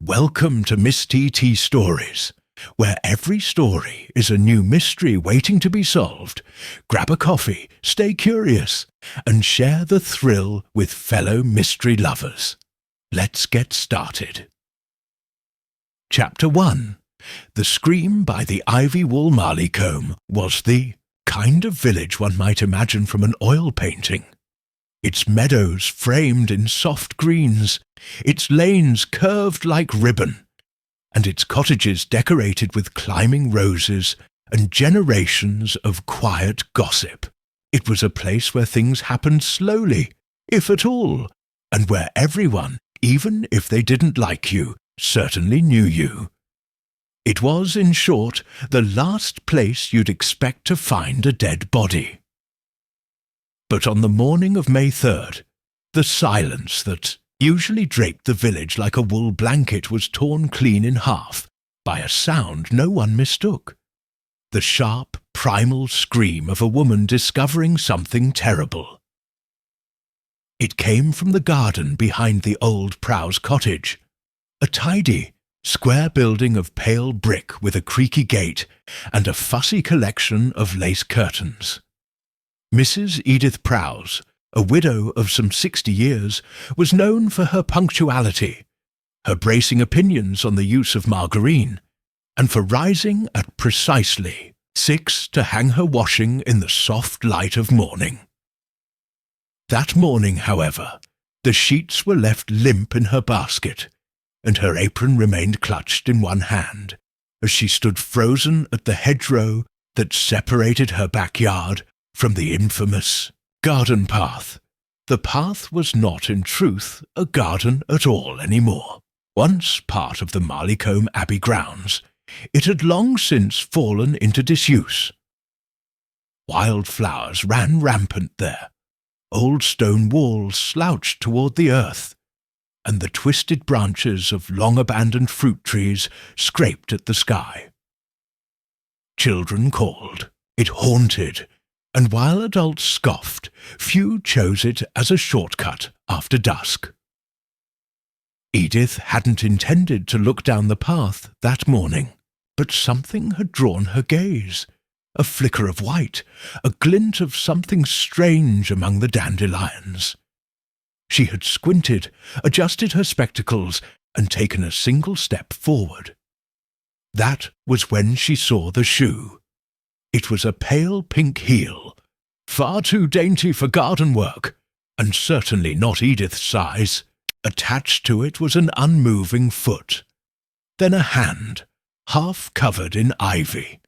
Welcome to Miss TT Stories, where every story is a new mystery waiting to be solved. Grab a coffee, stay curious, and share the thrill with fellow mystery lovers. Let's get started. Chapter 1. The Scream by the Ivy Wall Marleycomb was the kind of village one might imagine from an oil painting. Its meadows framed in soft greens, its lanes curved like ribbon, and its cottages decorated with climbing roses and generations of quiet gossip. It was a place where things happened slowly, if at all, and where everyone, even if they didn't like you, certainly knew you. It was, in short, the last place you'd expect to find a dead body. But on the morning of May 3rd, the silence that usually draped the village like a wool blanket was torn clean in half by a sound no one mistook. The sharp, primal scream of a woman discovering something terrible. It came from the garden behind the old Prowse cottage, a tidy, square building of pale brick with a creaky gate and a fussy collection of lace curtains. Mrs. Edith Prowse, a widow of some 60 years, was known for her punctuality, her bracing opinions on the use of margarine, and for rising at precisely 6 to hang her washing in the soft light of morning. That morning, however, the sheets were left limp in her basket, and her apron remained clutched in one hand, as she stood frozen at the hedgerow that separated her backyard from the infamous garden path. The path was not, in truth, a garden at all anymore. Once part of the Marleycomb Abbey grounds, it had long since fallen into disuse. Wild flowers ran rampant there, old stone walls slouched toward the earth, and the twisted branches of long-abandoned fruit trees scraped at the sky. Children called. It haunted, and while adults scoffed, few chose it as a shortcut after dusk. Edith hadn't intended to look down the path that morning, but something had drawn her gaze. A flicker of white, a glint of something strange among the dandelions. She had squinted, adjusted her spectacles, and taken a single step forward. That was when she saw the shoe. It was a pale pink heel, far too dainty for garden work, and certainly not Edith's size. Attached to it was an unmoving foot, then a hand, half covered in ivy,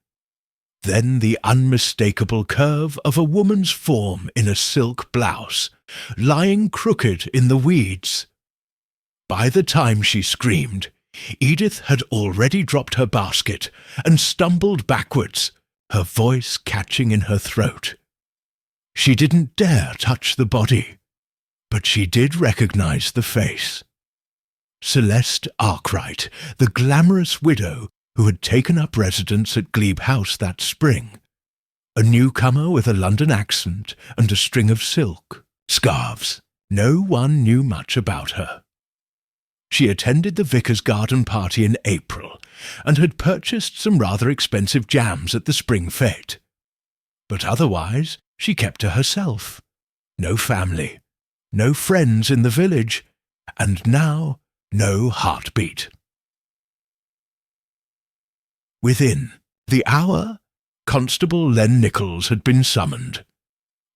then the unmistakable curve of a woman's form in a silk blouse, lying crooked in the weeds. By the time she screamed, Edith had already dropped her basket and stumbled backwards, her voice catching in her throat. She didn't dare touch the body, but she did recognize the face. Celeste Arkwright, the glamorous widow who had taken up residence at Glebe House that spring, a newcomer with a London accent and a string of silk scarves. No one knew much about her. She attended the vicar's garden party in April and had purchased some rather expensive jams at the spring fete. But otherwise she kept to herself. No family, no friends in the village, and now no heartbeat. Within the hour, Constable Len Nichols had been summoned.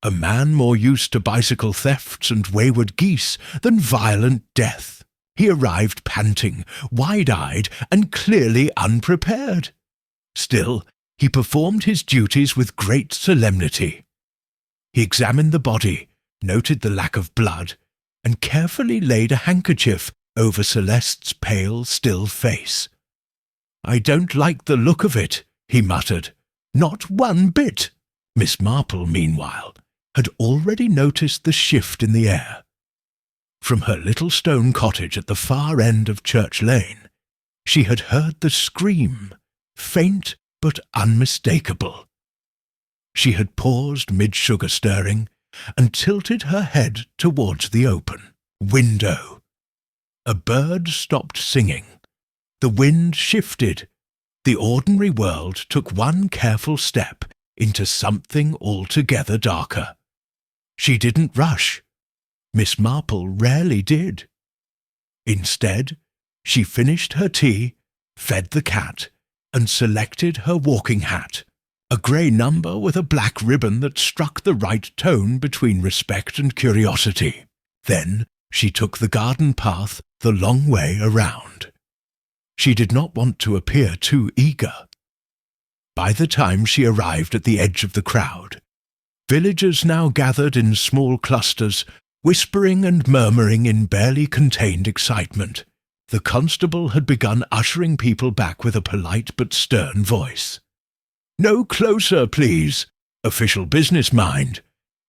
A man more used to bicycle thefts and wayward geese than violent death. He arrived panting, wide-eyed, and clearly unprepared. Still, he performed his duties with great solemnity. He examined the body, noted the lack of blood, and carefully laid a handkerchief over Celeste's pale, still face. "I don't like the look of it," he muttered. "Not one bit." Miss Marple, meanwhile, had already noticed the shift in the air. From her little stone cottage at the far end of Church Lane, she had heard the scream, faint but unmistakable. She had paused mid-sugar stirring and tilted her head towards the open window. A bird stopped singing, The wind shifted. The ordinary world took one careful step into something altogether darker. She didn't rush. Miss Marple rarely did. Instead, she finished her tea, fed the cat, and selected her walking hat, a grey number with a black ribbon that struck the right tone between respect and curiosity. Then she took the garden path the long way around. She did not want to appear too eager. By the time she arrived at the edge of the crowd, villagers now gathered in small clusters, whispering and murmuring in barely contained excitement. The constable had begun ushering people back with a polite but stern voice. "No closer, please. Official business, mind.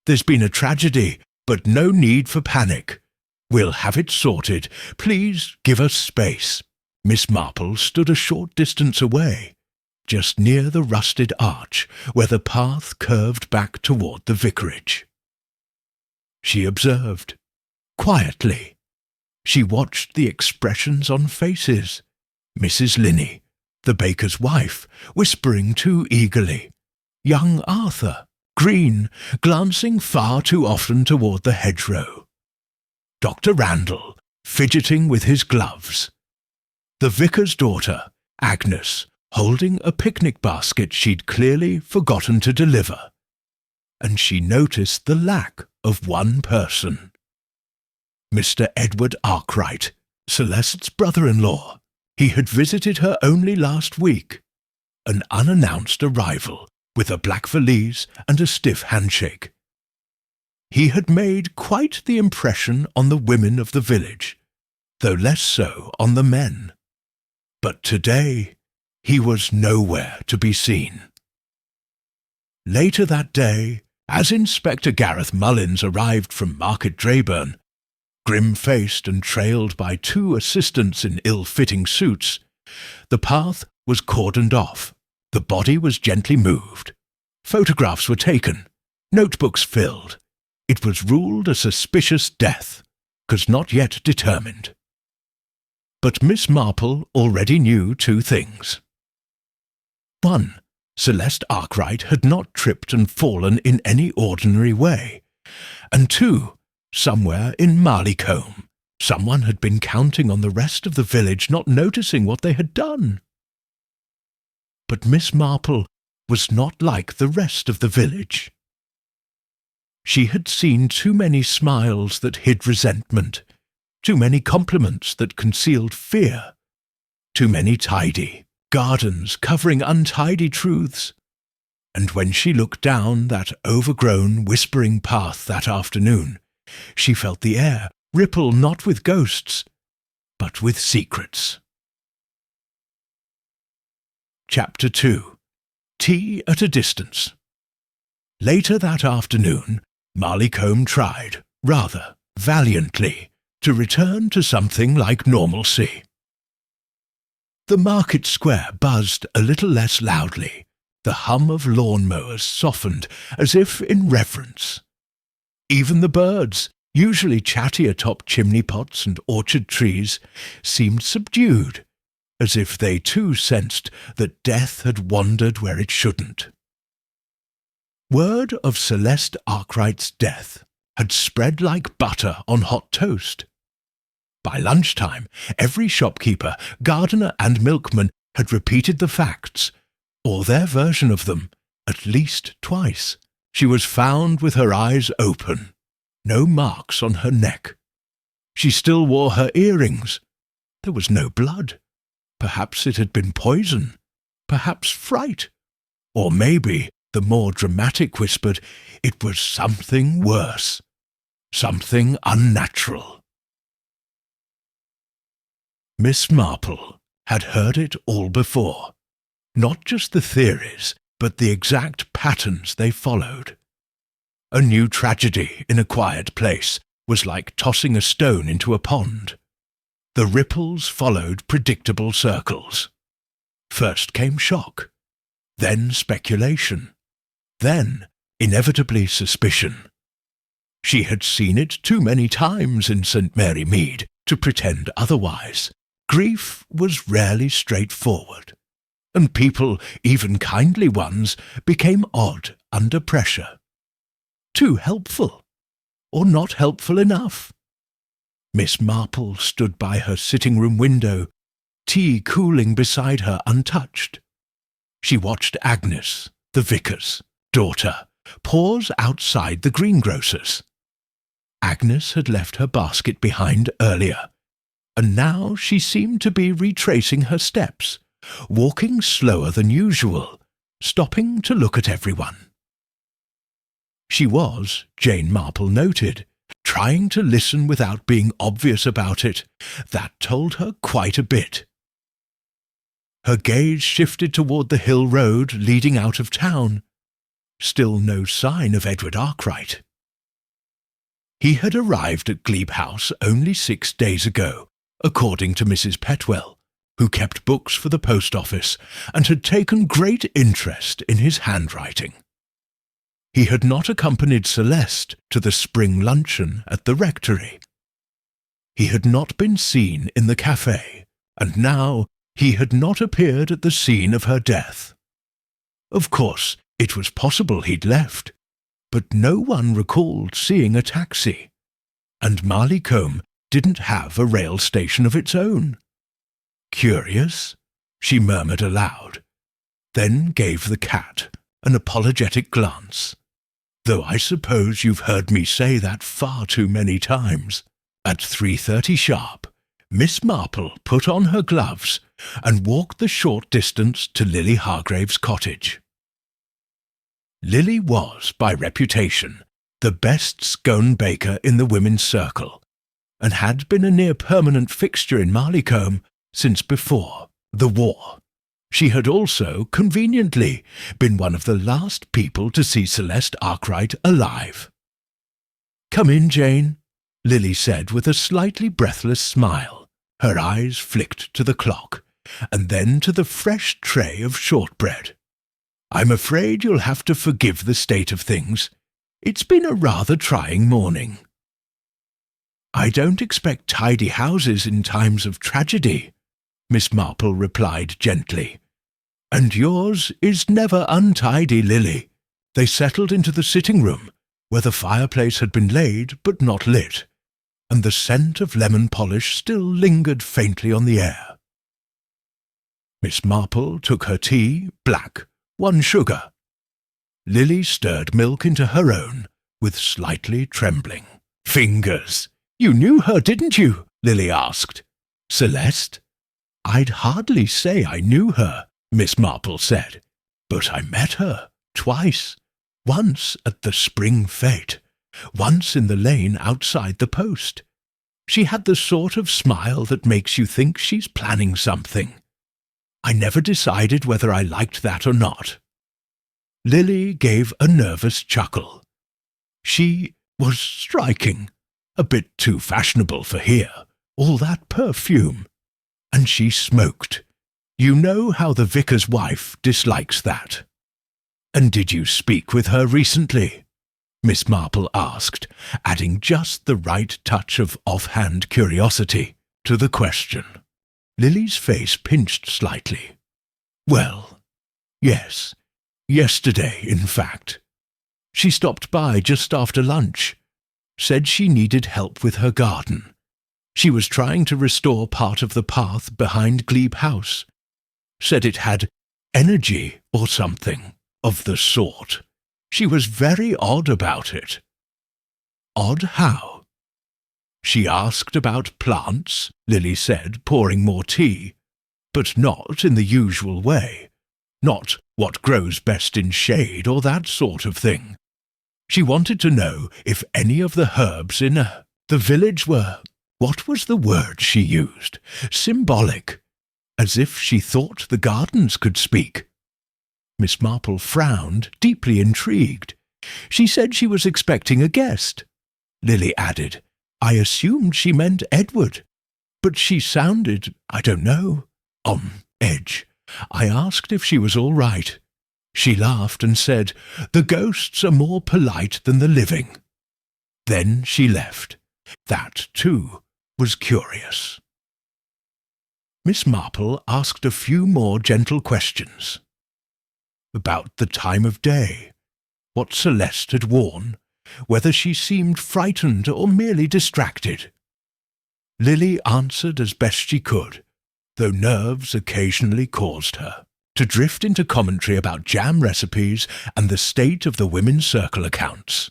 There's been a tragedy, but no need for panic. We'll have it sorted. Please give us space." Miss Marple stood a short distance away, just near the rusted arch where the path curved back toward the vicarage. She observed, quietly. She watched the expressions on faces. Mrs. Linney, the baker's wife, whispering too eagerly. Young Arthur, green, glancing far too often toward the hedgerow. Dr. Randall, fidgeting with his gloves. The vicar's daughter, Agnes, holding a picnic basket she'd clearly forgotten to deliver. And she noticed the lack of one person. Mr. Edward Arkwright, Celeste's brother-in-law. He had visited her only last week. An unannounced arrival, with a black valise and a stiff handshake. He had made quite the impression on the women of the village, though less so on the men. But today he was nowhere to be seen. Later that day, as Inspector Gareth Mullins arrived from Market Drayburn, grim-faced and trailed by two assistants in ill-fitting suits, the path was cordoned off, the body was gently moved, photographs were taken, notebooks filled. It was ruled a suspicious death, 'cause not yet determined. But Miss Marple already knew two things. 1. Celeste Arkwright had not tripped and fallen in any ordinary way. And 2. Somewhere in Marleycombe, someone had been counting on the rest of the village not noticing what they had done. But Miss Marple was not like the rest of the village. She had seen too many smiles that hid resentment, too many compliments that concealed fear, too many tidy gardens covering untidy truths. And when she looked down that overgrown, whispering path that afternoon, she felt the air ripple not with ghosts, but with secrets. Chapter 2. Tea at a Distance. Later that afternoon, Marleycombe tried, rather valiantly, to return to something like normalcy. The market square buzzed a little less loudly. The hum of lawn-mowers softened as if in reverence. Even the birds, usually chatty atop chimney-pots and orchard trees, seemed subdued, as if they too sensed that death had wandered where it shouldn't. Word of Celeste Arkwright's death had spread like butter on hot toast. By lunchtime, every shopkeeper, gardener and milkman had repeated the facts, or their version of them, at least twice. She was found with her eyes open, no marks on her neck. She still wore her earrings. There was no blood. Perhaps it had been poison, perhaps fright, or maybe, the more dramatic whispered, it was something worse, something unnatural. Miss Marple had heard it all before, not just the theories, but the exact patterns they followed. A new tragedy in a quiet place was like tossing a stone into a pond. The ripples followed predictable circles. First came shock, then speculation, then, inevitably, suspicion. She had seen it too many times in St. Mary Mead to pretend otherwise, Grief was rarely straightforward, and people, even kindly ones, became odd under pressure. Too helpful, or not helpful enough. Miss Marple stood by her sitting-room window, tea cooling beside her untouched. She watched Agnes, the vicar's daughter, pause outside the greengrocer's. Agnes had left her basket behind earlier, and now she seemed to be retracing her steps, walking slower than usual, stopping to look at everyone. She was, Jane Marple noted, trying to listen without being obvious about it. That told her quite a bit. Her gaze shifted toward the hill road leading out of town. Still no sign of Edward Arkwright. He had arrived at Glebe House only 6 days ago, according to Mrs. Petwell, who kept books for the post office and had taken great interest in his handwriting. He had not accompanied Celeste to the spring luncheon at the rectory. He had not been seen in the cafe, and now he had not appeared at the scene of her death. Of course, it was possible he'd left, but no one recalled seeing a taxi, and Marleycombe didn't have a rail station of its own. Curious, she murmured aloud, then gave the cat an apologetic glance. Though I suppose you've heard me say that far too many times. At 3:30 sharp, Miss Marple put on her gloves and walked the short distance to Lily Hargrave's cottage. Lily was, by reputation, the best scone baker in the women's circle, and had been a near-permanent fixture in Marleycombe since before the war. She had also, conveniently, been one of the last people to see Celeste Arkwright alive. "Come in, Jane," Lily said with a slightly breathless smile. Her eyes flicked to the clock, and then to the fresh tray of shortbread. "I'm afraid you'll have to forgive the state of things. It's been a rather trying morning." "I don't expect tidy houses in times of tragedy," Miss Marple replied gently. "And yours is never untidy, Lily." They settled into the sitting-room, where the fireplace had been laid but not lit, and the scent of lemon polish still lingered faintly on the air. Miss Marple took her tea, black, 1 sugar. Lily stirred milk into her own, with slightly trembling fingers. "You knew her, didn't you?" Lily asked. "Celeste?" "I'd hardly say I knew her," Miss Marple said, "but I met her twice. Once at the spring fete, once in the lane outside the post. She had the sort of smile that makes you think she's planning something. I never decided whether I liked that or not." Lily gave a nervous chuckle. She was striking, a bit too fashionable for here, all that perfume. And she smoked. You know how the vicar's wife dislikes that. "And did you speak with her recently?" Miss Marple asked, adding just the right touch of offhand curiosity to the question. Lily's face pinched slightly. "Well, yes. Yesterday, in fact. She stopped by just after lunch. Said she needed help with her garden. She was trying to restore part of the path behind Glebe House. Said it had energy or something of the sort. She was very odd about it." "Odd how?" "She asked about plants," Lily said, pouring more tea, "but not in the usual way. Not what grows best in shade or that sort of thing. She wanted to know if any of the herbs in the village were, what was the word she used? Symbolic. As if she thought the gardens could speak." Miss Marple frowned, deeply intrigued. "She said she was expecting a guest." Lily added, "I assumed she meant Edward, but she sounded, I don't know, on edge. I asked if she was all right. She laughed and said, 'The ghosts are more polite than the living.' Then she left. That, too, was curious." Miss Marple asked a few more gentle questions. About the time of day, what Celeste had worn, whether she seemed frightened or merely distracted. Lily answered as best she could, though nerves occasionally caused her to drift into commentary about jam recipes and the state of the women's circle accounts.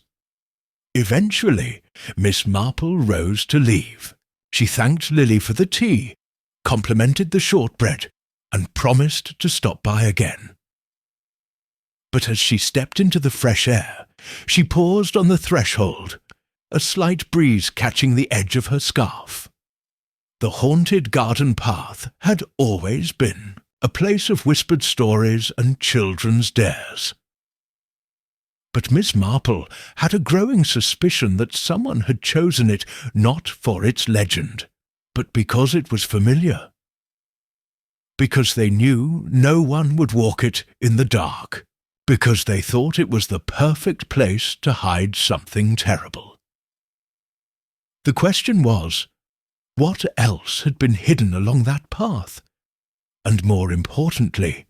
Eventually, Miss Marple rose to leave. She thanked Lily for the tea, complimented the shortbread, and promised to stop by again. But as she stepped into the fresh air, she paused on the threshold, a slight breeze catching the edge of her scarf. The haunted garden path had always been a place of whispered stories and children's dares. But Miss Marple had a growing suspicion that someone had chosen it not for its legend, but because it was familiar. Because they knew no one would walk it in the dark. Because they thought it was the perfect place to hide something terrible. The question was, what else had been hidden along that path? And more importantly,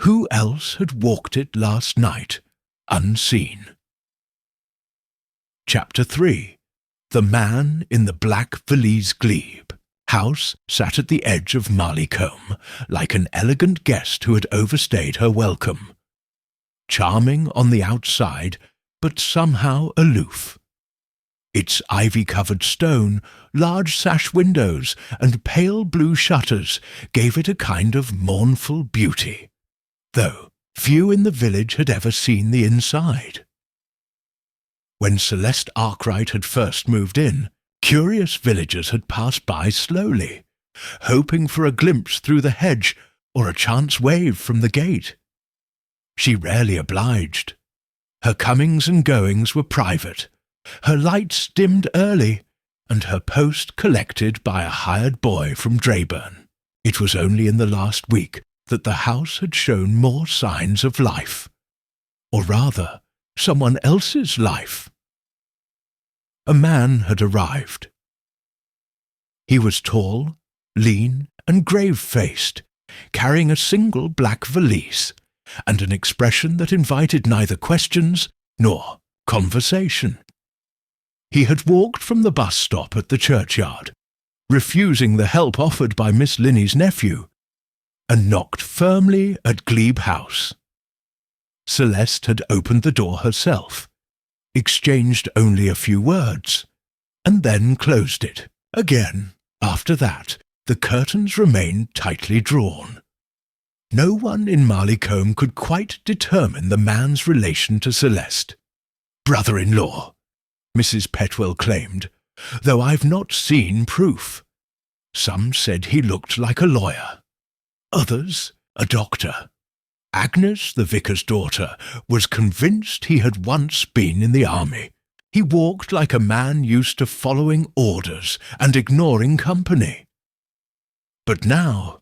who else had walked it last night, unseen? Chapter 3. The Man in the Black Valise Glebe. House sat at the edge of Marleycombe, like an elegant guest who had overstayed her welcome. Charming on the outside, but somehow aloof. Its ivy-covered stone, large sash windows, and pale blue shutters gave it a kind of mournful beauty, though few in the village had ever seen the inside. When Celeste Arkwright had first moved in, curious villagers had passed by slowly, hoping for a glimpse through the hedge or a chance wave from the gate. She rarely obliged. Her comings and goings were private, her lights dimmed early, and her post collected by a hired boy from Drayburn. It was only in the last week that the house had shown more signs of life, or rather, someone else's life. A man had arrived. He was tall, lean, and grave-faced, carrying a single black valise, and an expression that invited neither questions nor conversation. He had walked from the bus stop at the churchyard, refusing the help offered by Miss Linney's nephew, and knocked firmly at Glebe House. Celeste had opened the door herself, exchanged only a few words, and then closed it. Again, after that, the curtains remained tightly drawn. No one in Marleycombe could quite determine the man's relation to Celeste. Brother-in-law, Mrs. Petwell claimed, though I've not seen proof. Some said he looked like a lawyer. Others, a doctor. Agnes, the vicar's daughter, was convinced he had once been in the army. He walked like a man used to following orders and ignoring company. But now,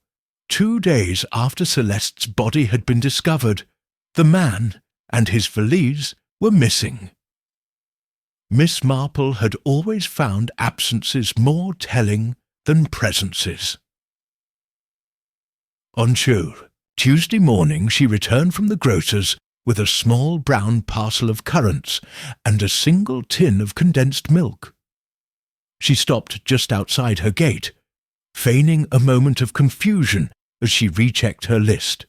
2 days after Celeste's body had been discovered, the man and his valise were missing. Miss Marple had always found absences more telling than presences. On Tuesday morning she returned from the grocer's with a small brown parcel of currants and a single tin of condensed milk. She stopped just outside her gate, feigning a moment of confusion as she rechecked her list,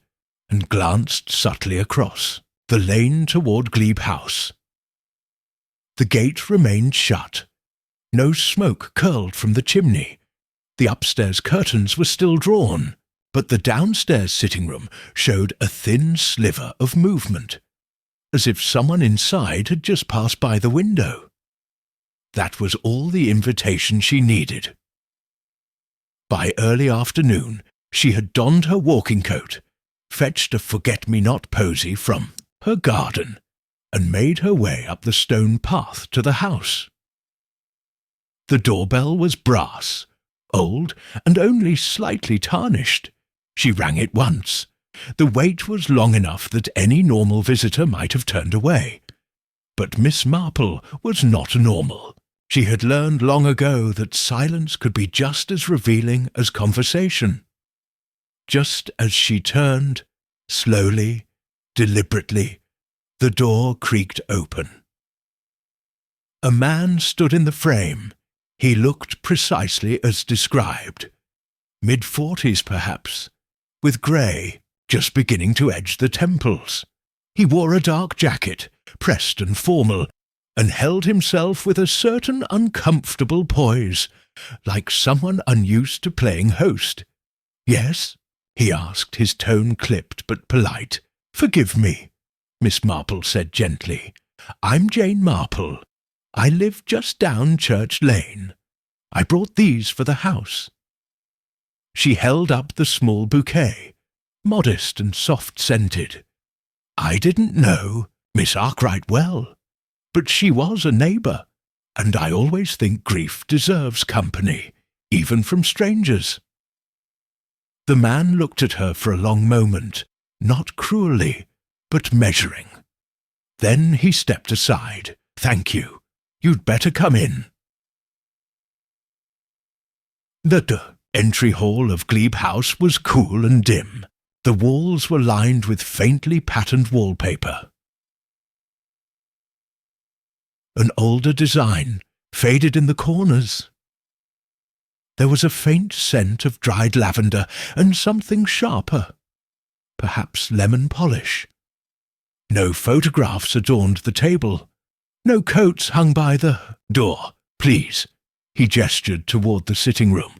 and glanced subtly across the lane toward Glebe House. The gate remained shut. No smoke curled from the chimney. The upstairs curtains were still drawn, but the downstairs sitting room showed a thin sliver of movement, as if someone inside had just passed by the window. That was all the invitation she needed. By early afternoon, she had donned her walking coat, fetched a forget-me-not posy from her garden, and made her way up the stone path to the house. The doorbell was brass, old and only slightly tarnished. She rang it once. The wait was long enough that any normal visitor might have turned away. But Miss Marple was not normal. She had learned long ago that silence could be just as revealing as conversation. Just as she turned, slowly, deliberately, the door creaked open. A man stood in the frame. He looked precisely as described. Mid-40s, perhaps, with grey just beginning to edge the temples. He wore a dark jacket, pressed and formal, and held himself with a certain uncomfortable poise, like someone unused to playing host. "Yes?" he asked, his tone clipped but polite. "Forgive me," Miss Marple said gently. "I'm Jane Marple. I live just down Church Lane. I brought these for the house." She held up the small bouquet, modest and soft-scented. "I didn't know Miss Arkwright well, but she was a neighbour, and I always think grief deserves company, even from strangers." The man looked at her for a long moment, not cruelly, but measuring. Then he stepped aside. "Thank you. You'd better come in." The entry hall of Glebe House was cool and dim. The walls were lined with faintly patterned wallpaper. An older design, faded in the corners. There was a faint scent of dried lavender and something sharper, perhaps lemon polish. No photographs adorned the table. No coats hung by the door. "Please," he gestured toward the sitting room.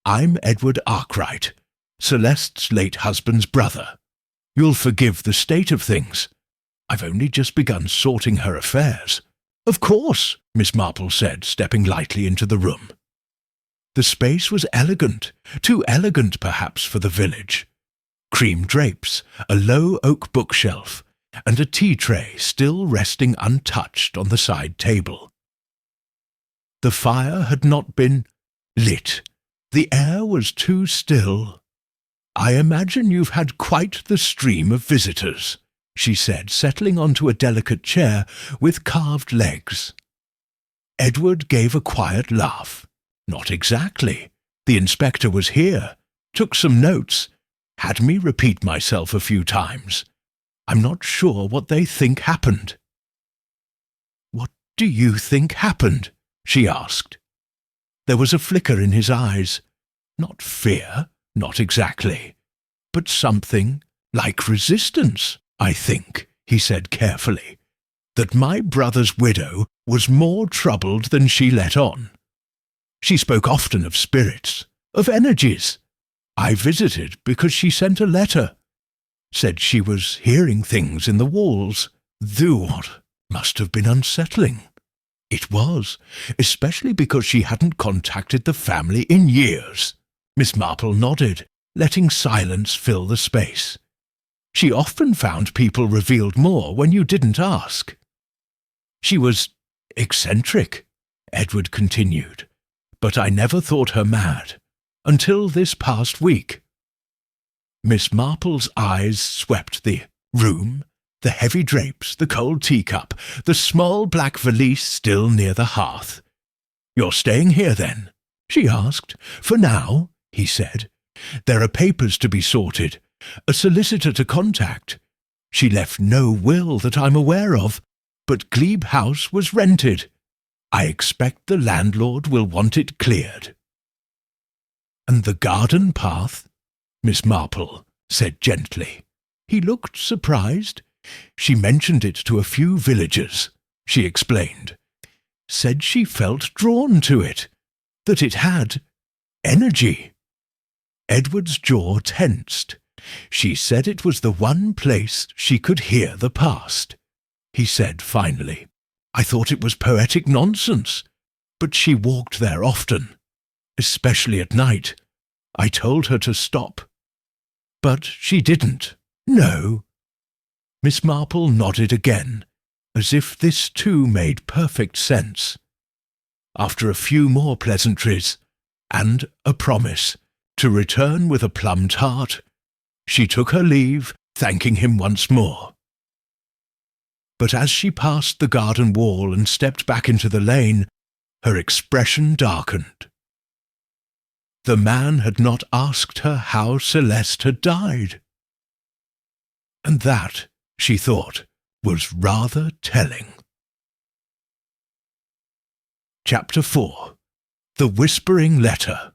"I'm Edward Arkwright, Celeste's late husband's brother. You'll forgive the state of things. I've only just begun sorting her affairs." "Of course," Miss Marple said, stepping lightly into the room. The space was elegant, too elegant perhaps for the village. Cream drapes, a low oak bookshelf, and a tea tray still resting untouched on the side table. The fire had not been lit. The air was too still. "I imagine you've had quite the stream of visitors," she said, settling onto a delicate chair with carved legs. Edward gave a quiet laugh. "Not exactly. The inspector was here, took some notes, had me repeat myself a few times. I'm not sure what they think happened." "What do you think happened?" she asked. There was a flicker in his eyes. Not fear, not exactly, but something like resistance, I think, he said carefully. "That my brother's widow was more troubled than she let on. She spoke often of spirits, of energies. I visited because she sent a letter. Said she was hearing things in the walls. What must have been unsettling. It was, especially because she hadn't contacted the family in years." Miss Marple nodded, letting silence fill the space. "She often found people revealed more when you didn't ask." "She was eccentric," Edward continued, "but I never thought her mad, until this past week." Miss Marple's eyes swept the room, the heavy drapes, the cold teacup, the small black valise still near the hearth. "You're staying here, then?" she asked. "For now," he said. "There are papers to be sorted, a solicitor to contact. She left no will that I'm aware of, but Glebe House was rented. I expect the landlord will want it cleared." "And the garden path?" Miss Marple said gently. He looked surprised. "She mentioned it to a few villagers," she explained. "Said she felt drawn to it, that it had energy." Edward's jaw tensed. "She said it was the one place she could hear the past," he said finally. "I thought it was poetic nonsense, but she walked there often, especially at night. I told her to stop, but she didn't." "No." Miss Marple nodded again, as if this too made perfect sense. After a few more pleasantries, and a promise to return with a plumbed heart, she took her leave, thanking him once more. But as she passed the garden wall and stepped back into the lane, her expression darkened. The man had not asked her how Celeste had died. And that, she thought, was rather telling. Chapter 4. The Whispering Letter.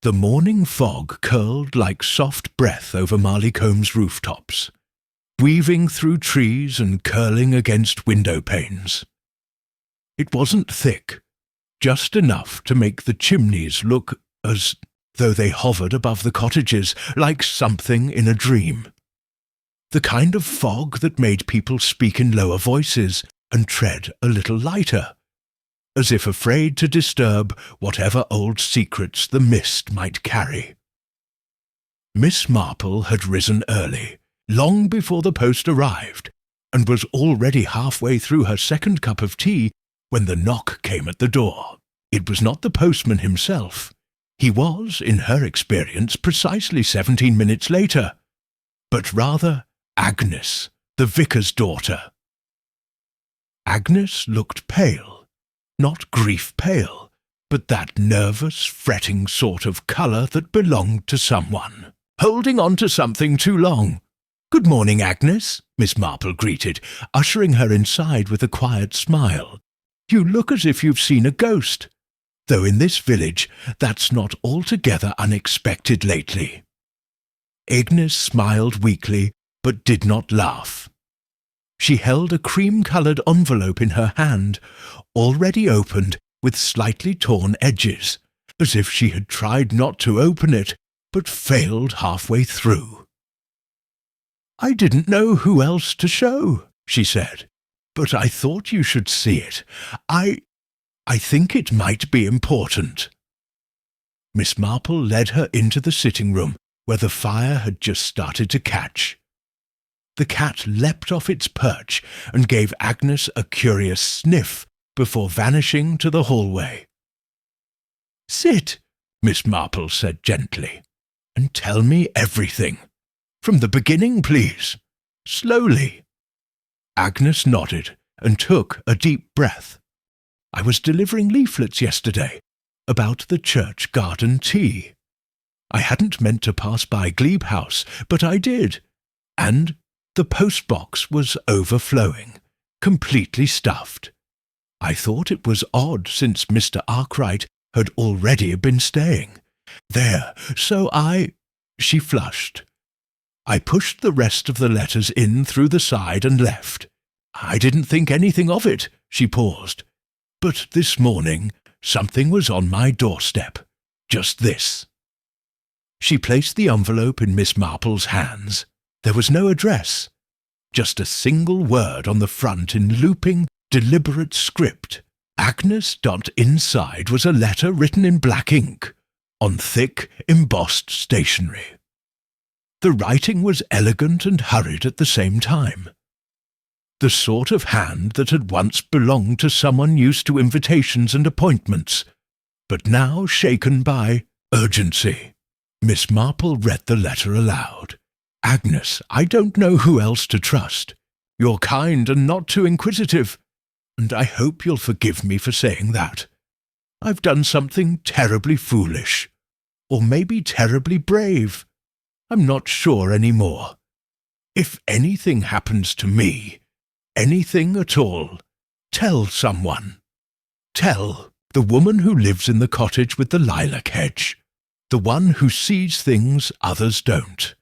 The morning fog curled like soft breath over Marleycomb's rooftops, weaving through trees and curling against window panes. It wasn't thick, just enough to make the chimneys look as though they hovered above the cottages like something in a dream. The kind of fog that made people speak in lower voices and tread a little lighter, as if afraid to disturb whatever old secrets the mist might carry. Miss Marple had risen early, long before the post arrived, and was already halfway through her second cup of tea when the knock came at the door. It was not the postman himself. He was, in her experience, precisely 17 minutes later, but rather Agnes, the vicar's daughter. Agnes looked pale. Not grief-pale, but that nervous, fretting sort of colour that belonged to someone. Holding on to something too long. "Good morning, Agnes," Miss Marple greeted, ushering her inside with a quiet smile. "You look as if you've seen a ghost, though in this village that's not altogether unexpected lately." Agnes smiled weakly, but did not laugh. She held a cream-coloured envelope in her hand, already opened with slightly torn edges, as if she had tried not to open it, but failed halfway through. "I didn't know who else to show," she said, "but I thought you should see it. I think it might be important." Miss Marple led her into the sitting room, where the fire had just started to catch. The cat leapt off its perch and gave Agnes a curious sniff before vanishing to the hallway. "Sit," Miss Marple said gently, "and tell me everything. From the beginning, please. Slowly." Agnes nodded and took a deep breath. "I was delivering leaflets yesterday about the church garden tea. I hadn't meant to pass by Glebe House, but I did, and the post-box was overflowing, completely stuffed. I thought it was odd since Mr. Arkwright had already been staying there, so She flushed. "I pushed the rest of the letters in through the side and left. I didn't think anything of it," she paused. "But this morning something was on my doorstep. Just this." She placed the envelope in Miss Marple's hands. There was no address, just a single word on the front in looping, deliberate script. Agnes. Inside was a letter written in black ink, on thick, embossed stationery. The writing was elegant and hurried at the same time. The sort of hand that had once belonged to someone used to invitations and appointments, but now shaken by urgency. Miss Marple read the letter aloud. "Agnes, I don't know who else to trust. You're kind and not too inquisitive, and I hope you'll forgive me for saying that. I've done something terribly foolish, or maybe terribly brave. I'm not sure any more. If anything happens to me, anything at all, tell someone. Tell the woman who lives in the cottage with the lilac hedge, the one who sees things others don't.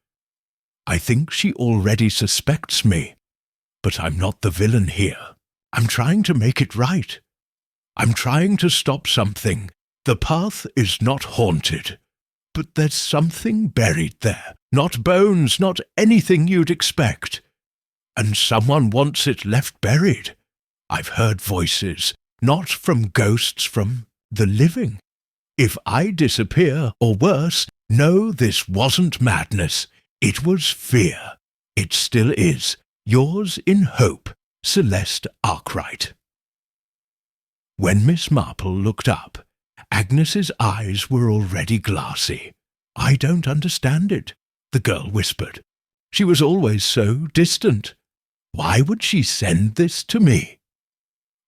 I think she already suspects me, but I'm not the villain here. I'm trying to make it right. I'm trying to stop something. The path is not haunted, but there's something buried there. Not bones, not anything you'd expect. And someone wants it left buried. I've heard voices, not from ghosts, from the living. If I disappear, or worse, know this wasn't madness. It was fear. It still is. Yours in hope, Celeste Arkwright." When Miss Marple looked up, Agnes's eyes were already glassy. "I don't understand it," the girl whispered. "She was always so distant. Why would she send this to me?"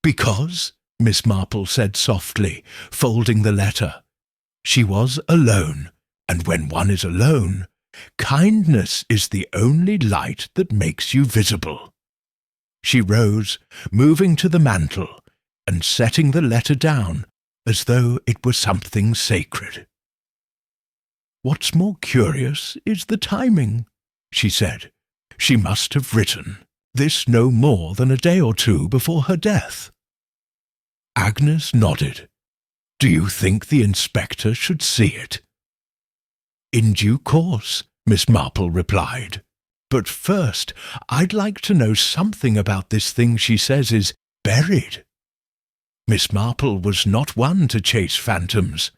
"Because," Miss Marple said softly, folding the letter, She was alone, and when one is alone, kindness is the only light that makes you visible. She rose, moving to the mantel, and setting the letter down as though it were something sacred. "What's more curious is the timing," she said. "She must have written this no more than a day or two before her death." Agnes nodded. "Do you think the inspector should see it?" "In due course," Miss Marple replied. "But first, I'd like to know something about this thing she says is buried." Miss Marple was not one to chase phantoms,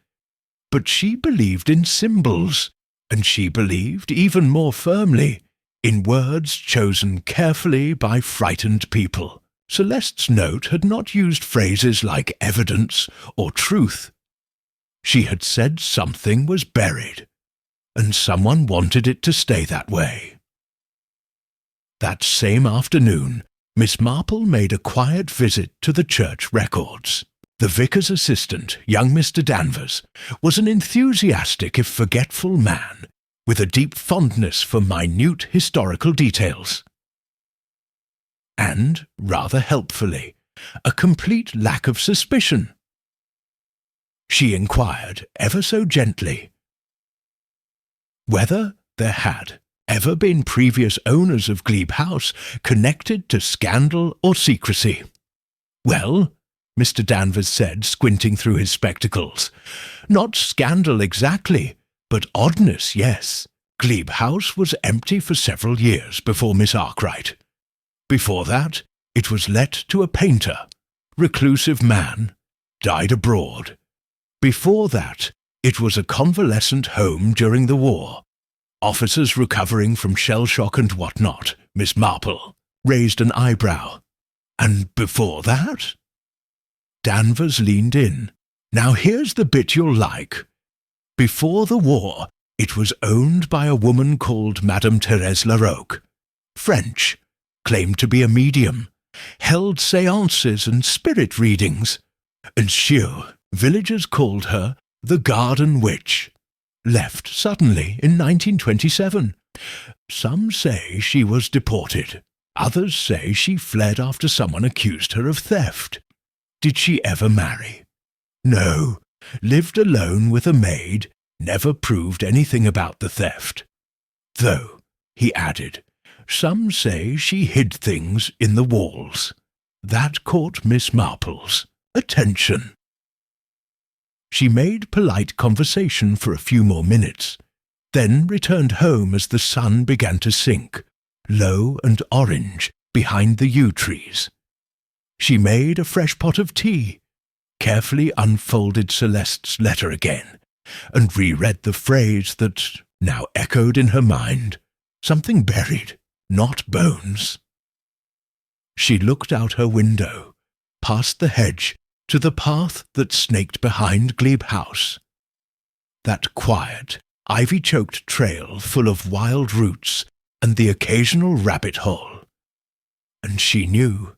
but she believed in symbols, and she believed even more firmly in words chosen carefully by frightened people. Celeste's note had not used phrases like evidence or truth. She had said something was buried, and someone wanted it to stay that way. That same afternoon, Miss Marple made a quiet visit to the church records. The vicar's assistant, young Mr. Danvers, was an enthusiastic if forgetful man with a deep fondness for minute historical details. And, rather helpfully, a complete lack of suspicion. She inquired, ever so gently, whether there had ever been previous owners of Glebe House connected to scandal or secrecy. "Well," Mr. Danvers said, squinting through his spectacles, "not scandal exactly, but oddness, yes. Glebe House was empty for several years before Miss Arkwright. Before that, it was let to a painter, reclusive man, died abroad. Before that, it was a convalescent home during the war. Officers recovering from shell shock and whatnot." Miss Marple raised an eyebrow. "And before that?" Danvers leaned in. "Now here's the bit you'll like. Before the war, it was owned by a woman called Madame Thérèse Larocque. French, claimed to be a medium, held séances and spirit readings, and villagers called her the Garden Witch. Left suddenly in 1927. Some say she was deported. Others say she fled after someone accused her of theft. Did she ever marry? No. Lived alone with a maid, never proved anything about the theft. Though," he added, "some say she hid things in the walls. That caught Miss Marple's attention." She made polite conversation for a few more minutes, then returned home as the sun began to sink, low and orange, behind the yew trees. She made a fresh pot of tea, carefully unfolded Celeste's letter again, and reread the phrase that now echoed in her mind, "Something buried, not bones." She looked out her window, past the hedge, to the path that snaked behind Glebe House. That quiet, ivy-choked trail full of wild roots and the occasional rabbit hole. And she knew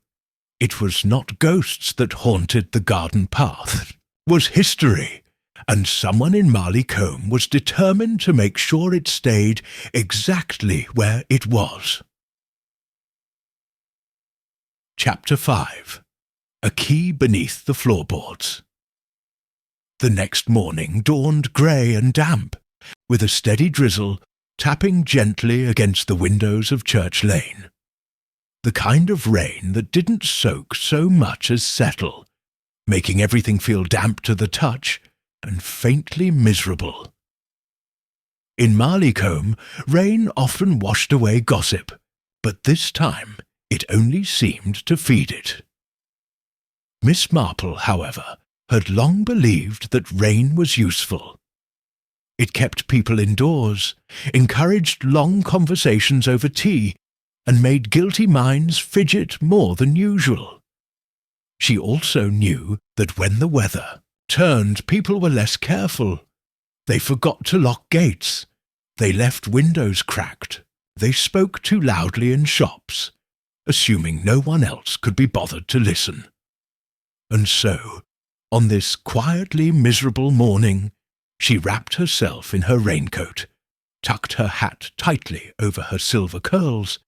it was not ghosts that haunted the garden path, was history, and someone in Marleycombe was determined to make sure it stayed exactly where it was. Chapter 5. A Key Beneath the Floorboards. The next morning dawned grey and damp, with a steady drizzle tapping gently against the windows of Church Lane. The kind of rain that didn't soak so much as settle, making everything feel damp to the touch and faintly miserable. In Marleycombe, rain often washed away gossip, but this time it only seemed to feed it. Miss Marple, however, had long believed that rain was useful. It kept people indoors, encouraged long conversations over tea, and made guilty minds fidget more than usual. She also knew that when the weather turned, people were less careful. They forgot to lock gates. They left windows cracked. They spoke too loudly in shops, assuming no one else could be bothered to listen. And so, on this quietly miserable morning, She wrapped herself in her raincoat, tucked her hat tightly over her silver curls,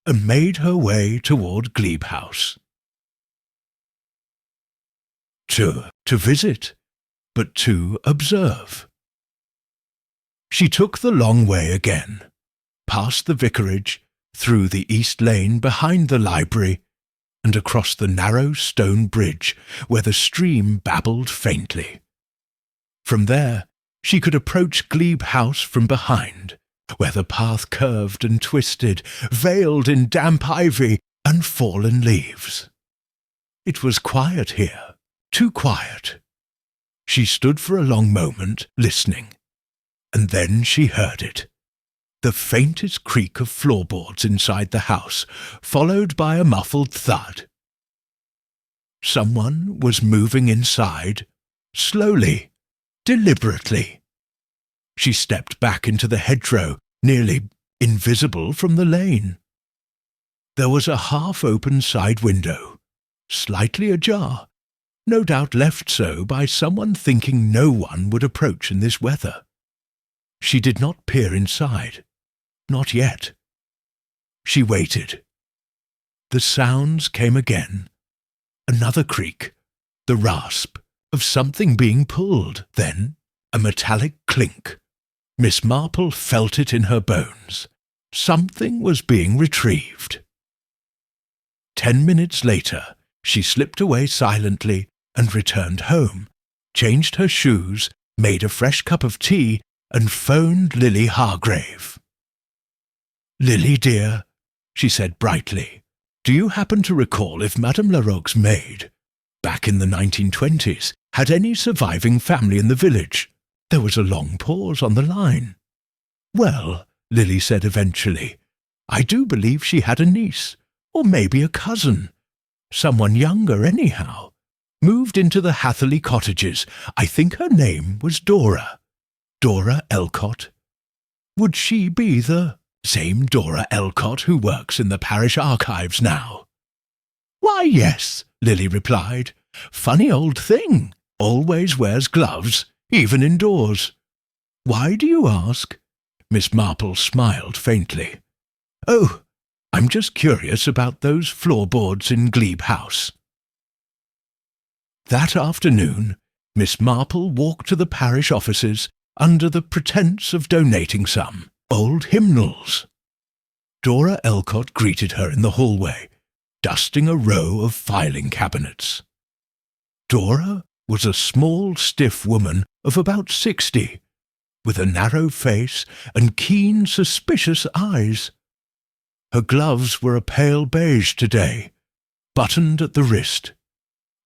and made her way toward Glebe House. To visit, but to observe. She took the long way again, past the vicarage, through the east lane behind the library, and across the narrow stone bridge where the stream babbled faintly. From there, she could approach Glebe House from behind, where the path curved and twisted, veiled in damp ivy and fallen leaves. It was quiet here, too quiet. She stood for a long moment, listening, and then she heard it. The faintest creak of floorboards inside the house, followed by a muffled thud. Someone was moving inside, slowly, deliberately. She stepped back into the hedgerow, nearly invisible from the lane. There was a half-open side window, slightly ajar, no doubt left so by someone thinking no one would approach in this weather. She did not peer inside. Not yet. She waited. The sounds came again. Another creak, the rasp of something being pulled, then a metallic clink. Miss Marple felt it in her bones. Something was being retrieved. 10 minutes later, she slipped away silently and returned home, changed her shoes, made a fresh cup of tea, and phoned Lily Hargrave. "Lily, dear," she said brightly, "do you happen to recall if Madame Larocque's maid, back in the 1920s, had any surviving family in the village?" There was a long pause on the line. "Well," Lily said eventually, "I do believe she had a niece, or maybe a cousin. Someone younger, anyhow. Moved into the Hatherley cottages. I think her name was Dora. Dora Elcott. Would she be the same Dora Elcott who works in the parish archives now?" "Why, yes," Lily replied. "Funny old thing. Always wears gloves, even indoors." "Why do you ask?" Miss Marple smiled faintly. "Oh, I'm just curious about those floorboards in Glebe House." That afternoon, Miss Marple walked to the parish offices under the pretence of donating some old hymnals. Dora Elcott greeted her in the hallway, dusting a row of filing cabinets. Dora was a small, stiff woman of about 60, with a narrow face and keen, suspicious eyes. Her gloves were a pale beige today, buttoned at the wrist.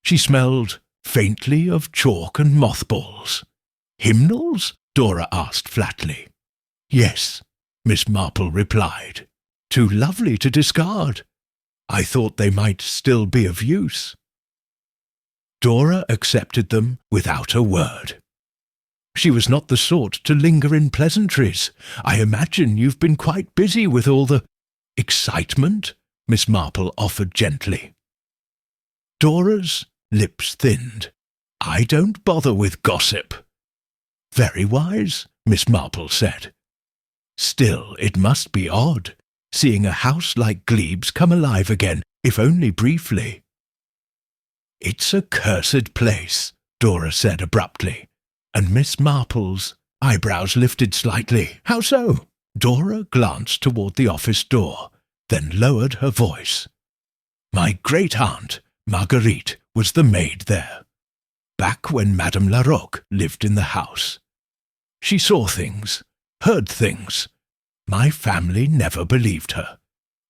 She smelled faintly of chalk and mothballs. "Hymnals?" Dora asked flatly. "Yes," Miss Marple replied. "Too lovely to discard. I thought they might still be of use." Dora accepted them without a word. She was not the sort to linger in pleasantries. "I imagine you've been quite busy with all the excitement," Miss Marple offered gently. Dora's lips thinned. "I don't bother with gossip." "Very wise," Miss Marple said. "Still, it must be odd, seeing a house like Glebe's come alive again, if only briefly." "It's a cursed place," Dora said abruptly, and Miss Marple's eyebrows lifted slightly. "How so?" Dora glanced toward the office door, then lowered her voice. "My great-aunt, Marguerite, was the maid there, back when Madame Larocque lived in the house. She saw things, heard things. My family never believed her.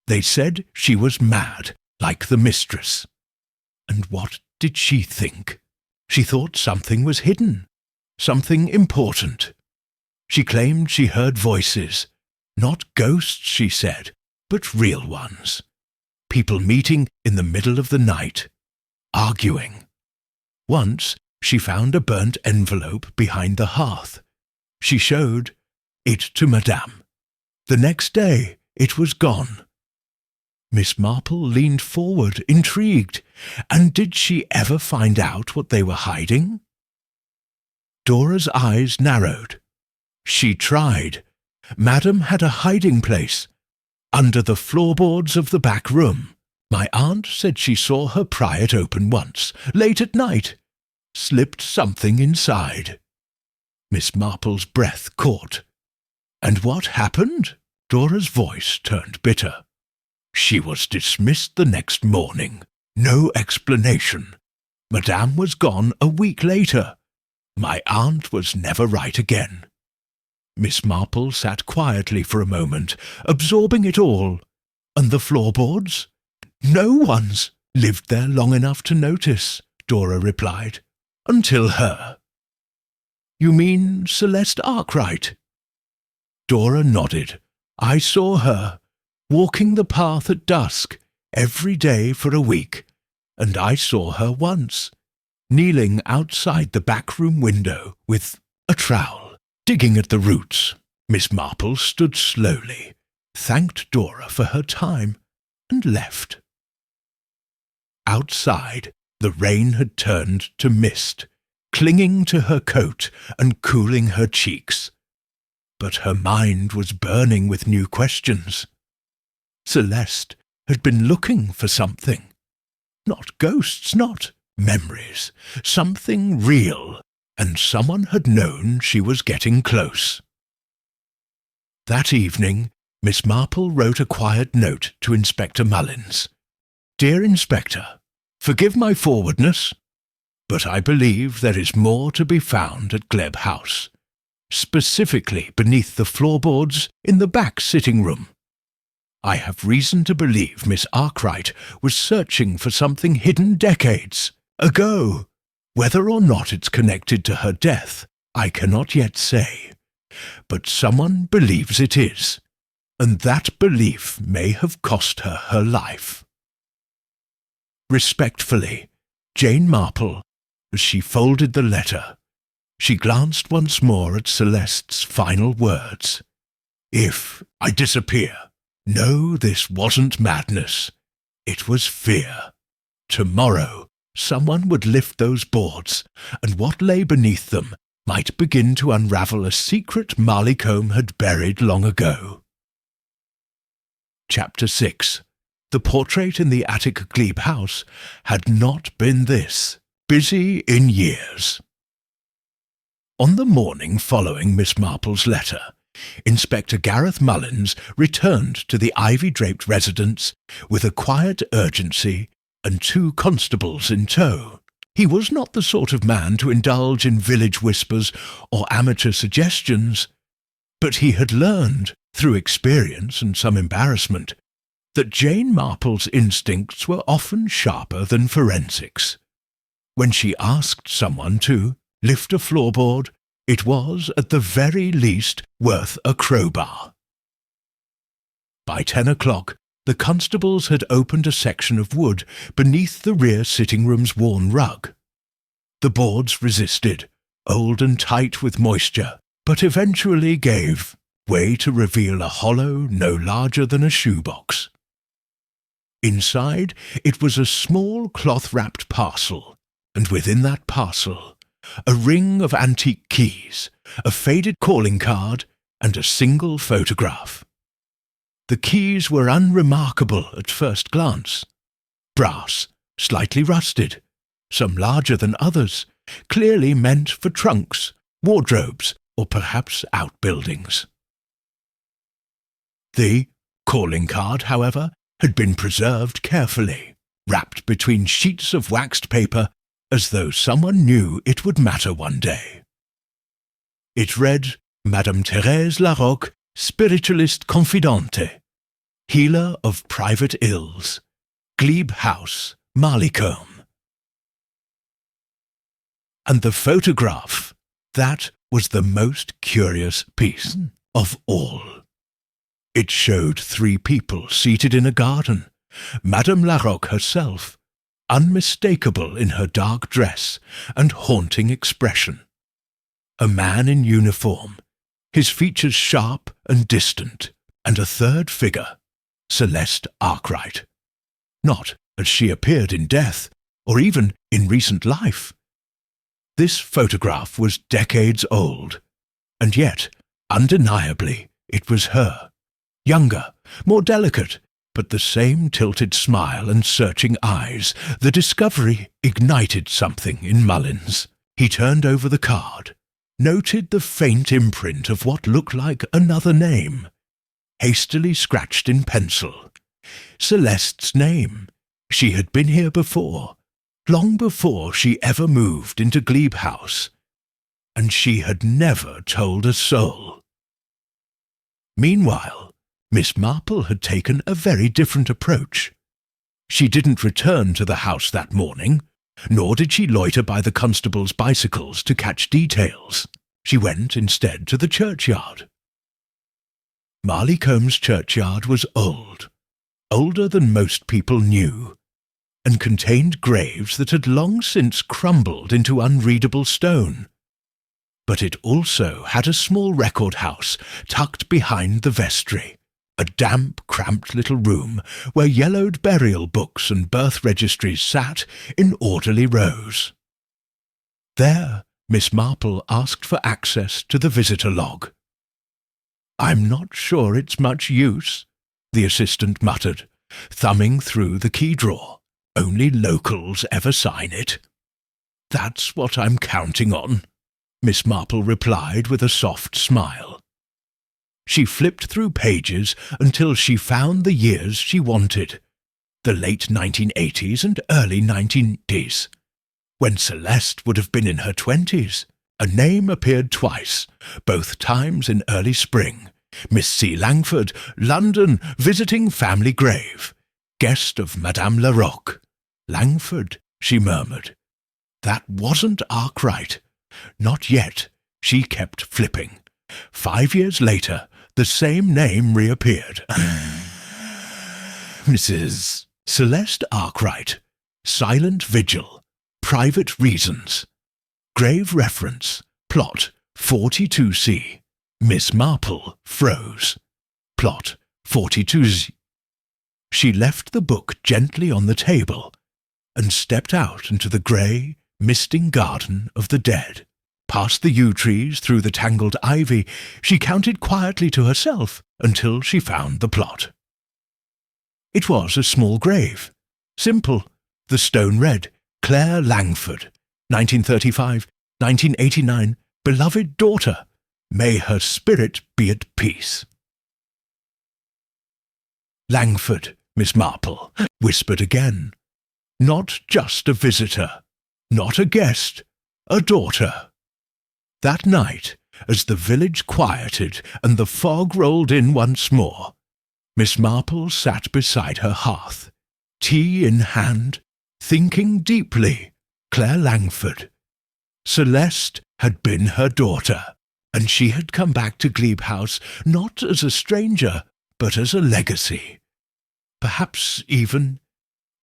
They said she was mad, like the mistress. And what did she think? She thought something was hidden, something important. She claimed she heard voices, not ghosts, she said, but real ones. People meeting in the middle of the night, arguing. Once she found a burnt envelope behind the hearth. She showed it to Madame. The next day it was gone." Miss Marple leaned forward, intrigued. "And did she ever find out what they were hiding?" Dora's eyes narrowed. She tried. Madam had a hiding place under the floorboards of the back room. My aunt said she saw her pry it open once, late at night. Slipped something inside. Miss Marple's breath caught. And what happened? Dora's voice turned bitter. She was dismissed the next morning. No explanation. Madame was gone a week later. My aunt was never right again. Miss Marple sat quietly for a moment, absorbing it all. And the floorboards? No one's lived there long enough to notice, Dora replied. Until her. You mean Celeste Arkwright? Dora nodded. I saw her, walking the path at dusk, every day for a week, and I saw her once, kneeling outside the back room window with a trowel, digging at the roots. Miss Marple stood slowly, thanked Dora for her time, and left. Outside, the rain had turned to mist, clinging to her coat and cooling her cheeks. But her mind was burning with new questions. Celeste had been looking for something. Not ghosts, not memories. Something real, and someone had known she was getting close. That evening, Miss Marple wrote a quiet note to Inspector Mullins. Dear Inspector, forgive my forwardness, but I believe there is more to be found at Gleb House, specifically beneath the floorboards in the back sitting room. I have reason to believe Miss Arkwright was searching for something hidden decades ago. Whether or not it's connected to her death, I cannot yet say. But someone believes it is, and that belief may have cost her her life. Respectfully, Jane Marple. As she folded the letter, she glanced once more at Celeste's final words. If I disappear, know this wasn't madness. It was fear. Tomorrow, someone would lift those boards, and what lay beneath them might begin to unravel a secret Marleycombe had buried long ago. Chapter 6. The portrait in the attic Glebe house had not been this busy in years. On the morning following Miss Marple's letter, Inspector Gareth Mullins returned to the ivy-draped residence with a quiet urgency and 2 constables in tow. He was not the sort of man to indulge in village whispers or amateur suggestions, but he had learned, through experience and some embarrassment, that Jane Marple's instincts were often sharper than forensics. When she asked someone to lift a floorboard, it was, at the very least, worth a crowbar. By 10 o'clock, the constables had opened a section of wood beneath the rear sitting-room's worn rug. The boards resisted, old and tight with moisture, but eventually gave way to reveal a hollow no larger than a shoebox. Inside, it was a small cloth-wrapped parcel, and within that parcel, a ring of antique keys, a faded calling card, and a single photograph. The keys were unremarkable at first glance. Brass, slightly rusted, some larger than others, clearly meant for trunks, wardrobes, or perhaps outbuildings. The calling card, however, had been preserved carefully, wrapped between sheets of waxed paper, as though someone knew it would matter one day. It read, Madame Thérèse Larocque, Spiritualist Confidante, Healer of Private Ills, Glebe House, Marleycombe. And the photograph, that was the most curious piece of all. It showed 3 people seated in a garden, Madame Larocque herself, unmistakable in her dark dress and haunting expression. A man in uniform, his features sharp and distant, and a third figure, Celeste Arkwright. Not as she appeared in death, or even in recent life. This photograph was decades old, and yet, undeniably, it was her. Younger, more delicate, but the same tilted smile and searching eyes. The discovery ignited something in Mullins. He turned over the card, noted the faint imprint of what looked like another name, hastily scratched in pencil. Celeste's name. She had been here before, long before she ever moved into Glebe House, and she had never told a soul. Meanwhile, Miss Marple had taken a very different approach. She didn't return to the house that morning, nor did she loiter by the constable's bicycles to catch details. She went instead to the churchyard. Marleycomb's churchyard was old, older than most people knew, and contained graves that had long since crumbled into unreadable stone. But it also had a small record house tucked behind the vestry, a damp, cramped little room where yellowed burial books and birth registries sat in orderly rows. There, Miss Marple asked for access to the visitor log. "I'm not sure it's much use," the assistant muttered, thumbing through the key drawer. "Only locals ever sign it." "That's what I'm counting on," Miss Marple replied with a soft smile. She flipped through pages until she found the years she wanted, the late 1980s and early 1990s, when Celeste would have been in her 20s. A name appeared twice, both times in early spring. Miss C. Langford, London, visiting family grave. Guest of Madame Larocque. Langford, she murmured. That wasn't Arkwright. Not yet. She kept flipping. 5 years later, the same name reappeared. Mrs. Celeste Arkwright. Silent vigil. Private reasons. Grave reference. Plot 42C. Miss Marple froze. Plot 42Z. She left the book gently on the table and stepped out into the grey, misting garden of the dead. Past the yew trees, through the tangled ivy, she counted quietly to herself until she found the plot. It was a small grave. Simple. The stone read, Claire Langford, 1935, 1989, beloved daughter. May her spirit be at peace. Langford, Miss Marple whispered again. Not just a visitor, not a guest, a daughter. That night, as the village quieted and the fog rolled in once more, Miss Marple sat beside her hearth, tea in hand, thinking deeply. Claire Langford. Celeste had been her daughter, and she had come back to Glebe House not as a stranger, but as a legacy. Perhaps even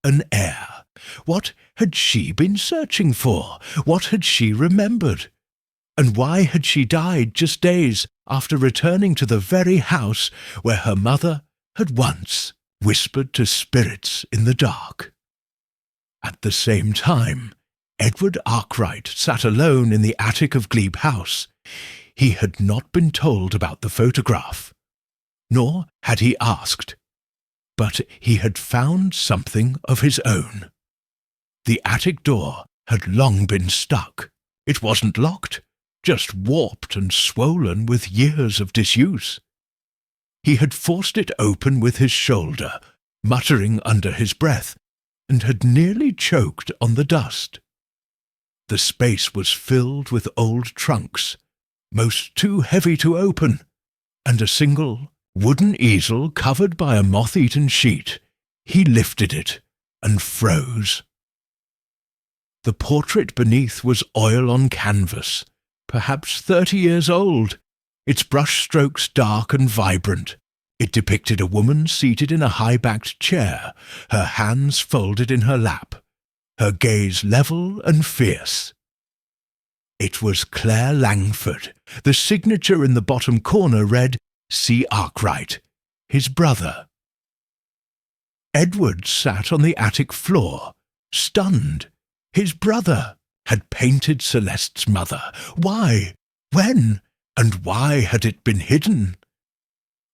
an heir. What had she been searching for? What had she remembered? And why had she died just days after returning to the very house where her mother had once whispered to spirits in the dark? At the same time, Edward Arkwright sat alone in the attic of Glebe House. He had not been told about the photograph, nor had he asked, but he had found something of his own. The attic door had long been stuck. It wasn't locked, just warped and swollen with years of disuse. He had forced it open with his shoulder, muttering under his breath, and had nearly choked on the dust. The space was filled with old trunks, most too heavy to open, and a single wooden easel covered by a moth-eaten sheet. He lifted it and froze. The portrait beneath was oil on canvas, perhaps 30 years old, its brushstrokes dark and vibrant. It depicted a woman seated in a high-backed chair, her hands folded in her lap, her gaze level and fierce. It was Claire Langford. The signature in the bottom corner read, C. Arkwright, his brother. Edward sat on the attic floor, stunned. His brother. had painted Celeste's mother? Why? When? And why had it been hidden?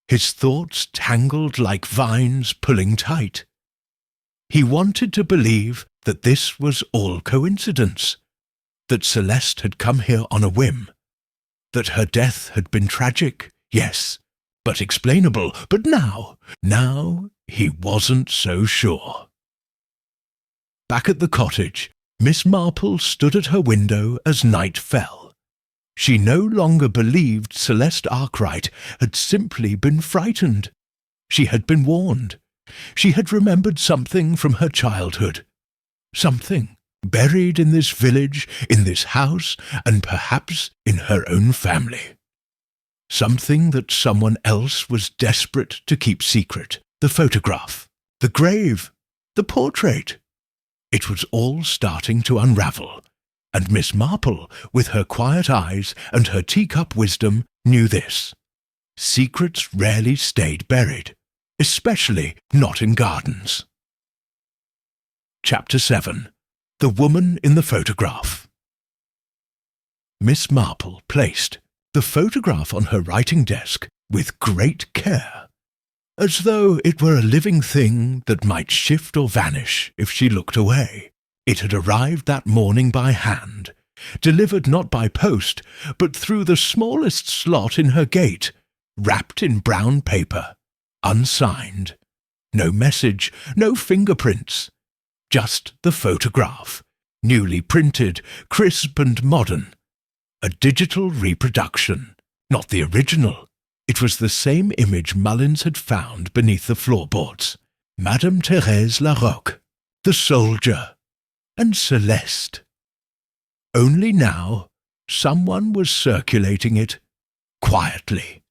His thoughts tangled like vines pulling tight. He wanted to believe that this was all coincidence, that Celeste had come here on a whim, that her death had been tragic, yes, but explainable. But now he wasn't so sure. Back at the cottage, Miss Marple stood at her window as night fell. She no longer believed Celeste Arkwright had simply been frightened. She had been warned. She had remembered something from her childhood. Something buried in this village, in this house, and perhaps in her own family. Something that someone else was desperate to keep secret. The photograph, the grave, the portrait. It was all starting to unravel, and Miss Marple, with her quiet eyes and her teacup wisdom, knew this. Secrets rarely stayed buried, especially not in gardens. Chapter 7. The Woman in the Photograph. Miss Marple placed the photograph on her writing desk with great care, as though it were a living thing that might shift or vanish if she looked away. It had arrived that morning by hand, delivered not by post, but through the smallest slot in her gate, wrapped in brown paper, unsigned. No message, no fingerprints, just the photograph, newly printed, crisp and modern. A digital reproduction, not the original. It was the same image Mullins had found beneath the floorboards. Madame Thérèse Larocque, the soldier, and Celeste. Only now, someone was circulating it quietly.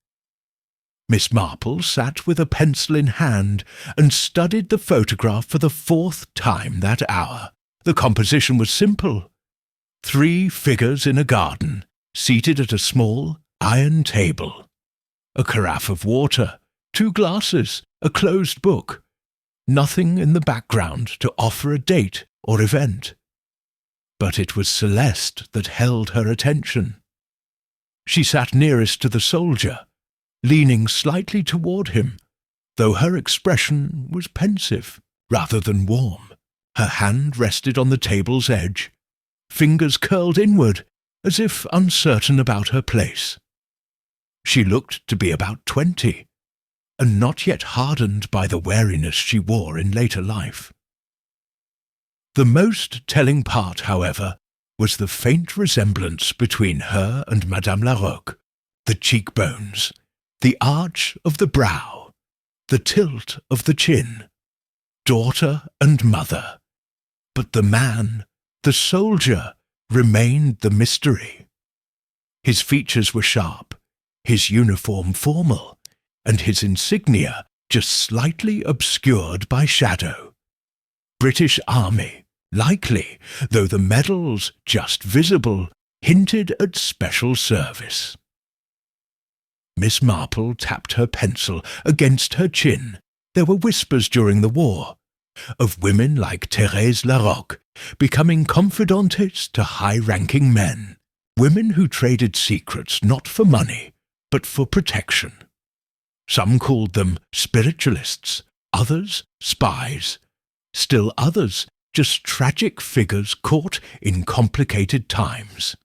Miss Marple sat with a pencil in hand and studied the photograph for the 4th time that hour. The composition was simple. 3 figures in a garden, seated at a small iron table. A carafe of water, 2 glasses, a closed book. Nothing in the background to offer a date or event. But it was Celeste that held her attention. She sat nearest to the soldier, leaning slightly toward him, though her expression was pensive rather than warm. Her hand rested on the table's edge, fingers curled inward, as if uncertain about her place. She looked to be about 20, and not yet hardened by the wariness she wore in later life. The most telling part, however, was the faint resemblance between her and Madame Larocque, the cheekbones, the arch of the brow, the tilt of the chin. Daughter and mother. But the man, the soldier, remained the mystery. His features were sharp, his uniform formal, and his insignia just slightly obscured by shadow. British Army, likely, though the medals, just visible, hinted at special service. Miss Marple tapped her pencil against her chin. There were whispers during the war of women like Thérèse Larocque becoming confidantes to high-ranking men, women who traded secrets not for money, but for protection. Some called them spiritualists, others spies, still others just tragic figures caught in complicated times.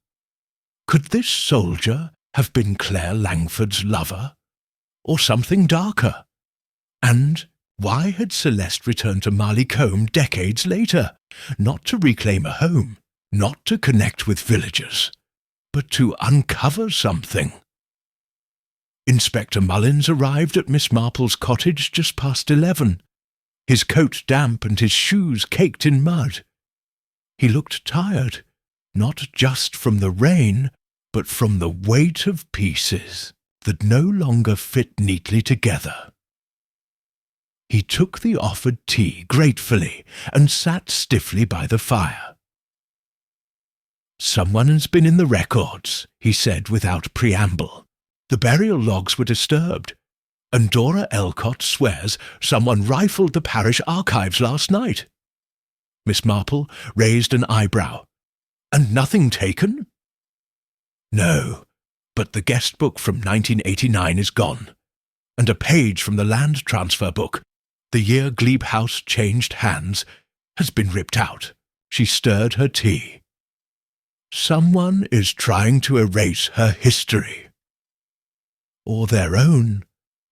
Could this soldier have been Claire Langford's lover, or something darker? And why had Celeste returned to Marley Combe decades later? Not to reclaim a home, not to connect with villagers, but to uncover something. Inspector Mullins arrived at Miss Marple's cottage just past 11, his coat damp and his shoes caked in mud. He looked tired, not just from the rain, but from the weight of pieces that no longer fit neatly together. He took the offered tea gratefully and sat stiffly by the fire. "Someone has been in the records," he said without preamble. "The burial logs were disturbed, and Dora Elcott swears someone rifled the parish archives last night." Miss Marple raised an eyebrow. And nothing taken? No, but the guest book from 1989 is gone, and a page from the land transfer book, the year Glebe House changed hands, has been ripped out. She stirred her tea. Someone is trying to erase her history. Or their own,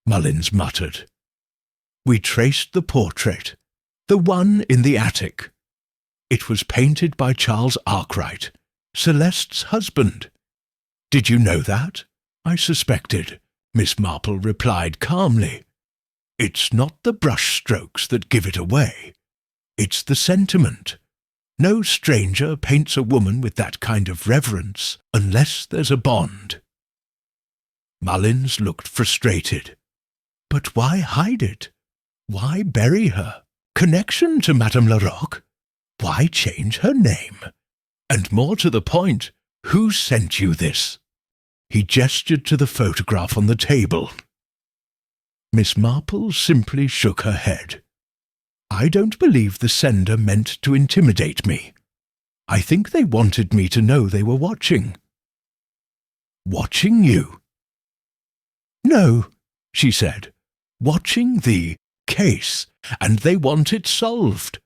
Mullins muttered. We traced the portrait, the one in the attic. It was painted by Charles Arkwright, Celeste's husband. Did you know that? I suspected, Miss Marple replied calmly. It's not the brushstrokes that give it away. It's the sentiment. No stranger paints a woman with that kind of reverence unless there's a bond. Mullins looked frustrated. But why hide it? Why bury her? Connection to Madame Larocque? Why change her name? And more to the point, who sent you this? He gestured to the photograph on the table. Miss Marple simply shook her head. I don't believe the sender meant to intimidate me. I think they wanted me to know they were watching. Watching you? No, she said. Watching the case, and they want it solved,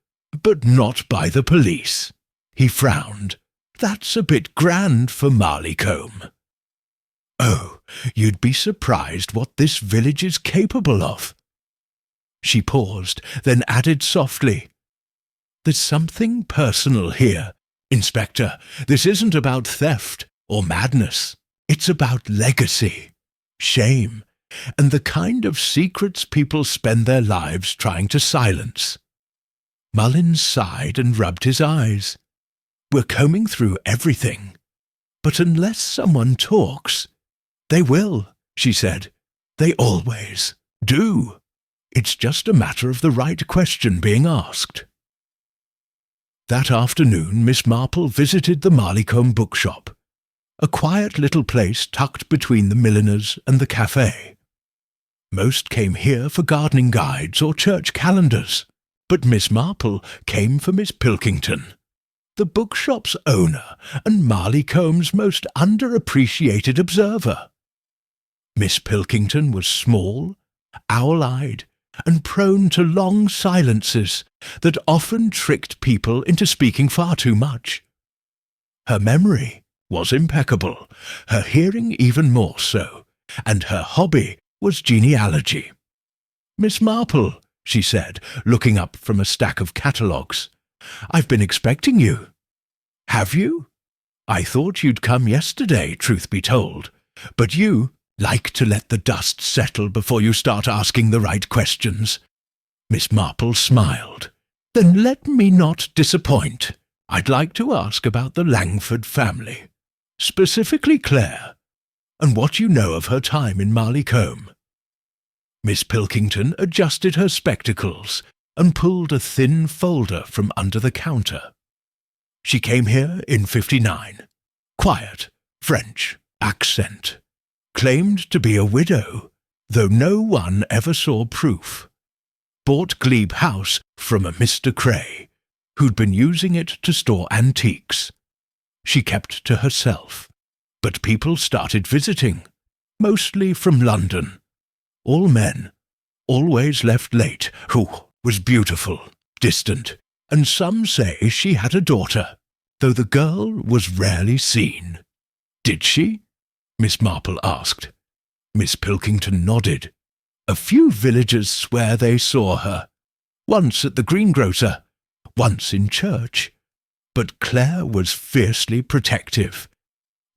but not by the police. He frowned. That's a bit grand for Marleycombe. Oh, you'd be surprised what this village is capable of. She paused, then added softly, There's something personal here, Inspector. This isn't about theft or madness. It's about legacy, shame, and the kind of secrets people spend their lives trying to silence. Mullins sighed and rubbed his eyes. We're combing through everything. But unless someone talks, they will, she said. They always do. It's just a matter of the right question being asked. That afternoon, Miss Marple visited the Marleycombe bookshop, a quiet little place tucked between the milliner's and the café. Most came here for gardening guides or church calendars, but Miss Marple came for Miss Pilkington, the bookshop's owner and Marleycombe's most underappreciated observer. Miss Pilkington was small, owl-eyed, and prone to long silences that often tricked people into speaking far too much. Her memory was impeccable, her hearing even more so, and her hobby was genealogy. Miss Marple, she said, looking up from a stack of catalogues, I've been expecting you. Have you? I thought you'd come yesterday, truth be told, but you like to let the dust settle before you start asking the right questions. Miss Marple smiled. Then let me not disappoint. I'd like to ask about the Langford family, specifically Claire, and what you know of her time in Marleycombe. Miss Pilkington adjusted her spectacles and pulled a thin folder from under the counter. She came here in '59. Quiet, French, accent. Claimed to be a widow, though no one ever saw proof. Bought Glebe House from a Mr. Cray, who'd been using it to store antiques. She kept to herself, but people started visiting, mostly from London. All men, always left late, who was beautiful, distant, and some say she had a daughter, though the girl was rarely seen. Did she? Miss Marple asked. Miss Pilkington nodded. A few villagers swear they saw her, once at the greengrocer, once in church. But Claire was fiercely protective.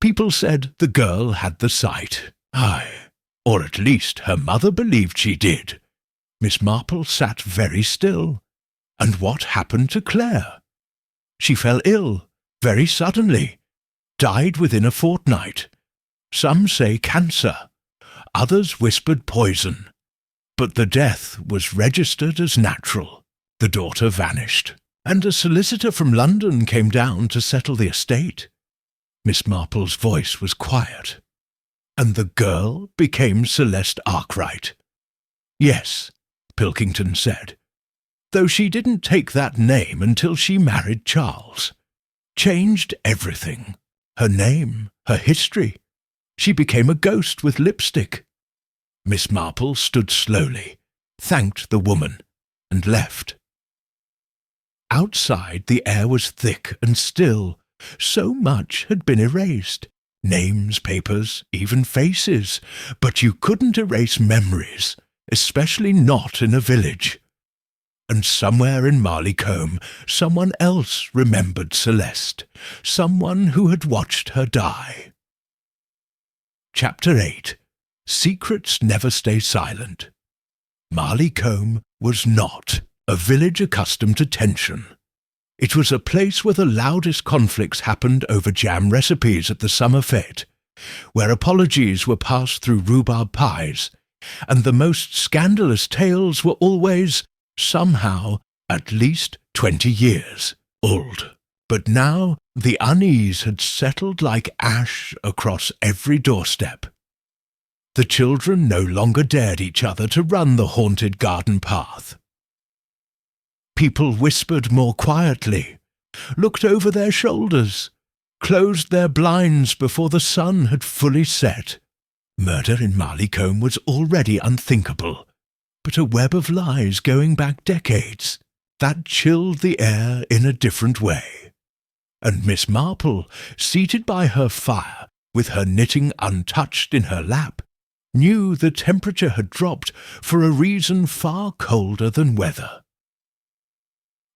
People said the girl had the sight. Aye, or at least her mother believed she did. Miss Marple sat very still. And what happened to Claire? She fell ill, very suddenly. Died within a fortnight. Some say cancer. Others whispered poison. But the death was registered as natural. The daughter vanished, and a solicitor from London came down to settle the estate. Miss Marple's voice was quiet. And the girl became Celeste Arkwright. Yes, Pilkington said, though she didn't take that name until she married Charles. changed everything. Her name, her history. She became a ghost with lipstick. Miss Marple stood slowly, thanked the woman, and left. Outside the air was thick and still. So much had been erased. Names, papers, even faces. But you couldn't erase memories, especially not in a village. And somewhere in Marleycombe, someone else remembered Celeste, someone who had watched her die. Chapter 8. Secrets Never Stay Silent. Marleycombe was not a village accustomed to tension. It was a place where the loudest conflicts happened over jam recipes at the summer fete, where apologies were passed through rhubarb pies, and the most scandalous tales were always, somehow, at least 20 years old. But now the unease had settled like ash across every doorstep. The children no longer dared each other to run the haunted garden path. People whispered more quietly, looked over their shoulders, closed their blinds before the sun had fully set. Murder in Marleycombe was already unthinkable, but a web of lies going back decades, that chilled the air in a different way. And Miss Marple, seated by her fire, with her knitting untouched in her lap, knew the temperature had dropped for a reason far colder than weather.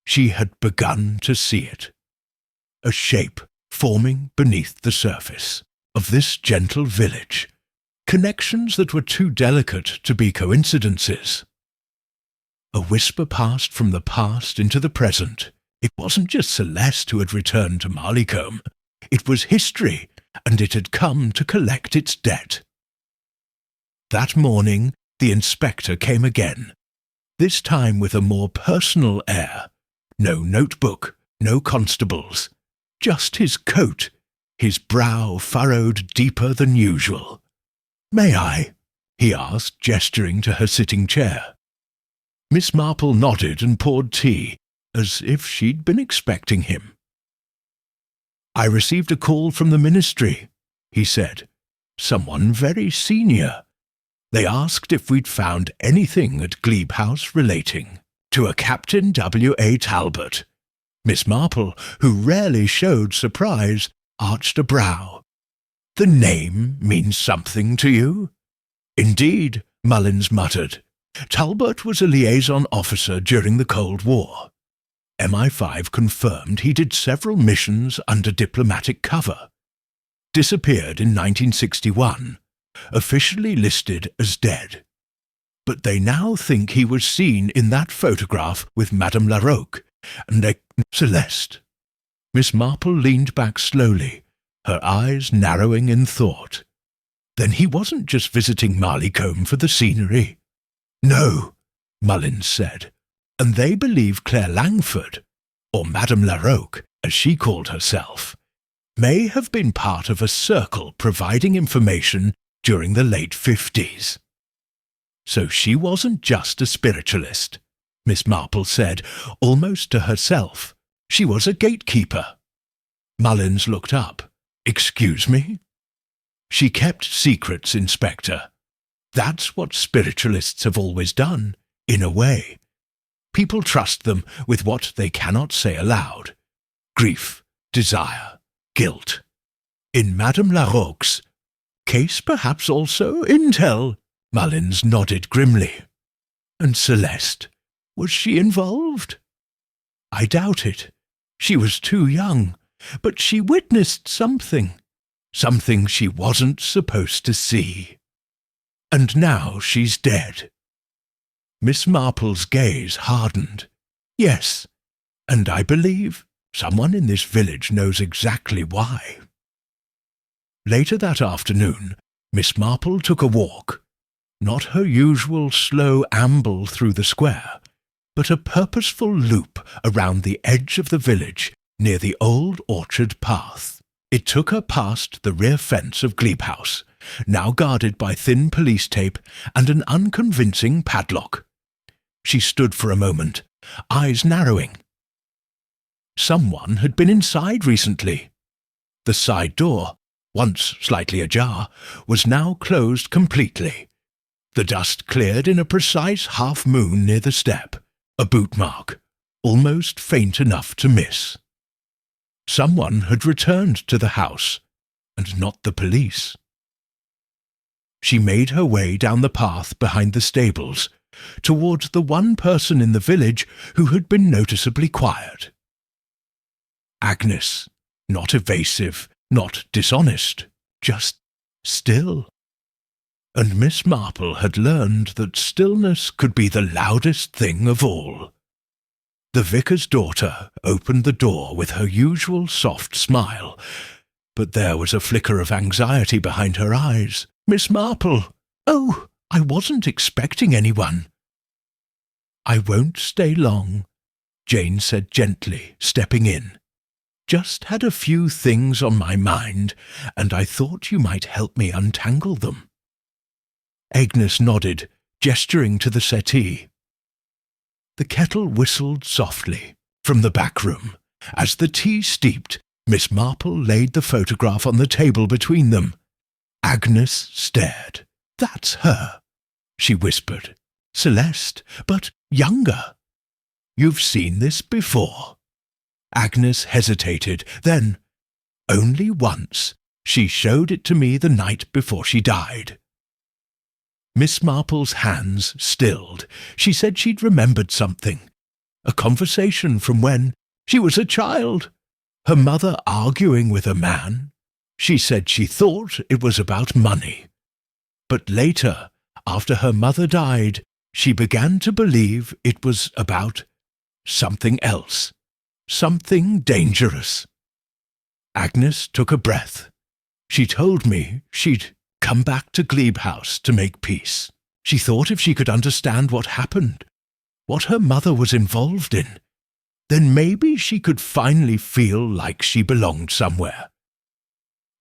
She had begun to see it, a shape forming beneath the surface of this gentle village, connections that were too delicate to be coincidences. A whisper passed from the past into the present. It wasn't just Celeste who had returned to Marleycombe. It was history, and it had come to collect its debt. That morning, the inspector came again, this time with a more personal air. No notebook, no constables, just his coat, his brow furrowed deeper than usual. "May I?" he asked, gesturing to her sitting chair. Miss Marple nodded and poured tea, as if she'd been expecting him. "I received a call from the ministry," he said. "Someone very senior. They asked if we'd found anything at Glebe House relating to a Captain W.A. Talbot." Miss Marple, who rarely showed surprise, arched a brow. "The name means something to you?" "Indeed," Mullins muttered. "Talbot was a liaison officer during the Cold War. MI5 confirmed he did several missions under diplomatic cover. Disappeared in 1961, officially listed as dead. But they now think he was seen in that photograph with Madame Larocque and Celeste." Miss Marple leaned back slowly, her eyes narrowing in thought. "Then he wasn't just visiting Marleycombe for the scenery." "No," Mullins said. "And they believe Claire Langford, or Madame Larocque, as she called herself, may have been part of a circle providing information during the late 50s. So she wasn't just a spiritualist," Miss Marple said, almost to herself. "She was a gatekeeper." Mullins looked up. "Excuse me?" "She kept secrets, Inspector. That's what spiritualists have always done, in a way. People trust them with what they cannot say aloud. Grief, desire, guilt. In Madame Larocque's case, perhaps also intel." Mullins nodded grimly. "And Celeste, was she involved?" "I doubt it. She was too young, but she witnessed something she wasn't supposed to see. And now she's dead." Miss Marple's gaze hardened. "Yes, and I believe someone in this village knows exactly why." Later that afternoon, Miss Marple took a walk. Not her usual slow amble through the square, but a purposeful loop around the edge of the village near the old orchard path. It took her past the rear fence of Glebe House, now guarded by thin police tape and an unconvincing padlock. She stood for a moment, eyes narrowing. Someone had been inside recently. The side door, once slightly ajar, was now closed completely. The dust cleared in a precise half-moon near the step, a boot mark, almost faint enough to miss. Someone had returned to the house, and not the police. She made her way down the path behind the stables, towards the one person in the village who had been noticeably quiet. Agnes, not evasive, not dishonest, just still. And Miss Marple had learned that stillness could be the loudest thing of all. The vicar's daughter opened the door with her usual soft smile, but there was a flicker of anxiety behind her eyes. "Miss Marple! Oh, I wasn't expecting anyone." "I won't stay long," Jane said gently, stepping in. "Just had a few things on my mind, and I thought you might help me untangle them." Agnes nodded, gesturing to the settee. The kettle whistled softly from the back room. As the tea steeped, Miss Marple laid the photograph on the table between them. Agnes stared. "That's her," she whispered. "Celeste, but younger. You've seen this before." Agnes hesitated, then, "Only once. She showed it to me the night before she died." Miss Marple's hands stilled. She said she'd remembered something. A conversation from when she was a child. Her mother arguing with a man. She said she thought it was about money. But later, after her mother died, she began to believe it was about something else. Something dangerous. Agnes took a breath. She told me she'd come back to Glebe House to make peace. She thought if she could understand what happened, what her mother was involved in, then maybe she could finally feel like she belonged somewhere.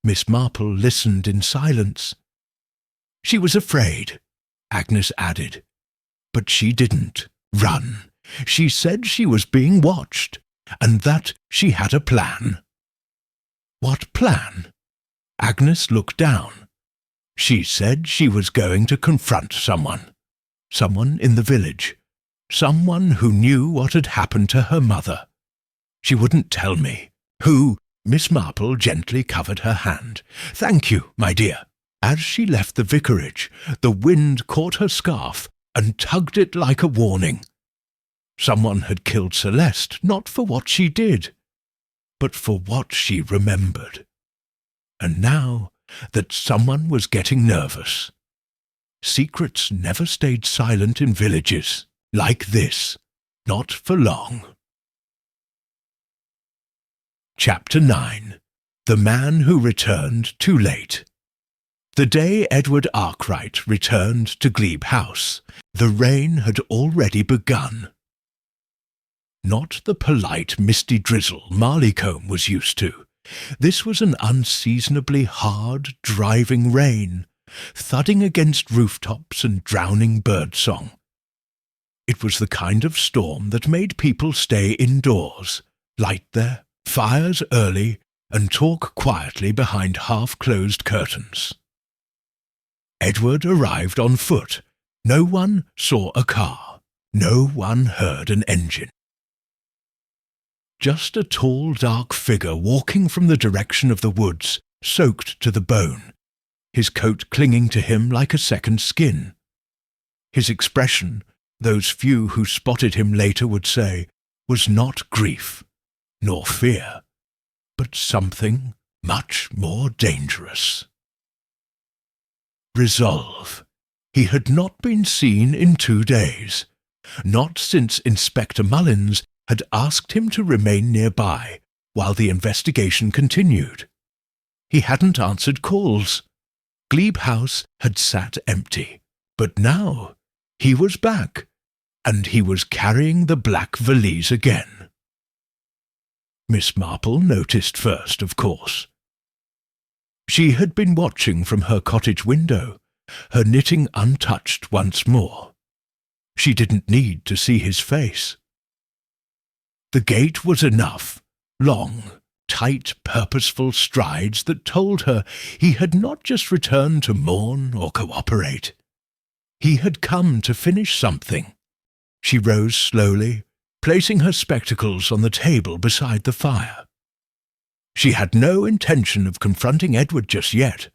Miss Marple listened in silence. "She was afraid," Agnes added, "but she didn't run. She said she was being watched, and that she had a plan." "What plan?" Agnes looked down. "She said she was going to confront someone. Someone in the village. Someone who knew what had happened to her mother. She wouldn't tell me. Who?" Miss Marple gently covered her hand. "Thank you, my dear." As she left the vicarage, the wind caught her scarf and tugged it like a warning. Someone had killed Celeste, not for what she did, but for what she remembered. And now that someone was getting nervous. Secrets never stayed silent in villages like this, not for long. Chapter 9. The Man Who Returned Too Late. The day Edward Arkwright returned to Glebe House, the rain had already begun. Not the polite misty drizzle Marleycombe was used to. This was an unseasonably hard, driving rain, thudding against rooftops and drowning birdsong. It was the kind of storm that made people stay indoors, light their fires early, and talk quietly behind half-closed curtains. Edward arrived on foot. No one saw a car. No one heard an engine. Just a tall, dark figure walking from the direction of the woods, soaked to the bone, his coat clinging to him like a second skin. His expression, those few who spotted him later would say, was not grief, nor fear, but something much more dangerous. Resolve. He had not been seen in 2 days, not since Inspector Mullins had asked him to remain nearby while the investigation continued. He hadn't answered calls. Glebe House had sat empty, but now he was back, and he was carrying the black valise again. Miss Marple noticed first, of course. She had been watching from her cottage window, her knitting untouched once more. She didn't need to see his face. The gate was enough, long, tight, purposeful strides that told her he had not just returned to mourn or cooperate. He had come to finish something. She rose slowly, placing her spectacles on the table beside the fire. She had no intention of confronting Edward just yet,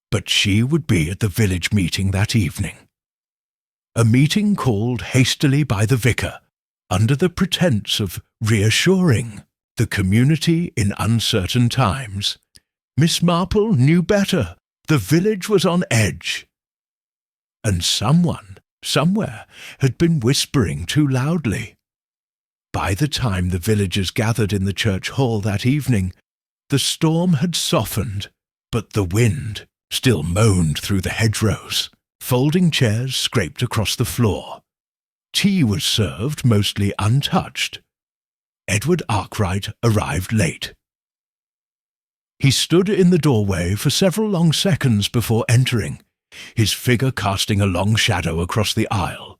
but she would be at the village meeting that evening. A meeting called hastily by the vicar, under the pretence of reassuring the community in uncertain times. Miss Marple knew better. The village was on edge. And someone, somewhere, had been whispering too loudly. By the time the villagers gathered in the church hall that evening, the storm had softened, but the wind still moaned through the hedgerows. Folding chairs scraped across the floor. Tea was served mostly untouched. Edward Arkwright arrived late. He stood in the doorway for several long seconds before entering, his figure casting a long shadow across the aisle.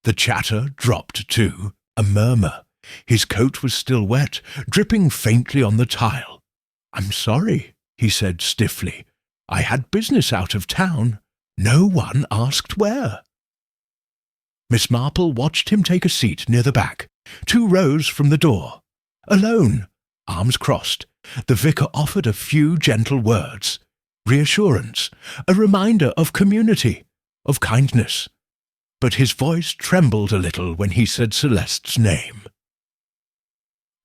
The chatter dropped too, a murmur. His coat was still wet, dripping faintly on the tile. "I'm sorry," he said stiffly. "I had business out of town. No one asked where." Miss Marple watched him take a seat near the back, 2 rows from the door. Alone, arms crossed, the vicar offered a few gentle words, reassurance, a reminder of community, of kindness. But his voice trembled a little when he said Celeste's name.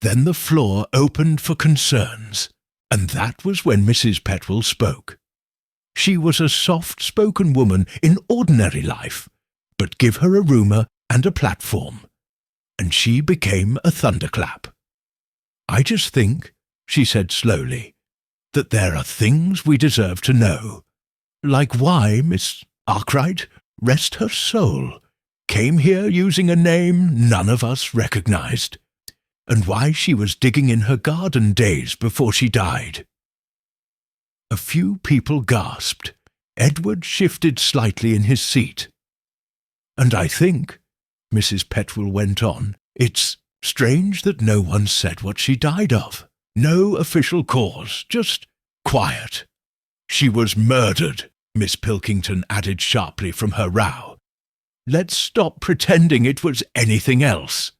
Then the floor opened for concerns, and that was when Mrs. Petwell spoke. She was a soft-spoken woman in ordinary life, but give her a rumour and a platform, and she became a thunderclap. "I just think," she said slowly, "that there are things we deserve to know, like why Miss Arkwright, rest her soul, came here using a name none of us recognized, and why she was digging in her garden days before she died." A few people gasped. Edward shifted slightly in his seat. "And I think," Mrs. Petwell went on, "it's strange that no one said what she died of. No official cause, just quiet." "She was murdered," Miss Pilkington added sharply from her row. "Let's stop pretending it was anything else."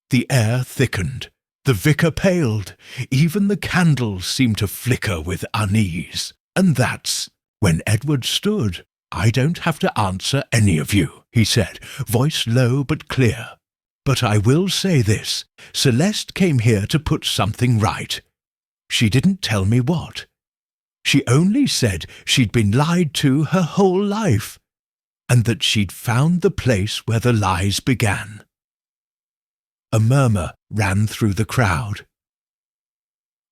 The air thickened. The vicar paled. Even the candles seemed to flicker with unease. And that's when Edward stood. "I don't have to answer any of you," he said, voice low but clear. "But I will say this. Celeste came here to put something right. She didn't tell me what. She only said she'd been lied to her whole life, and that she'd found the place where the lies began." A murmur ran through the crowd.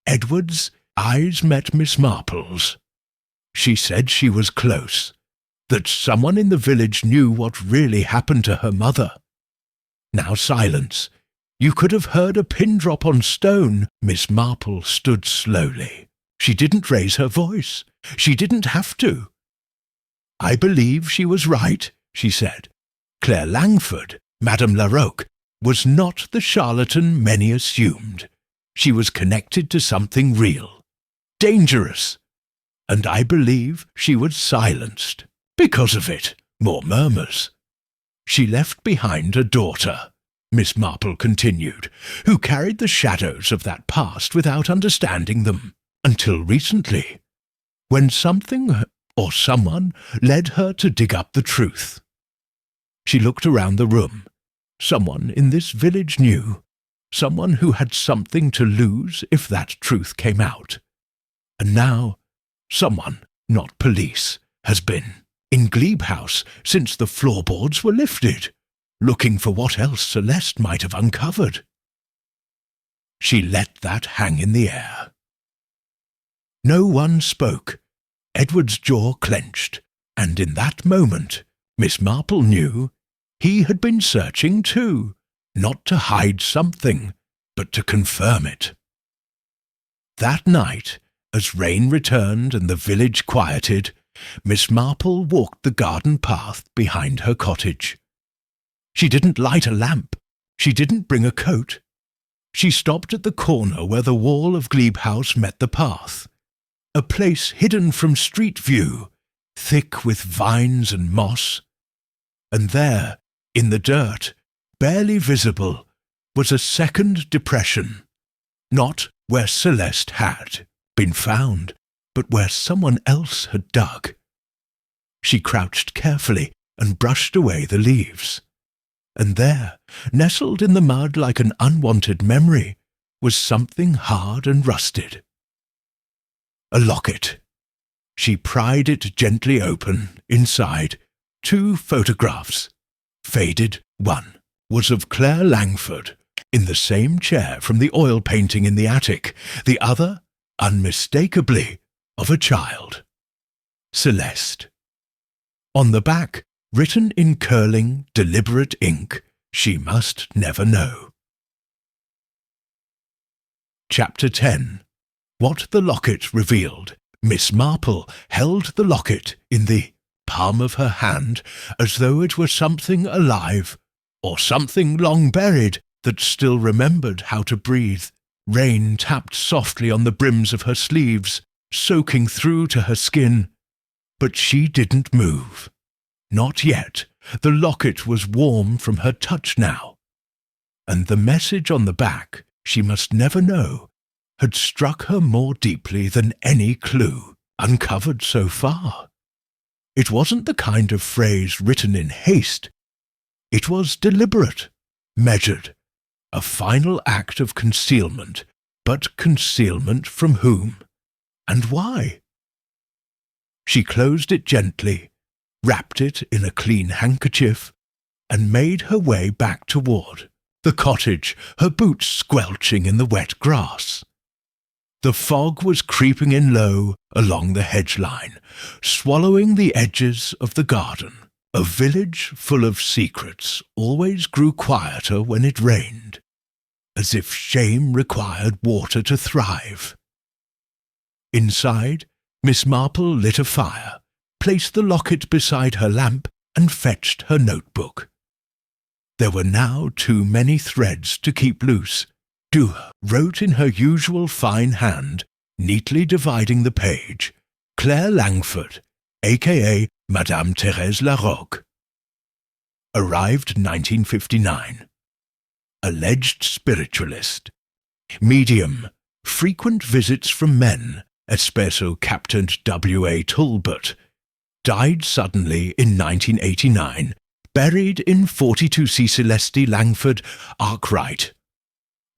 Edward's eyes met Miss Marple's. She said she was close, that someone in the village knew what really happened to her mother. Now silence. You could have heard a pin drop on stone. Miss Marple stood slowly. She didn't raise her voice. She didn't have to. "I believe she was right," she said. "Claire Langford, Madame Larocque, was not the charlatan many assumed. She was connected to something real, dangerous, and I believe she was silenced. Because of it." More murmurs. "She left behind a daughter," Miss Marple continued, "who carried the shadows of that past without understanding them, until recently, when something or someone led her to dig up the truth." She looked around the room. Someone in this village knew, someone who had something to lose if that truth came out. And now, someone, not police, has been in Glebe House since the floorboards were lifted, looking for what else Celeste might have uncovered. She let that hang in the air. No one spoke. Edward's jaw clenched, and in that moment, Miss Marple knew he had been searching too, not to hide something, but to confirm it. That night, as rain returned and the village quieted, Miss Marple walked the garden path behind her cottage. She didn't light a lamp. She didn't bring a coat. She stopped at the corner where the wall of Glebe House met the path, a place hidden from street view, thick with vines and moss. And there, in the dirt, barely visible, was a second depression, not where Celeste had been found, but where someone else had dug. She crouched carefully and brushed away the leaves. And there, nestled in the mud like an unwanted memory, was something hard and rusted. A locket. She pried it gently open. Inside, 2 photographs. Faded. One was of Claire Langford, in the same chair from the oil painting in the attic. The other, unmistakably, of a child. Celeste. On the back, written in curling, deliberate ink, she must never know. Chapter 10. What the locket revealed. Miss Marple held the locket in the palm of her hand as though it were something alive, or something long buried that still remembered how to breathe. Rain tapped softly on the brims of her sleeves, soaking through to her skin. But she didn't move. Not yet. The locket was warm from her touch now. And the message on the back, she must never know, had struck her more deeply than any clue uncovered so far. It wasn't the kind of phrase written in haste. It was deliberate, measured, a final act of concealment, but concealment from whom? And why? She closed it gently, wrapped it in a clean handkerchief, and made her way back toward the cottage, her boots squelching in the wet grass. The fog was creeping in low along the hedge line, swallowing the edges of the garden. A village full of secrets always grew quieter when it rained, as if shame required water to thrive. Inside, Miss Marple lit a fire, placed the locket beside her lamp, and fetched her notebook. There were now too many threads to keep loose. Dewar wrote in her usual fine hand, neatly dividing the page, Claire Langford, a.k.a. Madame Thérèse Larocque. Arrived 1959. Alleged spiritualist. Medium. Frequent visits from men, espresso Captain W.A. Talbot. Died suddenly in 1989. Buried in 42C Celeste Langford, Arkwright.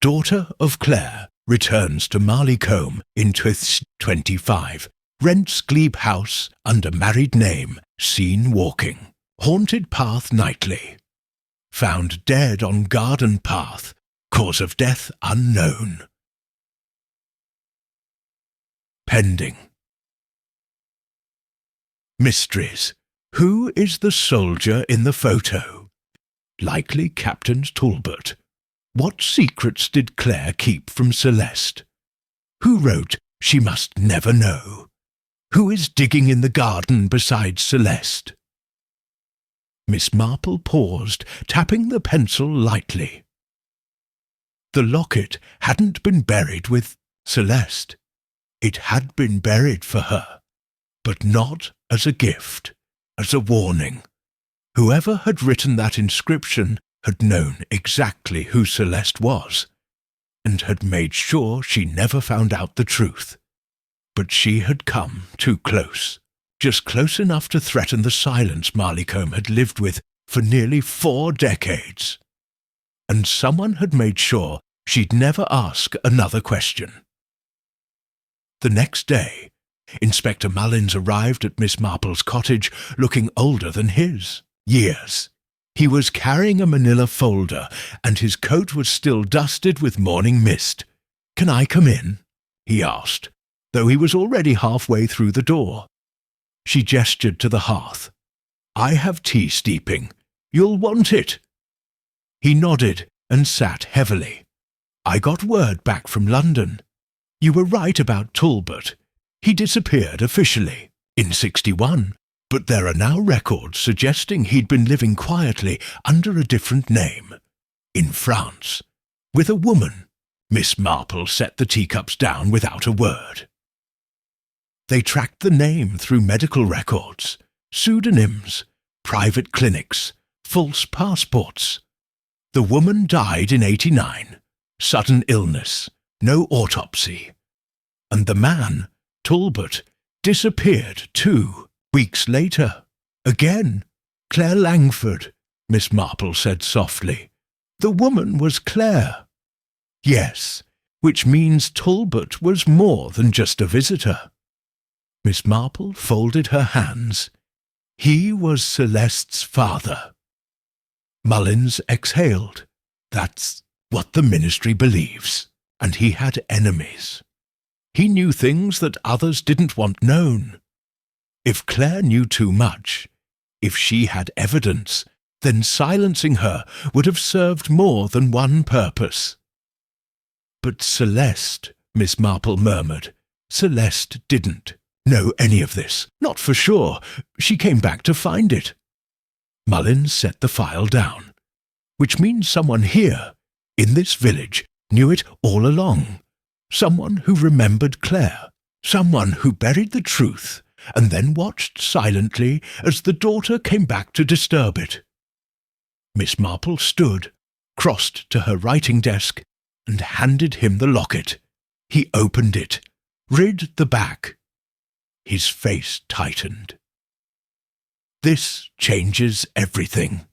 Daughter of Claire, returns to Marleycombe in 25. Rents Glebe House under married name, seen walking. Haunted path nightly. Found dead on garden path, cause of death unknown. Pending. Mysteries. Who is the soldier in the photo? Likely Captain Talbot. What secrets did Claire keep from Celeste? Who wrote, "She must never know"? Who is digging in the garden beside Celeste? Miss Marple paused, tapping the pencil lightly. The locket hadn't been buried with Celeste. It had been buried for her, but not as a gift, as a warning. Whoever had written that inscription had known exactly who Celeste was, and had made sure she never found out the truth. But she had come too close, just close enough to threaten the silence Marleycombe had lived with for nearly 4 decades. And someone had made sure she'd never ask another question. The next day, Inspector Mullins arrived at Miss Marple's cottage looking older than his. Years. He was carrying a manila folder, and his coat was still dusted with morning mist. "Can I come in?" he asked, though he was already halfway through the door. She gestured to the hearth. "I have tea steeping. You'll want it." He nodded and sat heavily. "I got word back from London. You were right about Talbot. He disappeared officially in 61, but there are now records suggesting he'd been living quietly under a different name, in France, with a woman Miss Marple set the teacups down without a word. They tracked the name through medical records, pseudonyms, private clinics, false passports. The woman died in 89, sudden illness, no autopsy. And the man, Talbot, disappeared 2 weeks later. Again, Claire Langford, Miss Marple said softly. The woman was Claire. Yes, which means Talbot was more than just a visitor. Miss Marple folded her hands. He was Celeste's father. Mullins exhaled. That's what the ministry believes. And he had enemies. He knew things that others didn't want known. If Claire knew too much, if she had evidence, then silencing her would have served more than one purpose. But Celeste, Miss Marple murmured, Celeste didn't know any of this, not for sure. She came back to find it. Mullins set the file down, which means someone here, in this village, knew it all along. Someone who remembered Claire, someone who buried the truth and then watched silently as the daughter came back to disturb it. Miss Marple stood, crossed to her writing desk, and handed him the locket. He opened it, read the back. His face tightened. This changes everything.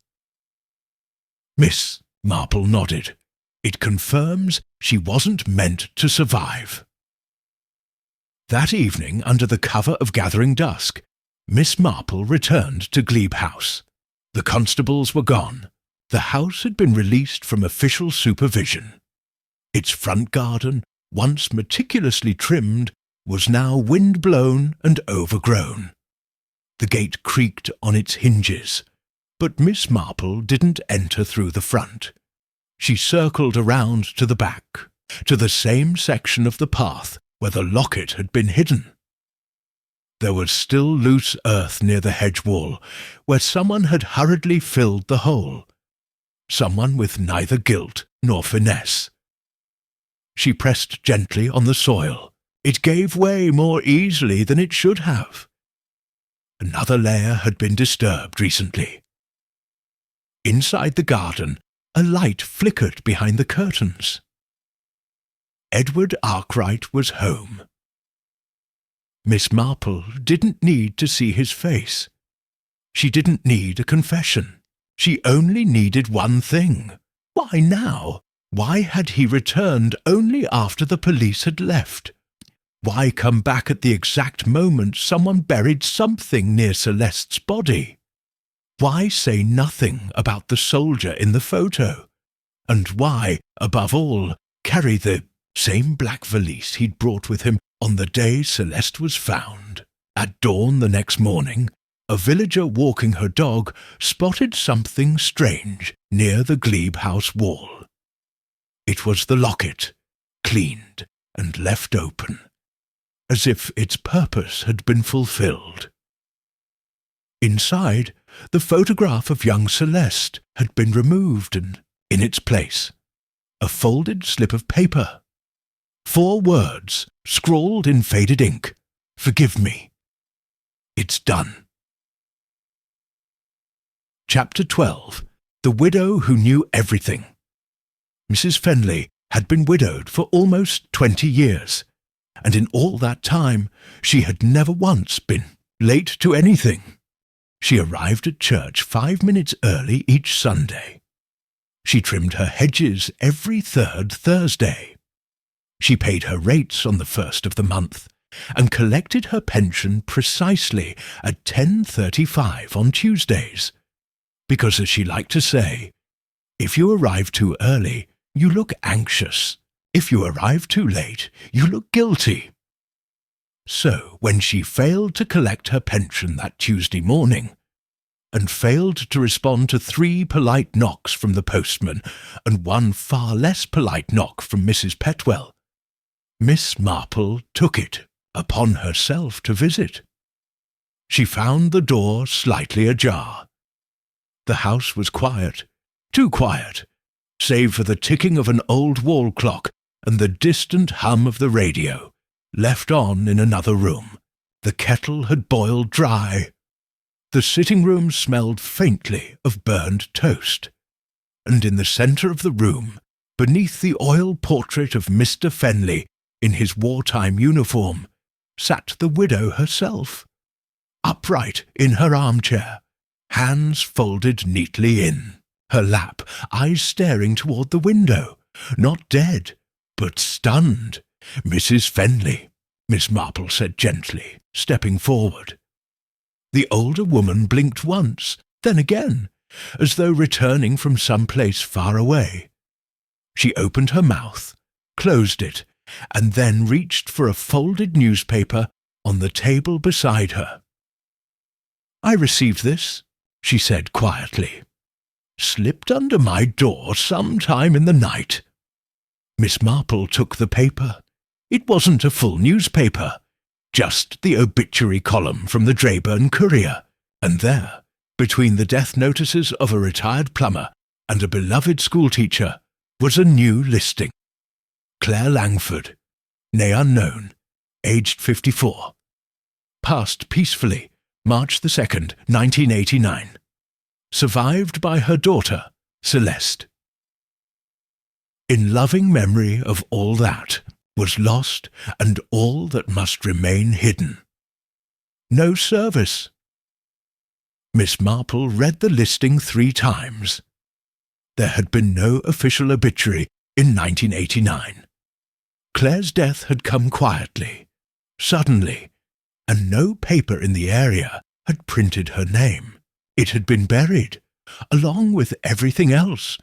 Miss Marple nodded. It confirms she wasn't meant to survive. That evening, under the cover of gathering dusk, Miss Marple returned to Glebe House. The constables were gone. The house had been released from official supervision. Its front garden, once meticulously trimmed, was now wind-blown and overgrown. The gate creaked on its hinges, but Miss Marple didn't enter through the front. She circled around to the back, to the same section of the path where the locket had been hidden. There was still loose earth near the hedge wall, where someone had hurriedly filled the hole. Someone with neither guilt nor finesse. She pressed gently on the soil. It gave way more easily than it should have. Another layer had been disturbed recently. Inside the garden, a light flickered behind the curtains. Edward Arkwright was home. Miss Marple didn't need to see his face. She didn't need a confession. She only needed one thing. Why now? Why had he returned only after the police had left? Why come back at the exact moment someone buried something near Celeste's body? Why say nothing about the soldier in the photo? And why, above all, carry the same black valise he'd brought with him on the day Celeste was found? At dawn the next morning, a villager walking her dog spotted something strange near the Glebe House wall. It was the locket, cleaned and left open, as if its purpose had been fulfilled. Inside, the photograph of young Celeste had been removed, and in its place, a folded slip of paper. 4 words, scrawled in faded ink. Forgive me. It's done. Chapter 12. The Widow Who Knew Everything. Mrs. Fenley had been widowed for almost 20 years, and in all that time she had never once been late to anything. She arrived at church 5 minutes early each Sunday. She trimmed her hedges every 3rd Thursday. She paid her rates on the 1st of the month, and collected her pension precisely at 10:35 on Tuesdays, because, as she liked to say, if you arrive too early, you look anxious. If you arrive too late, you look guilty. So, when she failed to collect her pension that Tuesday morning, and failed to respond to 3 polite knocks from the postman and 1 far less polite knock from Mrs. Petwell, Miss Marple took it upon herself to visit. She found the door slightly ajar. The house was quiet, too quiet, save for the ticking of an old wall clock and the distant hum of the radio, left on in another room. The kettle had boiled dry. The sitting room smelled faintly of burned toast, and in the centre of the room, beneath the oil portrait of Mr. Fenley in his wartime uniform, sat the widow herself, upright in her armchair, hands folded neatly in her lap, eyes staring toward the window, not dead, but stunned. "Mrs. Fenley," Miss Marple said gently, stepping forward. The older woman blinked once, then again, as though returning from some place far away. She opened her mouth, closed it, and then reached for a folded newspaper on the table beside her. "I received this," she said quietly. "Slipped under my door some time in the night." Miss Marple took the paper. It wasn't a full newspaper, just the obituary column from the Drayburn Courier, and there, between the death notices of a retired plumber and a beloved schoolteacher, was a new listing. Claire Langford, née unknown, aged 54. Passed peacefully, March the 2nd, 1989. Survived by her daughter, Celeste. In loving memory of all that was lost and all that must remain hidden. No service. Miss Marple read the listing 3 times. There had been no official obituary in 1989. Claire's death had come quietly, suddenly, and no paper in the area had printed her name. It had been buried, along with everything else,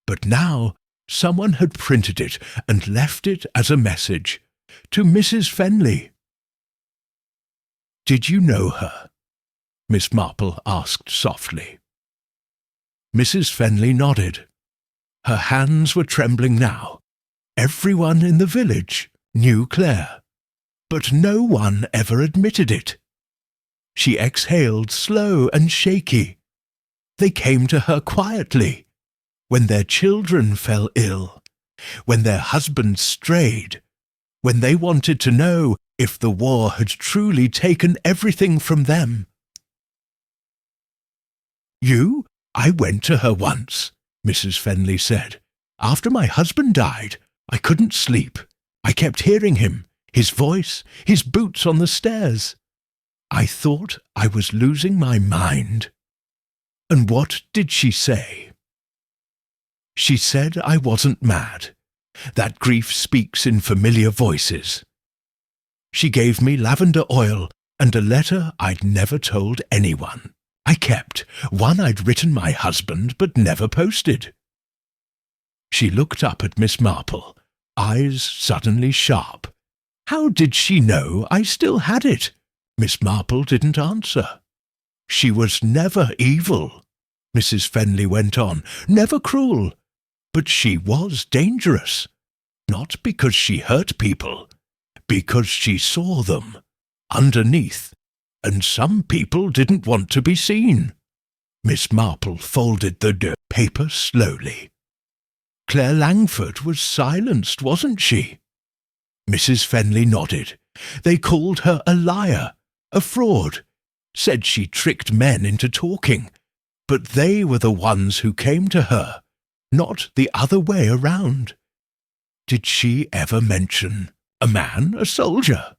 but now someone had printed it and left it as a message to Mrs. Fenley. "Did you know her?" Miss Marple asked softly. Mrs. Fenley nodded. Her hands were trembling now. Everyone in the village knew Claire, but no one ever admitted it. She exhaled slow and shaky. They came to her quietly, when their children fell ill, when their husbands strayed, when they wanted to know if the war had truly taken everything from them. "You? I went to her once," Mrs. Fenley said. "After my husband died, I couldn't sleep. I kept hearing him, his voice, his boots on the stairs. I thought I was losing my mind." "And what did she say?" "She said I wasn't mad, that grief speaks in familiar voices. She gave me lavender oil and a letter I'd never told anyone. I kept one I'd written my husband but never posted." She looked up at Miss Marple, eyes suddenly sharp. How did she know I still had it? Miss Marple didn't answer. "She was never evil," Mrs. Fenley went on, "never cruel. But she was dangerous, not because she hurt people, because she saw them, underneath, and some people didn't want to be seen." Miss Marple folded the paper slowly. "Claire Langford was silenced, wasn't she?" Mrs. Fenley nodded. "They called her a liar, a fraud, said she tricked men into talking, but they were the ones who came to her, not the other way around." "Did she ever mention a man, a soldier?"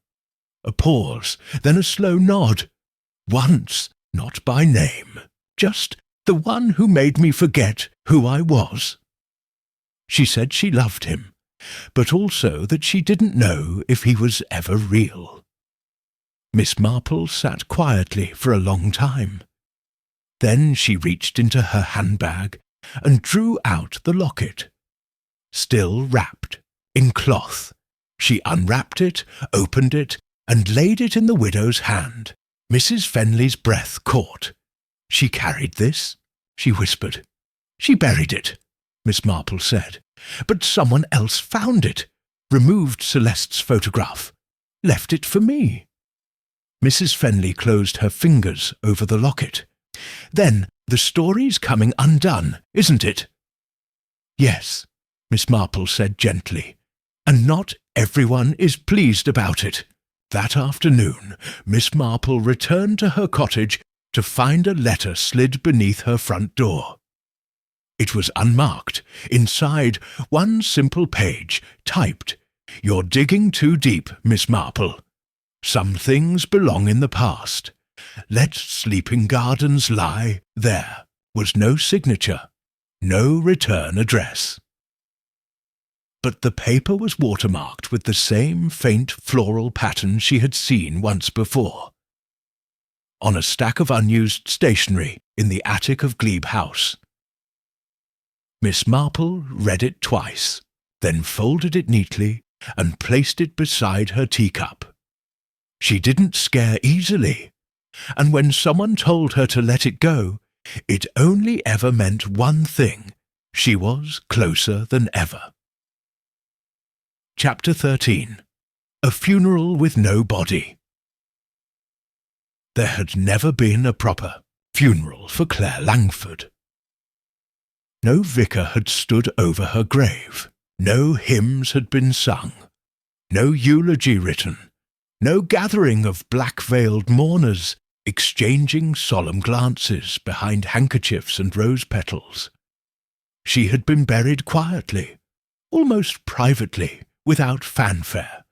A pause, then a slow nod. "Once, not by name, just the one who made me forget who I was." She said she loved him, but also that she didn't know if he was ever real. Miss Marple sat quietly for a long time. Then she reached into her handbag and drew out the locket. Still wrapped, in cloth, she unwrapped it, opened it, and laid it in the widow's hand. Mrs. Fenley's breath caught. "She carried this?" she whispered. "She buried it," Miss Marple said. "But someone else found it, removed Celeste's photograph, left it for me." Mrs. Fenley closed her fingers over the locket. "Then the story's coming undone, isn't it?" "Yes," Miss Marple said gently. And not everyone is pleased about it. That afternoon, Miss Marple returned to her cottage to find a letter slid beneath her front door. It was unmarked. Inside, one simple page, typed, "You're digging too deep, Miss Marple. Some things belong in the past. Let sleeping gardens lie." There was no signature, no return address. But the paper was watermarked with the same faint floral pattern she had seen once before. On a stack of unused stationery in the attic of Glebe House. Miss Marple read it twice, then folded it neatly and placed it beside her teacup. She didn't scare easily, and when someone told her to let it go, it only ever meant one thing: she was closer than ever. Chapter 13. A Funeral with No Body. There had never been a proper funeral for Claire Langford. No vicar had stood over her grave, no hymns had been sung, no eulogy written, no gathering of black-veiled mourners exchanging solemn glances behind handkerchiefs and rose petals. She had been buried quietly, almost privately, without fanfare,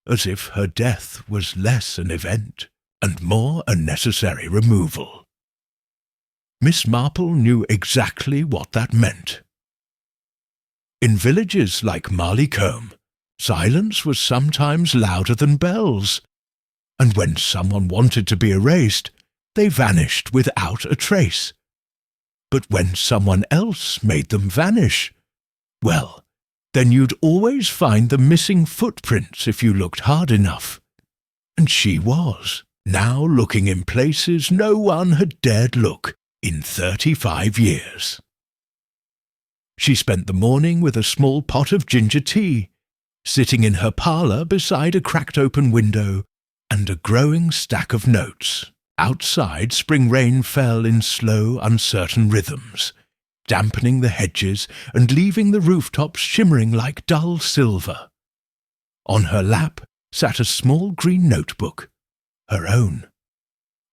as if her death was less an event and more a necessary removal. Miss Marple knew exactly what that meant. In villages like Marleycombe, silence was sometimes louder than bells, and when someone wanted to be erased, they vanished without a trace. But when someone else made them vanish, well, then you'd always find the missing footprints if you looked hard enough. And she was, now looking in places no one had dared look in 35 years. She spent the morning with a small pot of ginger tea, sitting in her parlour beside a cracked-open window and a growing stack of notes. Outside, spring rain fell in slow, uncertain rhythms, dampening the hedges and leaving the rooftops shimmering like dull silver. On her lap sat a small green notebook, her own,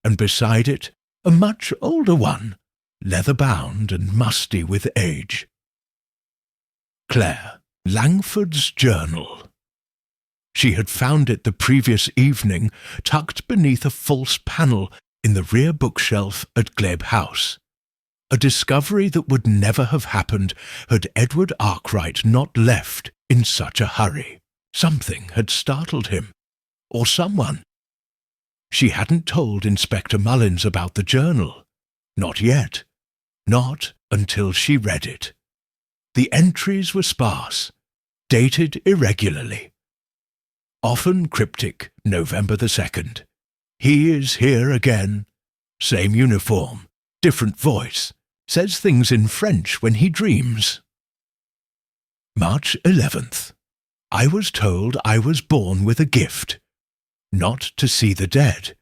and beside it a much older one, leather-bound and musty with age. Claire Langford's journal. She had found it the previous evening, tucked beneath a false panel in the rear bookshelf at Glebe House. A discovery that would never have happened had Edward Arkwright not left in such a hurry. Something had startled him, or someone. She hadn't told Inspector Mullins about the journal. Not yet. Not until she read it. The entries were sparse, dated irregularly. Often cryptic, November the 2nd. He is here again. Same uniform, different voice. Says things in French when he dreams. March 11th. I was told I was born with a gift. Not to see the dead,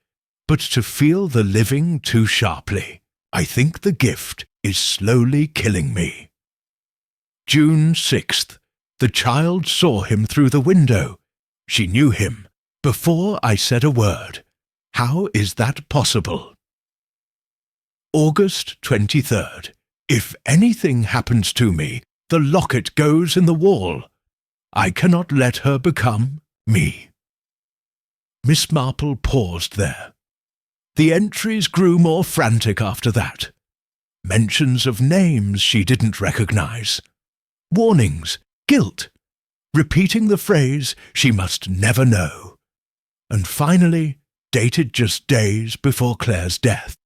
but to feel the living too sharply. I think the gift is slowly killing me. June 6th. The child saw him through the window. She knew him, before I said a word. How is that possible? August 23rd. If anything happens to me, the locket goes in the wall. I cannot let her become me. Miss Marple paused there. The entries grew more frantic after that. Mentions of names she didn't recognize. Warnings, guilt, repeating the phrase she must never know. And finally, dated just days before Claire's death.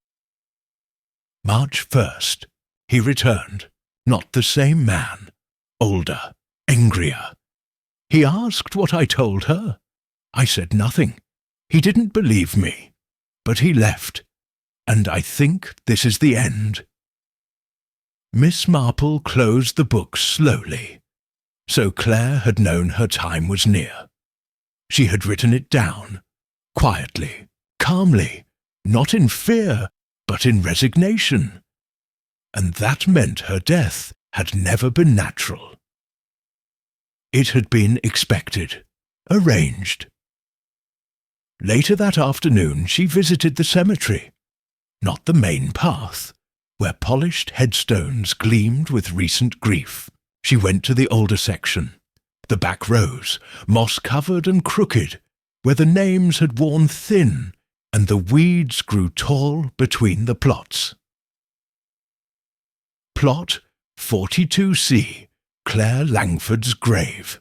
March 1st. He returned, not the same man, older, angrier. He asked what I told her. I said nothing. He didn't believe me, but he left, and I think this is the end. Miss Marple closed the book slowly, so Claire had known her time was near. She had written it down, quietly, calmly, not in fear, but in resignation. And that meant her death had never been natural. It had been expected, arranged. Later that afternoon she visited the cemetery, not the main path, where polished headstones gleamed with recent grief. She went to the older section, the back rows, moss-covered and crooked, where the names had worn thin and the weeds grew tall between the plots. Plot 42C, Claire Langford's grave.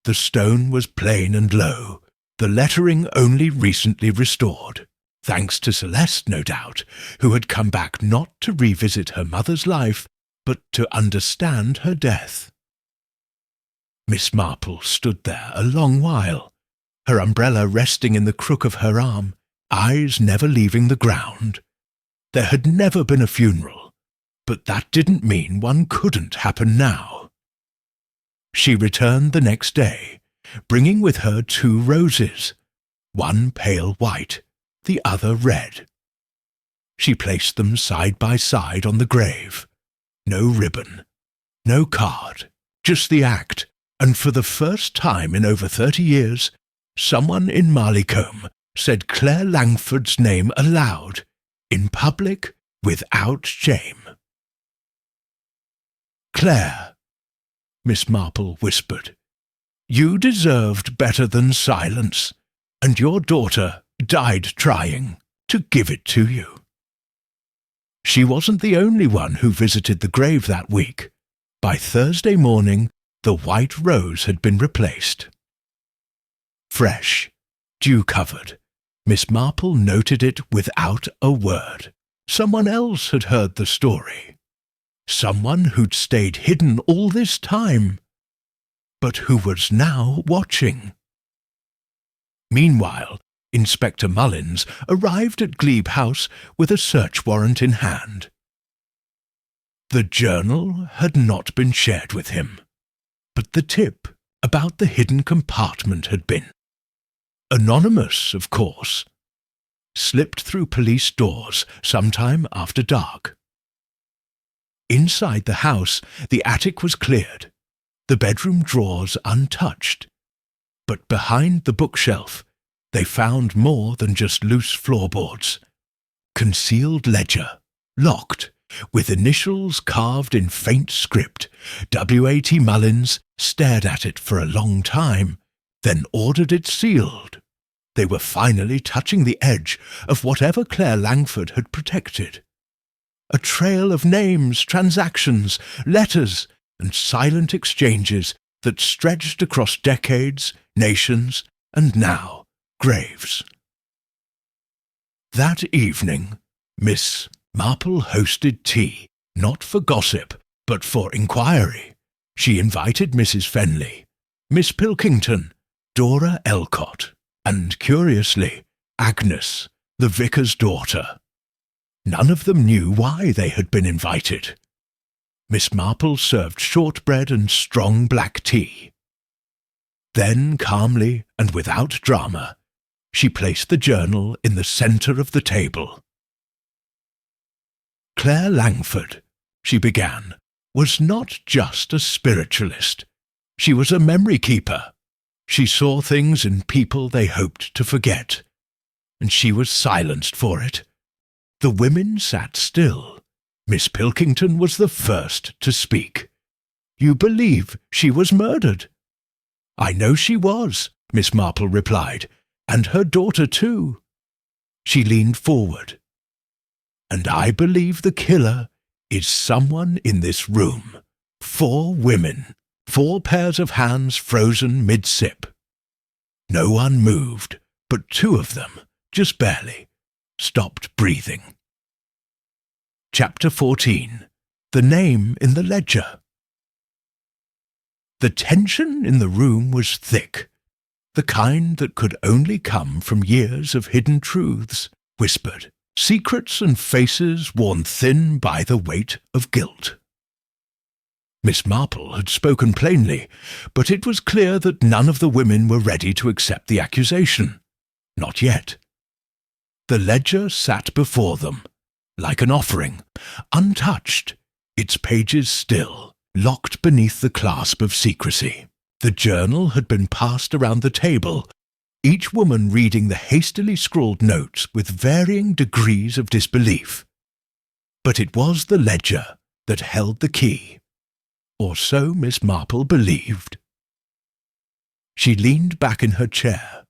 The stone was plain and low, the lettering only recently restored, thanks to Celeste, no doubt, who had come back not to revisit her mother's life, but to understand her death. Miss Marple stood there a long while, her umbrella resting in the crook of her arm, eyes never leaving the ground. There had never been a funeral, but that didn't mean one couldn't happen now. She returned the next day, bringing with her 2 roses, one pale white, the other red. She placed them side by side on the grave. No ribbon, no card, just the act, and for the first time in over 30 years, someone in Marleycombe said Claire Langford's name aloud, in public, without shame. "Claire," Miss Marple whispered, "you deserved better than silence, and your daughter died trying to give it to you." She wasn't the only one who visited the grave that week. By Thursday morning, the white rose had been replaced. Fresh, dew-covered, Miss Marple noted it without a word. Someone else had heard the story. Someone who'd stayed hidden all this time, but who was now watching. Meanwhile, Inspector Mullins arrived at Glebe House with a search warrant in hand. The journal had not been shared with him, but the tip about the hidden compartment had been. Anonymous, of course. Slipped through police doors sometime after dark. Inside the house, the attic was cleared, the bedroom drawers untouched, but behind the bookshelf they found more than just loose floorboards. Concealed ledger, locked, with initials carved in faint script. W.A.T. Mullins stared at it for a long time, then ordered it sealed. They were finally touching the edge of whatever Claire Langford had protected. A trail of names, transactions, letters, and silent exchanges that stretched across decades, nations, and now graves. That evening, Miss Marple hosted tea, not for gossip, but for inquiry. She invited Mrs. Fenley, Miss Pilkington, Dora Elcott, and, curiously, Agnes, the vicar's daughter. None of them knew why they had been invited. Miss Marple served shortbread and strong black tea. Then, calmly and without drama, she placed the journal in the centre of the table. Claire Langford, she began, was not just a spiritualist. She was a memory keeper. She saw things in people they hoped to forget, and she was silenced for it. The women sat still. Miss Pilkington was the first to speak. "You believe she was murdered?" "I know she was," Miss Marple replied, "and her daughter too." She leaned forward. "And I believe the killer is someone in this room. 4 women, 4 pairs of hands frozen mid-sip. No one moved, but 2 of them, just barely, stopped breathing." Chapter 14. The Name in the Ledger. The tension in the room was thick, the kind that could only come from years of hidden truths, whispered, secrets and faces worn thin by the weight of guilt. Miss Marple had spoken plainly, but it was clear that none of the women were ready to accept the accusation. Not yet. The ledger sat before them, like an offering, untouched, its pages still, locked beneath the clasp of secrecy. The journal had been passed around the table, each woman reading the hastily scrawled notes with varying degrees of disbelief. But it was the ledger that held the key, or so Miss Marple believed. She leaned back in her chair,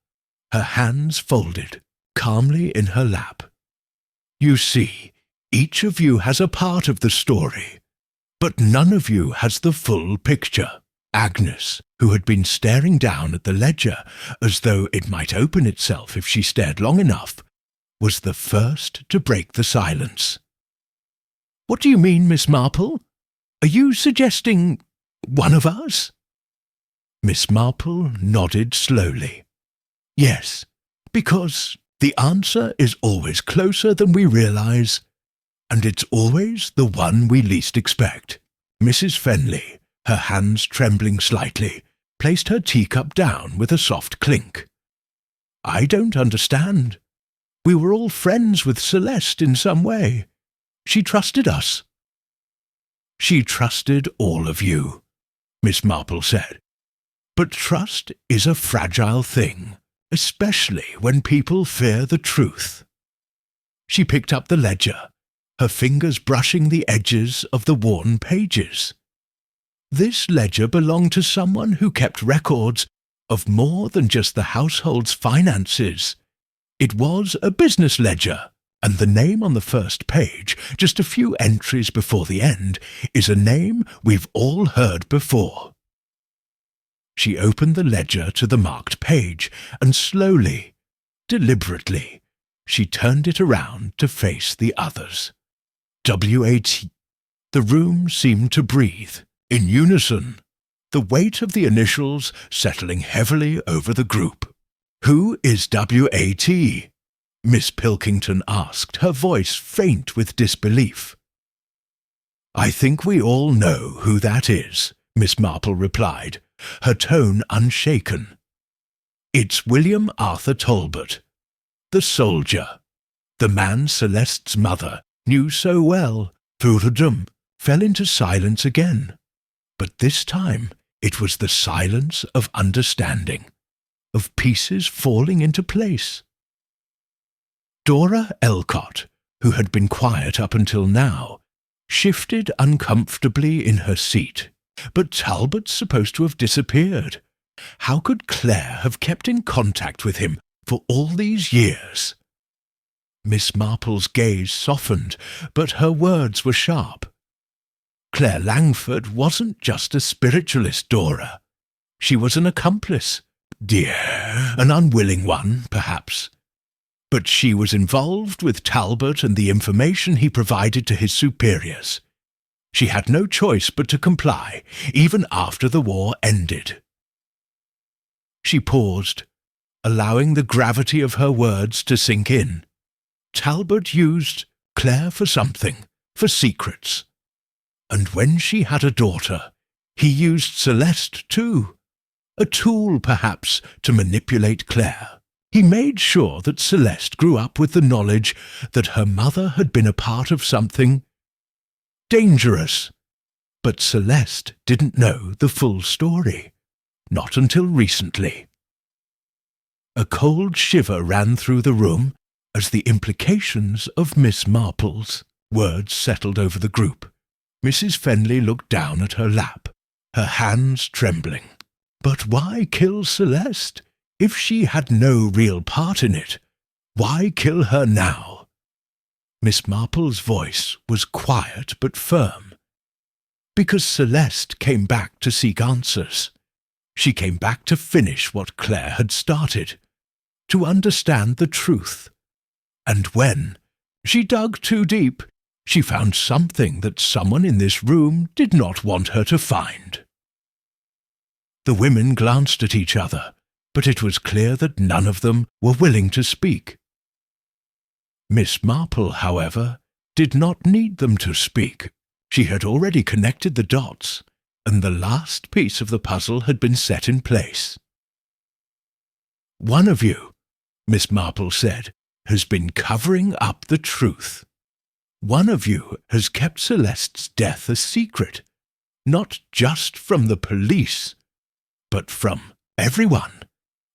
her hands folded, calmly in her lap. You see, each of you has a part of the story, but none of you has the full picture. Agnes, who had been staring down at the ledger as though it might open itself if she stared long enough, was the first to break the silence. What do you mean, Miss Marple? Are you suggesting one of us? Miss Marple nodded slowly. Yes, because the answer is always closer than we realize, and it's always the one we least expect. Mrs. Fenley, her hands trembling slightly, placed her teacup down with a soft clink. I don't understand. We were all friends with Celeste in some way. She trusted us. She trusted all of you, Miss Marple said. But trust is a fragile thing, especially when people fear the truth. She picked up the ledger, her fingers brushing the edges of the worn pages. This ledger belonged to someone who kept records of more than just the household's finances. It was a business ledger, and the name on the first page, just a few entries before the end, is a name we've all heard before. She opened the ledger to the marked page, and slowly, deliberately, she turned it around to face the others. W.A.T. The room seemed to breathe, in unison, the weight of the initials settling heavily over the group. Who is W.A.T.? Miss Pilkington asked, her voice faint with disbelief. I think we all know who that is, Miss Marple replied, her tone unshaken. It's William Arthur Talbot, the soldier, the man Celeste's mother knew so well. Thurudum fell into silence again, but this time it was the silence of understanding, of pieces falling into place. Dora Elcott, who had been quiet up until now, shifted uncomfortably in her seat. But Talbot's supposed to have disappeared. How could Claire have kept in contact with him for all these years? Miss Marple's gaze softened, but her words were sharp. Claire Langford wasn't just a spiritualist, Dora. She was an accomplice. Dear, an unwilling one, perhaps. But she was involved with Talbot and the information he provided to his superiors. She had no choice but to comply, even after the war ended. She paused, allowing the gravity of her words to sink in. Talbot used Claire for something, for secrets. And when she had a daughter, he used Celeste too. A tool, perhaps, to manipulate Claire. He made sure that Celeste grew up with the knowledge that her mother had been a part of something dangerous. But Celeste didn't know the full story, not until recently. A cold shiver ran through the room as the implications of Miss Marple's words settled over the group. Mrs. Fenley looked down at her lap, her hands trembling. But why kill Celeste? If she had no real part in it, why kill her now? Miss Marple's voice was quiet but firm. Because Celeste came back to seek answers. She came back to finish what Claire had started, to understand the truth. And when she dug too deep, she found something that someone in this room did not want her to find. The women glanced at each other, but it was clear that none of them were willing to speak. Miss Marple, however, did not need them to speak. She had already connected the dots, and the last piece of the puzzle had been set in place. One of you, Miss Marple said, has been covering up the truth. One of you has kept Celeste's death a secret. not just from the police, but from everyone.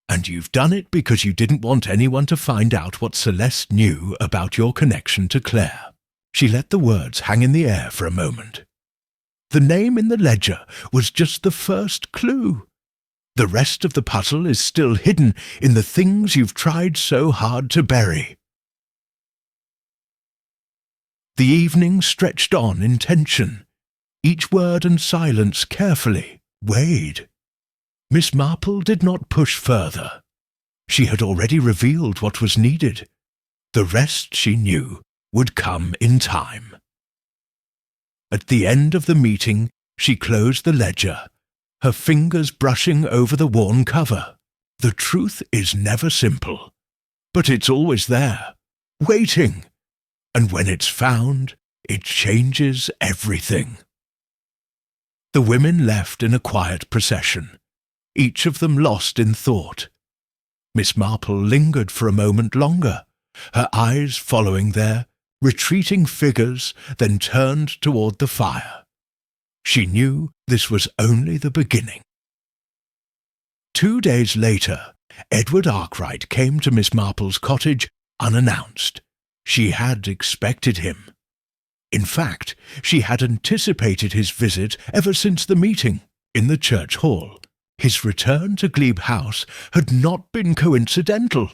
And you've done it because you didn't want anyone to find out what Celeste knew about your connection to Claire. She let the words hang in the air for a moment. The name in the ledger was just the first clue. The rest of the puzzle is still hidden in the things you've tried so hard to bury. The evening stretched on in tension, each word and silence carefully weighed. Miss Marple did not push further. She had already revealed what was needed. The rest, she knew, would come in time. At the end of the meeting, she closed the ledger, her fingers brushing over the worn cover. The truth is never simple, but it's always there, waiting. And when it's found, it changes everything. The women left in a quiet procession, each of them lost in thought. Miss Marple lingered for a moment longer, her eyes following their retreating figures, then turned toward the fire. She knew this was only the beginning. 2 days later, Edward Arkwright came to Miss Marple's cottage unannounced. She had expected him. In fact, she had anticipated his visit ever since the meeting in the church hall. His return to Glebe House had not been coincidental,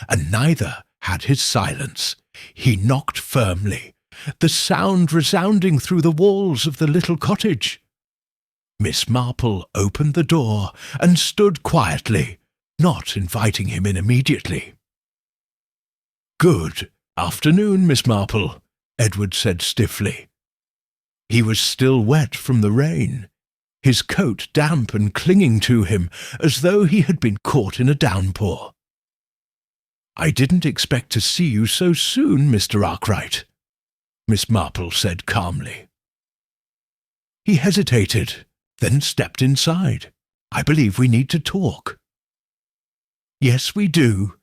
and neither had his silence. He knocked firmly, the sound resounding through the walls of the little cottage. Miss Marple opened the door and stood quietly, not inviting him in immediately. "Good afternoon, Miss Marple," Edward said stiffly. He was still wet from the rain, his coat damp and clinging to him as though he had been caught in a downpour. "I didn't expect to see you so soon, Mr. Arkwright," Miss Marple said calmly. He hesitated, then stepped inside. "I believe we need to talk." "Yes, we do,"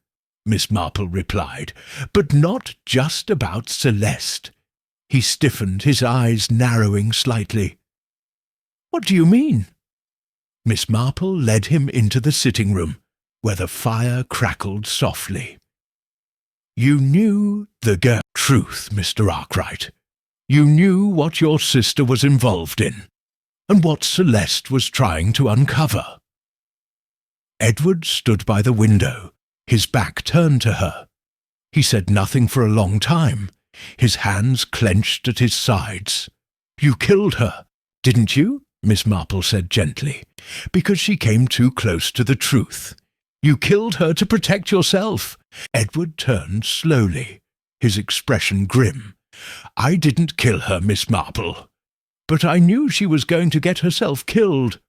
Miss Marple replied, "but not just about Celeste." He stiffened, his eyes narrowing slightly. "What do you mean?" Miss Marple led him into the sitting room, where the fire crackled softly. "You knew the truth, Mr. Arkwright. You knew what your sister was involved in, and what Celeste was trying to uncover." Edward stood by the window, his back turned to her. He said nothing for a long time, his hands clenched at his sides. "You killed her, didn't you?" Miss Marple said gently, "because she came too close to the truth. You killed her to protect yourself." Edward turned slowly, his expression grim. "I didn't kill her, Miss Marple, but I knew she was going to get herself killed.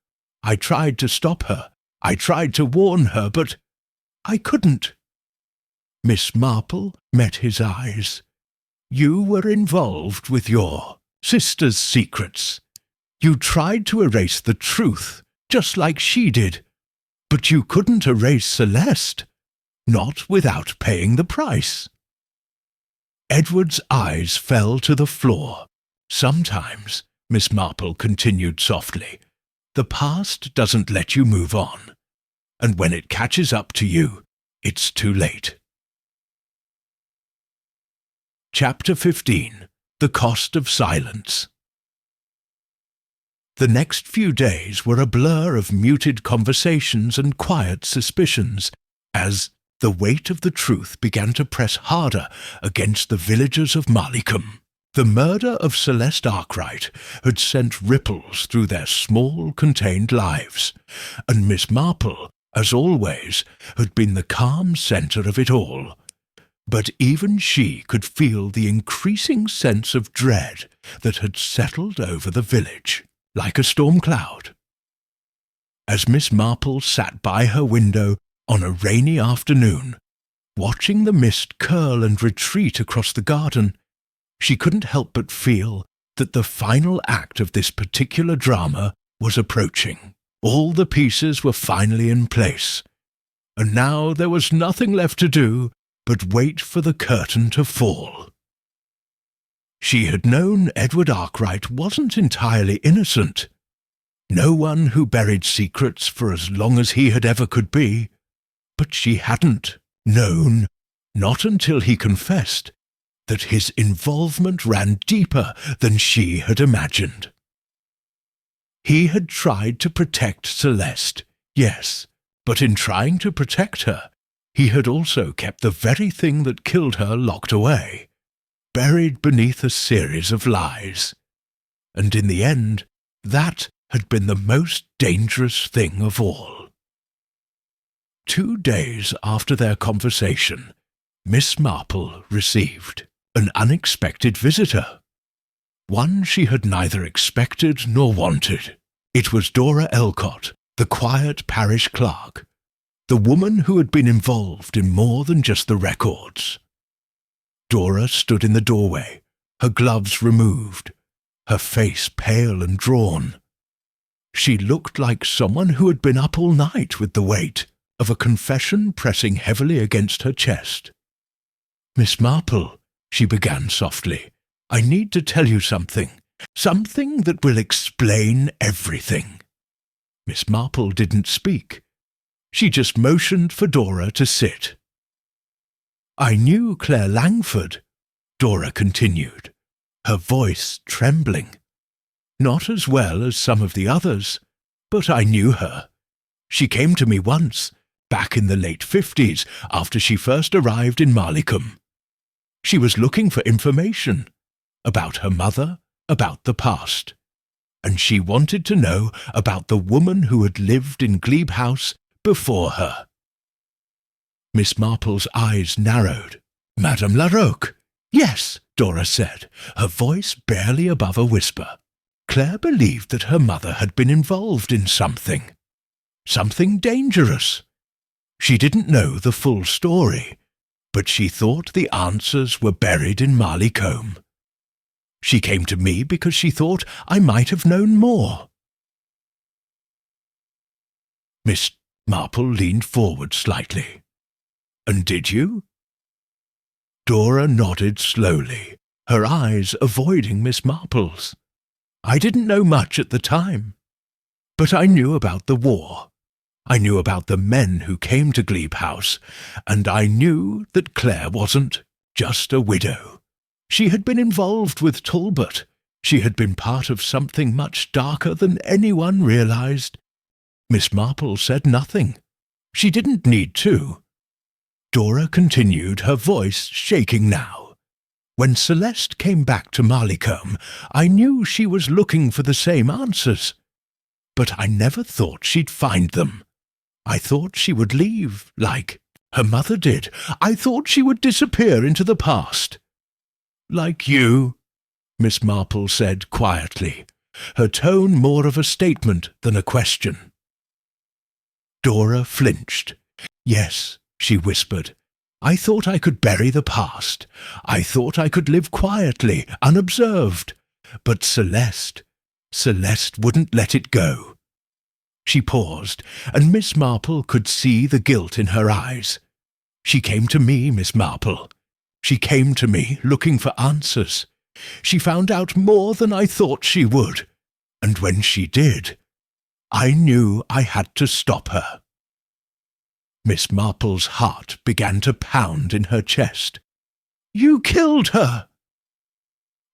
I tried to stop her. I tried to warn her, but I couldn't." Miss Marple met his eyes. "You were involved with your sister's secrets. You tried to erase the truth, just like she did, but you couldn't erase Celeste, not without paying the price." Edward's eyes fell to the floor. "Sometimes," Miss Marple continued softly, "the past doesn't let you move on, and when it catches up to you, it's too late." Chapter 15. The Cost of Silence. The next few days were a blur of muted conversations and quiet suspicions, as the weight of the truth began to press harder against the villagers of Marleycombe. The murder of Celeste Arkwright had sent ripples through their small, contained lives, and Miss Marple, as always, had been the calm centre of it all. But even she could feel the increasing sense of dread that had settled over the village, like a storm cloud. As Miss Marple sat by her window on a rainy afternoon, watching the mist curl and retreat across the garden, she couldn't help but feel that the final act of this particular drama was approaching. All the pieces were finally in place, and now there was nothing left to do but wait for the curtain to fall. She had known Edward Arkwright wasn't entirely innocent. No one who buried secrets for as long as he had ever could be. But she hadn't known, not until he confessed, that his involvement ran deeper than she had imagined. He had tried to protect Celeste, yes, but in trying to protect her, he had also kept the very thing that killed her locked away, buried beneath a series of lies. And in the end, that had been the most dangerous thing of all. 2 days after their conversation, Miss Marple received an unexpected visitor. One she had neither expected nor wanted. It was Dora Elcott, the quiet parish clerk, the woman who had been involved in more than just the records. Dora stood in the doorway, her gloves removed, her face pale and drawn. She looked like someone who had been up all night with the weight of a confession pressing heavily against her chest. "Miss Marple," she began softly, "I need to tell you something that will explain everything." Miss Marple didn't speak. She just motioned for Dora to sit. "I knew Claire Langford," Dora continued, her voice trembling. "Not as well as some of the others, but I knew her. She came to me once, back in the late 50s, after she first arrived in Marleycombe. She was looking for information about her mother, about the past, and she wanted to know about the woman who had lived in Glebe House before her." Miss Marple's eyes narrowed. "Madame Larocque." "Yes," Dora said, her voice barely above a whisper. Claire believed that her mother had been involved in something dangerous. She didn't know the full story, but she thought the answers were buried in Marleycombe. She came to me because she thought I might have known more." Miss Marple leaned forward slightly. "And did you?" Dora nodded slowly, her eyes avoiding Miss Marple's. "I didn't know much at the time, but I knew about the war. I knew about the men who came to Glebe House, and I knew that Claire wasn't just a widow. She had been involved with Talbot. She had been part of something much darker than anyone realized." Miss Marple said nothing. She didn't need to. Dora continued, her voice shaking now. "When Celeste came back to Marleycombe, I knew she was looking for the same answers. But I never thought she'd find them. I thought she would leave, like her mother did. I thought she would disappear into the past." "Like you," Miss Marple said quietly, her tone more of a statement than a question. Dora flinched. "Yes," she whispered. "I thought I could bury the past. I thought I could live quietly, unobserved. But Celeste wouldn't let it go." She paused, and Miss Marple could see the guilt in her eyes. "She came to me, Miss Marple. She came to me looking for answers. She found out more than I thought she would, and when she did, I knew I had to stop her." Miss Marple's heart began to pound in her chest. "You killed her!"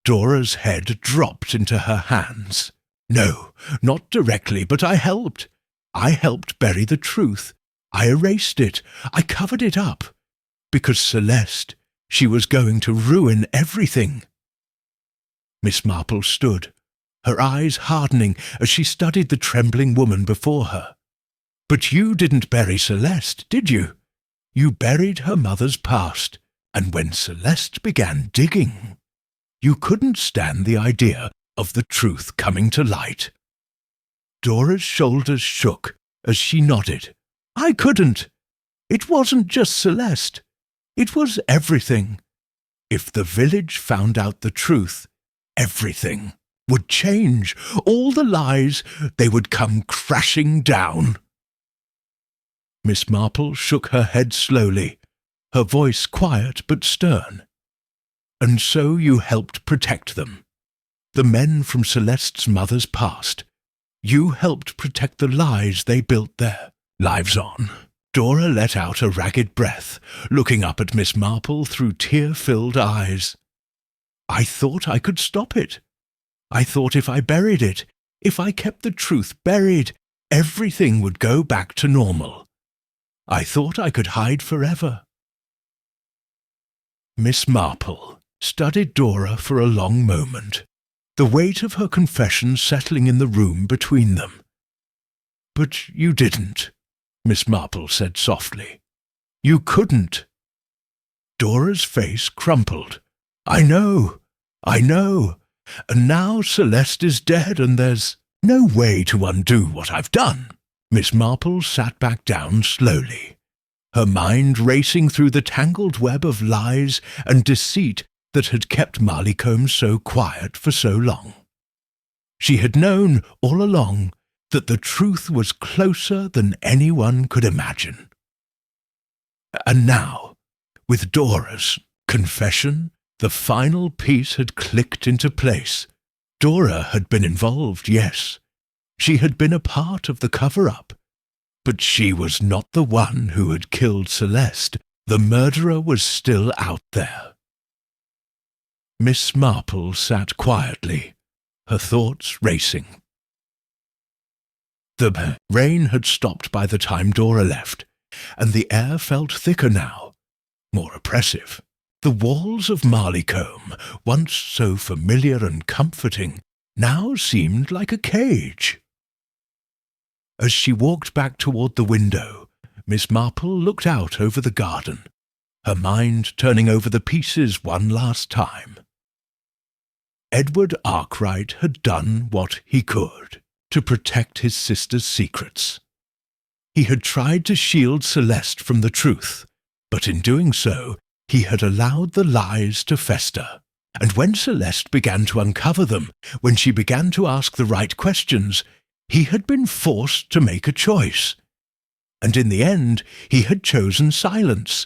Dora's head dropped into her hands. "No, not directly, but I helped. I helped bury the truth. I erased it. I covered it up. Because Celeste, she was going to ruin everything." Miss Marple stood, her eyes hardening as she studied the trembling woman before her. "But you didn't bury Celeste, did you? You buried her mother's past, and when Celeste began digging, you couldn't stand the idea of the truth coming to light." Dora's shoulders shook as she nodded. "I couldn't. It wasn't just Celeste. It was everything. If the village found out the truth, everything would change. All the lies, they would come crashing down." Miss Marple shook her head slowly, her voice quiet but stern. "And so you helped protect them. The men from Celeste's mother's past. You helped protect the lies they built their lives on. Dora let out a ragged breath, looking up at Miss Marple through tear-filled eyes. I thought I could stop it. I thought if I buried it, if I kept the truth buried, everything would go back to normal. I thought I could hide forever. Miss Marple studied Dora for a long moment, the weight of her confession settling in the room between them. But you didn't, Miss Marple said softly. You couldn't. Dora's face crumpled. I know. And now Celeste is dead and there's no way to undo what I've done. Miss Marple sat back down slowly, her mind racing through the tangled web of lies and deceit that had kept Marleycombe so quiet for so long. She had known all along that the truth was closer than anyone could imagine. And now, with Dora's confession, the final piece had clicked into place. Dora had been involved, yes. She had been a part of the cover-up. But she was not the one who had killed Celeste. The murderer was still out there. Miss Marple sat quietly, her thoughts racing. The rain had stopped by the time Dora left, and the air felt thicker now, more oppressive. The walls of Marleycombe, once so familiar and comforting, now seemed like a cage. As she walked back toward the window, Miss Marple looked out over the garden, her mind turning over the pieces one last time. Edward Arkwright had done what he could to protect his sister's secrets. He had tried to shield Celeste from the truth, but in doing so, he had allowed the lies to fester. And when Celeste began to uncover them, when she began to ask the right questions, he had been forced to make a choice. And in the end, he had chosen silence.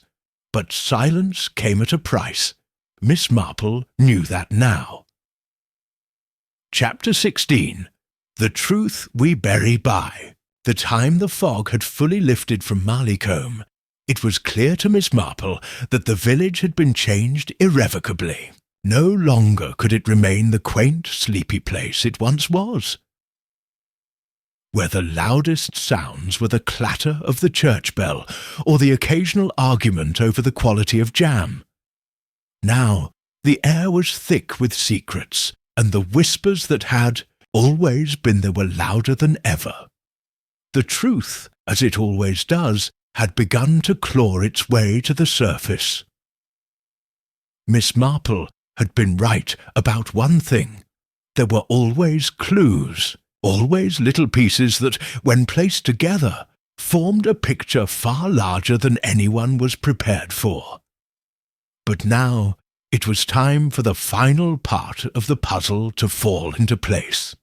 But silence came at a price. Miss Marple knew that now. Chapter 16. The Truth We Bury By. The time the fog had fully lifted from Marleycombe, it was clear to Miss Marple that the village had been changed irrevocably. No longer could it remain the quaint, sleepy place it once was, where the loudest sounds were the clatter of the church bell or the occasional argument over the quality of jam. Now the air was thick with secrets, and the whispers that had always been there were louder than ever. The truth, as it always does, had begun to claw its way to the surface. Miss Marple had been right about one thing. There were always clues, always little pieces that, when placed together, formed a picture far larger than anyone was prepared for. But now it was time for the final part of the puzzle to fall into place.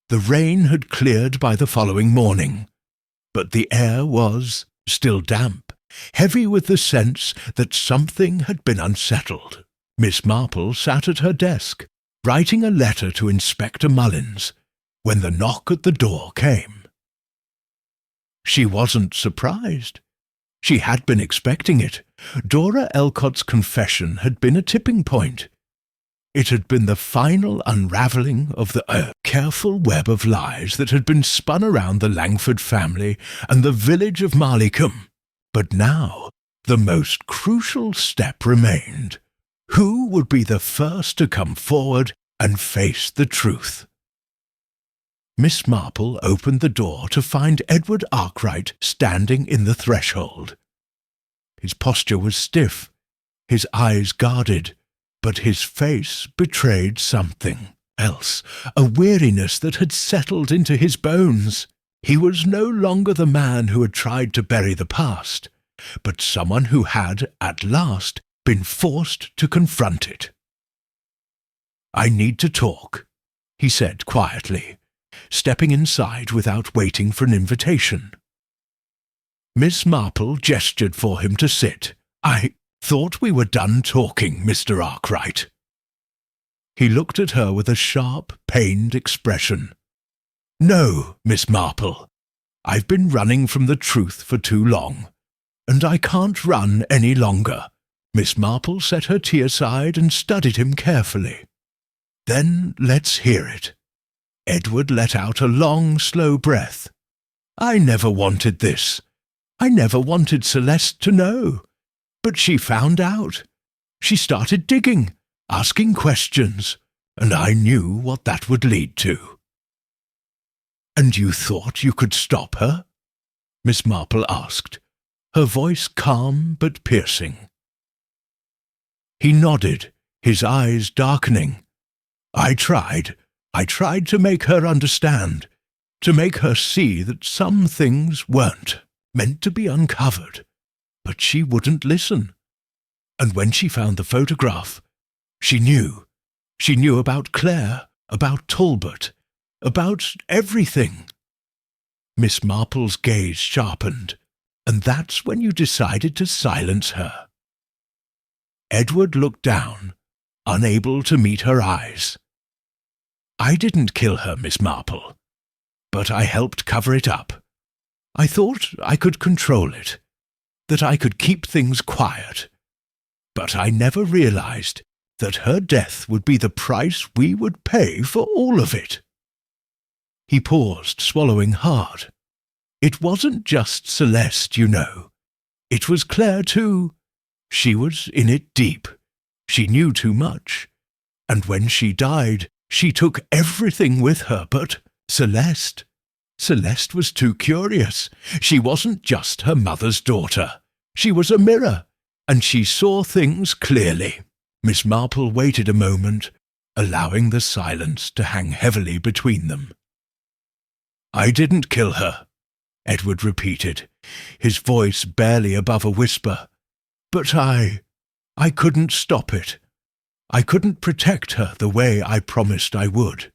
The rain had cleared by the following morning, but the air was still damp, heavy with the sense that something had been unsettled. Miss Marple sat at her desk, writing a letter to Inspector Mullins, when the knock at the door came. She wasn't surprised. She had been expecting it. Dora Elcott's confession had been a tipping point. It had been the final unraveling of the careful web of lies that had been spun around the Langford family and the village of Marleycombe. But now the most crucial step remained. Who would be the first to come forward and face the truth? Miss Marple opened the door to find Edward Arkwright standing in the threshold. His posture was stiff, his eyes guarded, but his face betrayed something else, a weariness that had settled into his bones. He was no longer the man who had tried to bury the past, but someone who had, at last, been forced to confront it. "I need to talk," he said quietly, stepping inside without waiting for an invitation. Miss Marple gestured for him to sit. "I thought we were done talking, Mr. Arkwright." He looked at her with a sharp, pained expression. No, Miss Marple. I've been running from the truth for too long, and I can't run any longer." Miss Marple set her tea aside and studied him carefully. "Then let's hear it." Edward let out a long, slow breath. "I never wanted this. I never wanted Celeste to know. But she found out. She started digging, asking questions, and I knew what that would lead to." "And you thought you could stop her?" Miss Marple asked, her voice calm but piercing. He nodded, his eyes darkening. I tried to make her understand, to make her see that some things weren't meant to be uncovered, but she wouldn't listen. And when she found the photograph, she knew. She knew about Claire, about Talbot, about everything." Miss Marple's gaze sharpened, and that's when you decided to silence her. Edward looked down, unable to meet her eyes. "I didn't kill her, Miss Marple, but I helped cover it up. I thought I could control it, that I could keep things quiet. But I never realized that her death would be the price we would pay for all of it." He paused, swallowing hard. "It wasn't just Celeste, you know. It was Claire, too. She was in it deep. She knew too much. And when she died, she took everything with her but Celeste. Celeste was too curious. She wasn't just her mother's daughter. She was a mirror, and she saw things clearly." Miss Marple waited a moment, allowing the silence to hang heavily between them. "I didn't kill her," Edward repeated, his voice barely above a whisper. "But I couldn't stop it. I couldn't protect her the way I promised I would."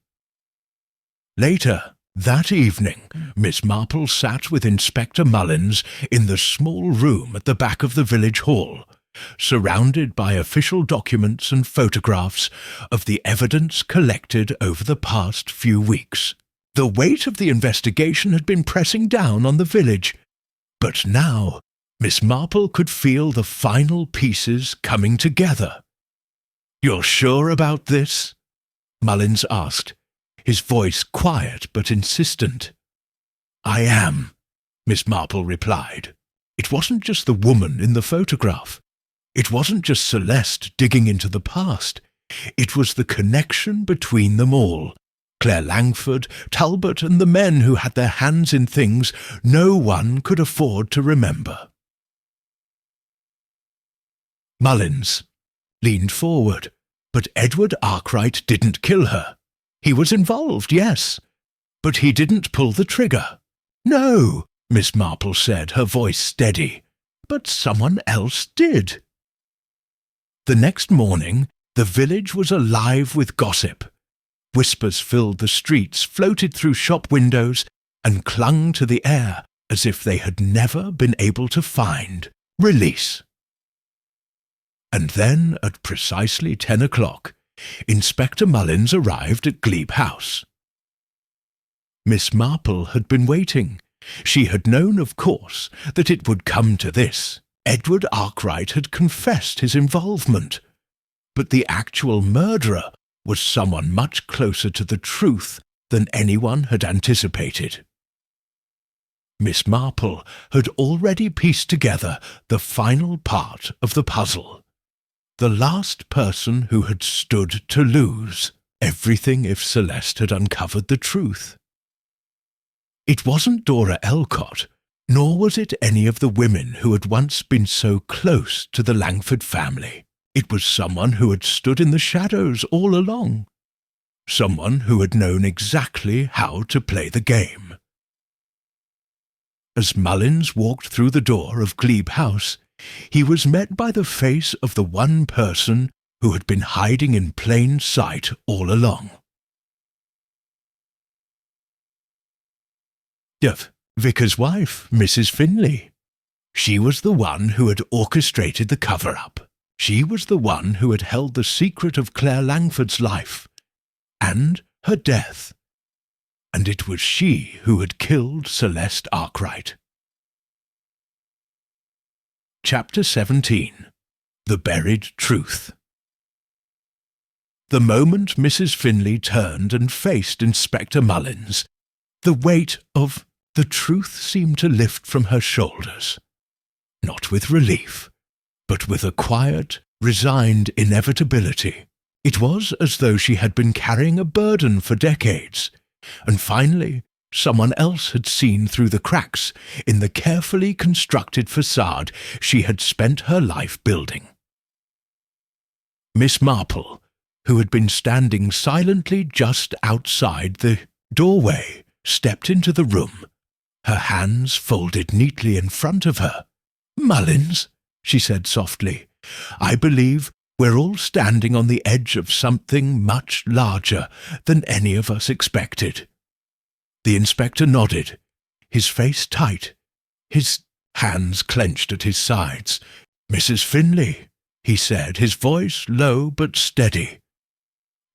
Later, that evening, Miss Marple sat with Inspector Mullins in the small room at the back of the village hall, surrounded by official documents and photographs of the evidence collected over the past few weeks. The weight of the investigation had been pressing down on the village, but now Miss Marple could feel the final pieces coming together. "You're sure about this?" Mullins asked, his voice quiet but insistent. "I am," Miss Marple replied. "It wasn't just the woman in the photograph. It wasn't just Celeste digging into the past. It was the connection between them all. Claire Langford, Talbot, and the men who had their hands in things no one could afford to remember." Mullins leaned forward, but Edward Arkwright didn't kill her. He was involved, yes, but he didn't pull the trigger. "No," Miss Marple said, her voice steady, "but someone else did." The next morning, the village was alive with gossip. Whispers filled the streets, floated through shop windows, and clung to the air as if they had never been able to find release. And then, at precisely 10 o'clock, Inspector Mullins arrived at Glebe House. Miss Marple had been waiting. She had known, of course, that it would come to this. Edward Arkwright had confessed his involvement, but the actual murderer was someone much closer to the truth than anyone had anticipated. Miss Marple had already pieced together the final part of the puzzle. The last person who had stood to lose everything if Celeste had uncovered the truth. It wasn't Dora Elcott, nor was it any of the women who had once been so close to the Langford family. It was someone who had stood in the shadows all along. Someone who had known exactly how to play the game. As Mullins walked through the door of Glebe House, he was met by the face of the one person who had been hiding in plain sight all along. Vicar's wife, Mrs. Finley. She was the one who had orchestrated the cover-up. She was the one who had held the secret of Claire Langford's life and her death. and it was she who had killed Celeste Arkwright. Chapter 17. The Buried Truth. The moment Mrs. Finley turned and faced Inspector Mullins, the weight of the truth seemed to lift from her shoulders. Not with relief, but with a quiet, resigned inevitability. It was as though she had been carrying a burden for decades, and finally someone else had seen through the cracks in the carefully constructed facade she had spent her life building. Miss Marple, who had been standing silently just outside the doorway, stepped into the room, her hands folded neatly in front of her. "Mullins," she said softly, "I believe we're all standing on the edge of something much larger than any of us expected." The inspector nodded, his face tight, his hands clenched at his sides. "Mrs. Finley," he said, his voice low but steady,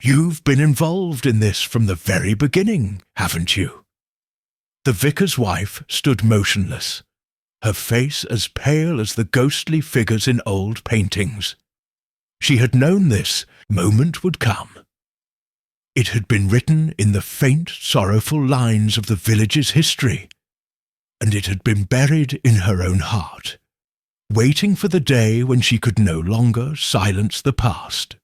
"you've been involved in this from the very beginning, haven't you?" The vicar's wife stood motionless, her face as pale as the ghostly figures in old paintings. She had known this moment would come. It had been written in the faint, sorrowful lines of the village's history, and it had been buried in her own heart, waiting for the day when she could no longer silence the past.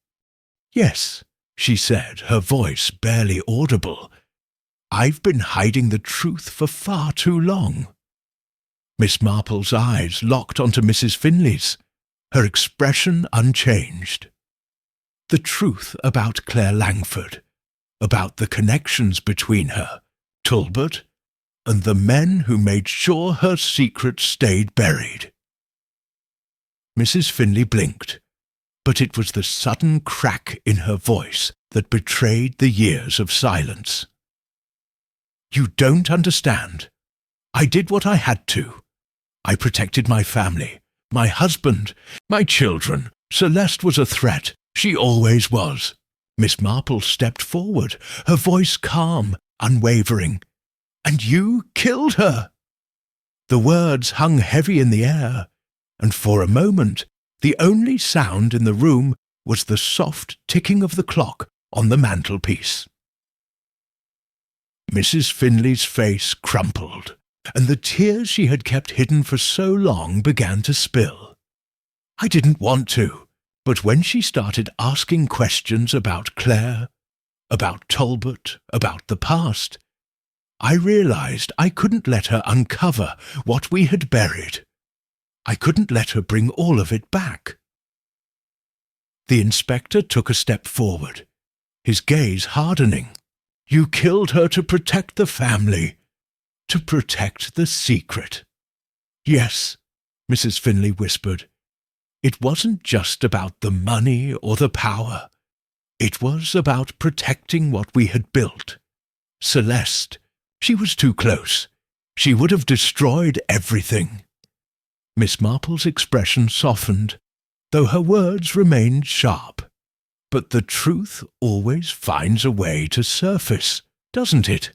"Yes," she said, her voice barely audible, "I've been hiding the truth for far too long." Miss Marple's eyes locked onto Mrs. Finley's, her expression unchanged. The truth about Claire Langford, about the connections between her, Talbot, and the men who made sure her secret stayed buried. Mrs. Finley blinked, but it was the sudden crack in her voice that betrayed the years of silence. "You don't understand. I did what I had to. I protected my family, my husband, my children. Celeste was a threat. She always was." Miss Marple stepped forward, her voice calm, unwavering. "And you killed her!" The words hung heavy in the air, and for a moment the only sound in the room was the soft ticking of the clock on the mantelpiece. Mrs. Finley's face crumpled, and the tears she had kept hidden for so long began to spill. "I didn't want to, but when she started asking questions about Claire, about Talbot, about the past, I realized I couldn't let her uncover what we had buried. I couldn't let her bring all of it back." The inspector took a step forward, his gaze hardening. "You killed her to protect the family, to protect the secret." "Yes," Mrs. Finley whispered. "It wasn't just about the money or the power. It was about protecting what we had built. Celeste, she was too close. She would have destroyed everything." Miss Marple's expression softened, though her words remained sharp. "But the truth always finds a way to surface, doesn't it?"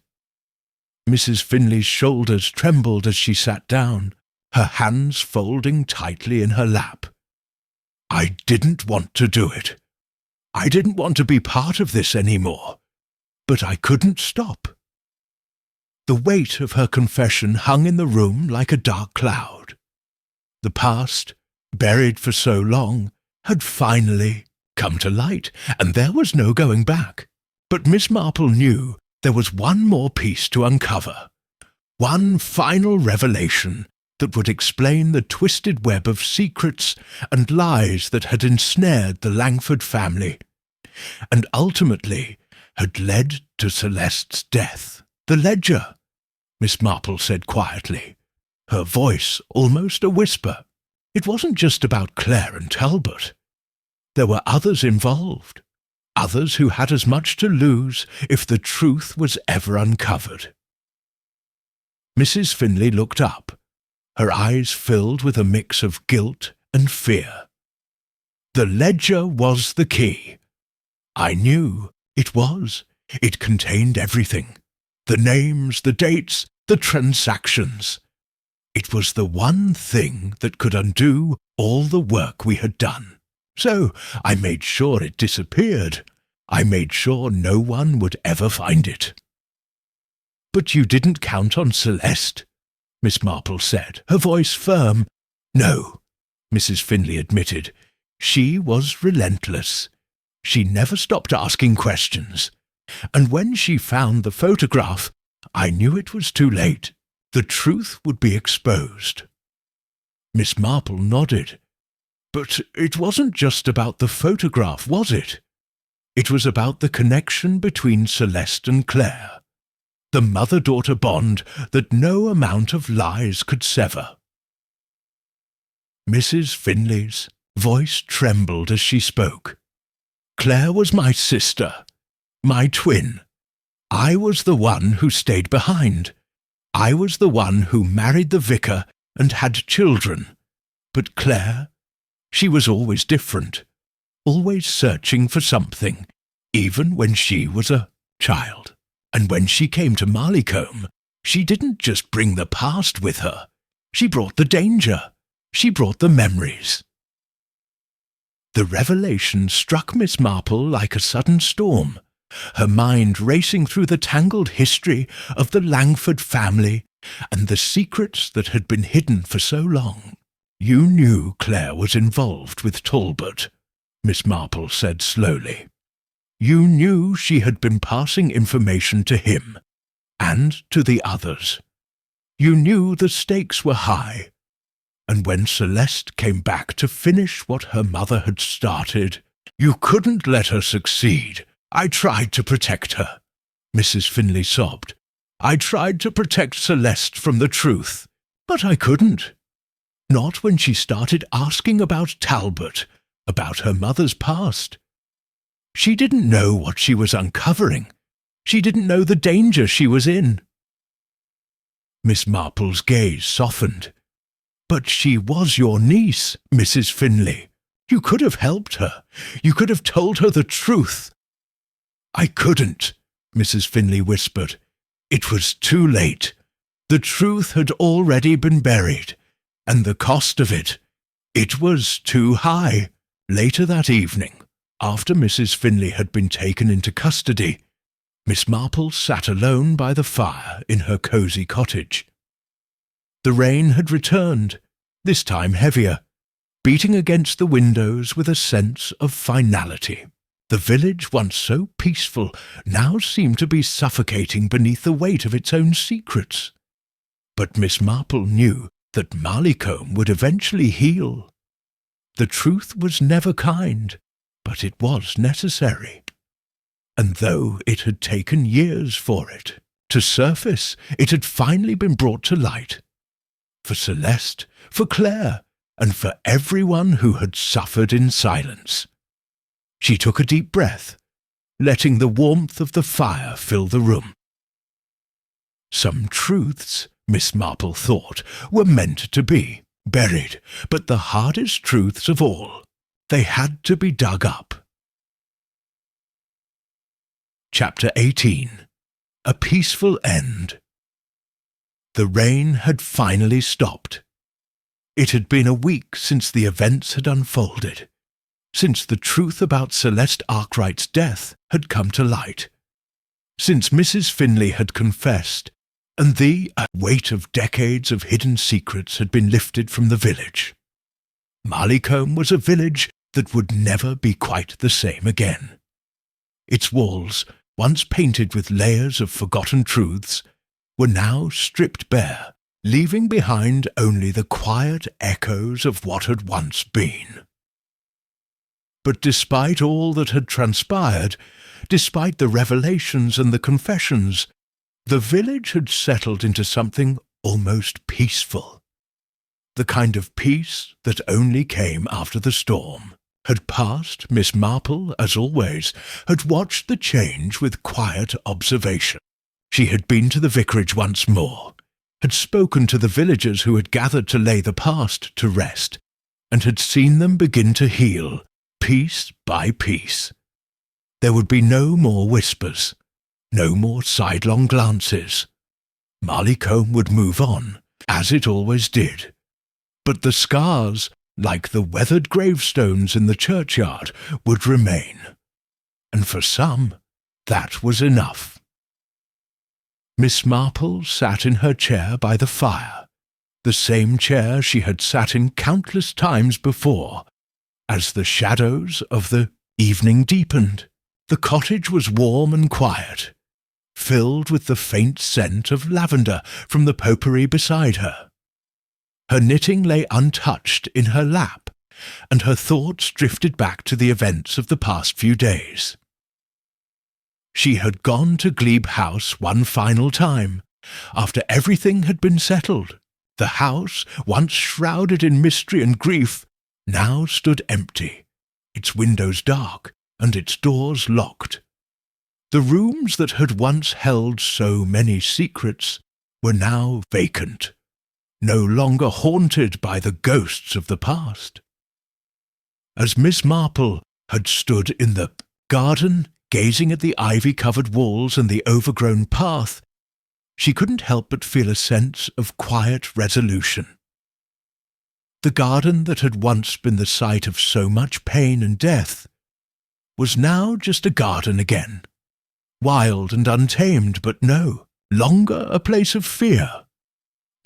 Mrs. Finley's shoulders trembled as she sat down, her hands folding tightly in her lap. "I didn't want to do it. I didn't want to be part of this anymore, but I couldn't stop." The weight of her confession hung in the room like a dark cloud. The past, buried for so long, had finally come to light, and there was no going back. But Miss Marple knew there was one more piece to uncover, one final revelation that would explain the twisted web of secrets and lies that had ensnared the Langford family, and ultimately had led to Celeste's death. "The ledger," Miss Marple said quietly, her voice almost a whisper. "It wasn't just about Claire and Talbot. There were others involved, others who had as much to lose if the truth was ever uncovered." Mrs. Finley looked up, her eyes filled with a mix of guilt and fear. "The ledger was the key. I knew it was. It contained everything. The names, the dates, the transactions. It was the one thing that could undo all the work we had done. So I made sure it disappeared. I made sure no one would ever find it. But you didn't count on Celeste, Miss Marple said, her voice firm. No, Mrs. Finley admitted. She was relentless. She never stopped asking questions. And when she found the photograph, I knew it was too late. The truth would be exposed. Miss Marple nodded. But it wasn't just about the photograph, was it? It was about the connection between Celeste and Claire. The mother-daughter bond that no amount of lies could sever. Mrs. Finley's voice trembled as she spoke. Claire was my sister, my twin. I was the one who stayed behind. I was the one who married the vicar and had children. But Claire, she was always different, always searching for something, even when she was a child. And when she came to Marleycombe, she didn't just bring the past with her. She brought the danger. She brought the memories. The revelation struck Miss Marple like a sudden storm, her mind racing through the tangled history of the Langford family and the secrets that had been hidden for so long. You knew Claire was involved with Talbot, Miss Marple said slowly. You knew she had been passing information to him, and to the others. You knew the stakes were high, and when Celeste came back to finish what her mother had started, you couldn't let her succeed. I tried to protect her, Mrs. Finley sobbed. I tried to protect Celeste from the truth, but I couldn't. Not when she started asking about Talbot, about her mother's past. She didn't know what she was uncovering. She didn't know the danger she was in. Miss Marple's gaze softened. But she was your niece, Mrs. Finley. You could have helped her. You could have told her the truth. I couldn't, Mrs. Finley whispered. It was too late. The truth had already been buried, and the cost of it was too high. Later that evening, after Mrs. Finley had been taken into custody, Miss Marple sat alone by the fire in her cosy cottage. The rain had returned, this time heavier, beating against the windows with a sense of finality. The village, once so peaceful, now seemed to be suffocating beneath the weight of its own secrets. But Miss Marple knew that Marleycombe would eventually heal. The truth was never kind, but it was necessary. And though it had taken years for it to surface, it had finally been brought to light. For Celeste, for Claire, and for everyone who had suffered in silence. She took a deep breath, letting the warmth of the fire fill the room. Some truths, Miss Marple thought, were meant to be buried, but the hardest truths of all, they had to be dug up. Chapter 18. A Peaceful End. The rain had finally stopped. It had been a week since the events had unfolded, since the truth about Celeste Arkwright's death had come to light, since Mrs. Finley had confessed, and the weight of decades of hidden secrets had been lifted from the village. Marleycombe was a village that would never be quite the same again. Its walls, once painted with layers of forgotten truths, were now stripped bare, leaving behind only the quiet echoes of what had once been. But despite all that had transpired, despite the revelations and the confessions, the village had settled into something almost peaceful. The kind of peace that only came after the storm. Had passed, Miss Marple, as always, had watched the change with quiet observation. She had been to the vicarage once more, had spoken to the villagers who had gathered to lay the past to rest, and had seen them begin to heal, piece by piece. There would be no more whispers, No more sidelong glances. Marleycombe would move on, as it always did. But the scars, like the weathered gravestones in the churchyard, would remain. And for some, that was enough. Miss Marple sat in her chair by the fire, the same chair she had sat in countless times before. As the shadows of the evening deepened, the cottage was warm and quiet, filled with the faint scent of lavender from the potpourri beside her. Her knitting lay untouched in her lap, and her thoughts drifted back to the events of the past few days. She had gone to Glebe House one final time, after everything had been settled. The house, once shrouded in mystery and grief, now stood empty, its windows dark and its doors locked. The rooms that had once held so many secrets were now vacant, no longer haunted by the ghosts of the past. As Miss Marple had stood in the garden, gazing at the ivy-covered walls and the overgrown path, she couldn't help but feel a sense of quiet resolution. The garden that had once been the site of so much pain and death was now just a garden again, wild and untamed, but no longer a place of fear.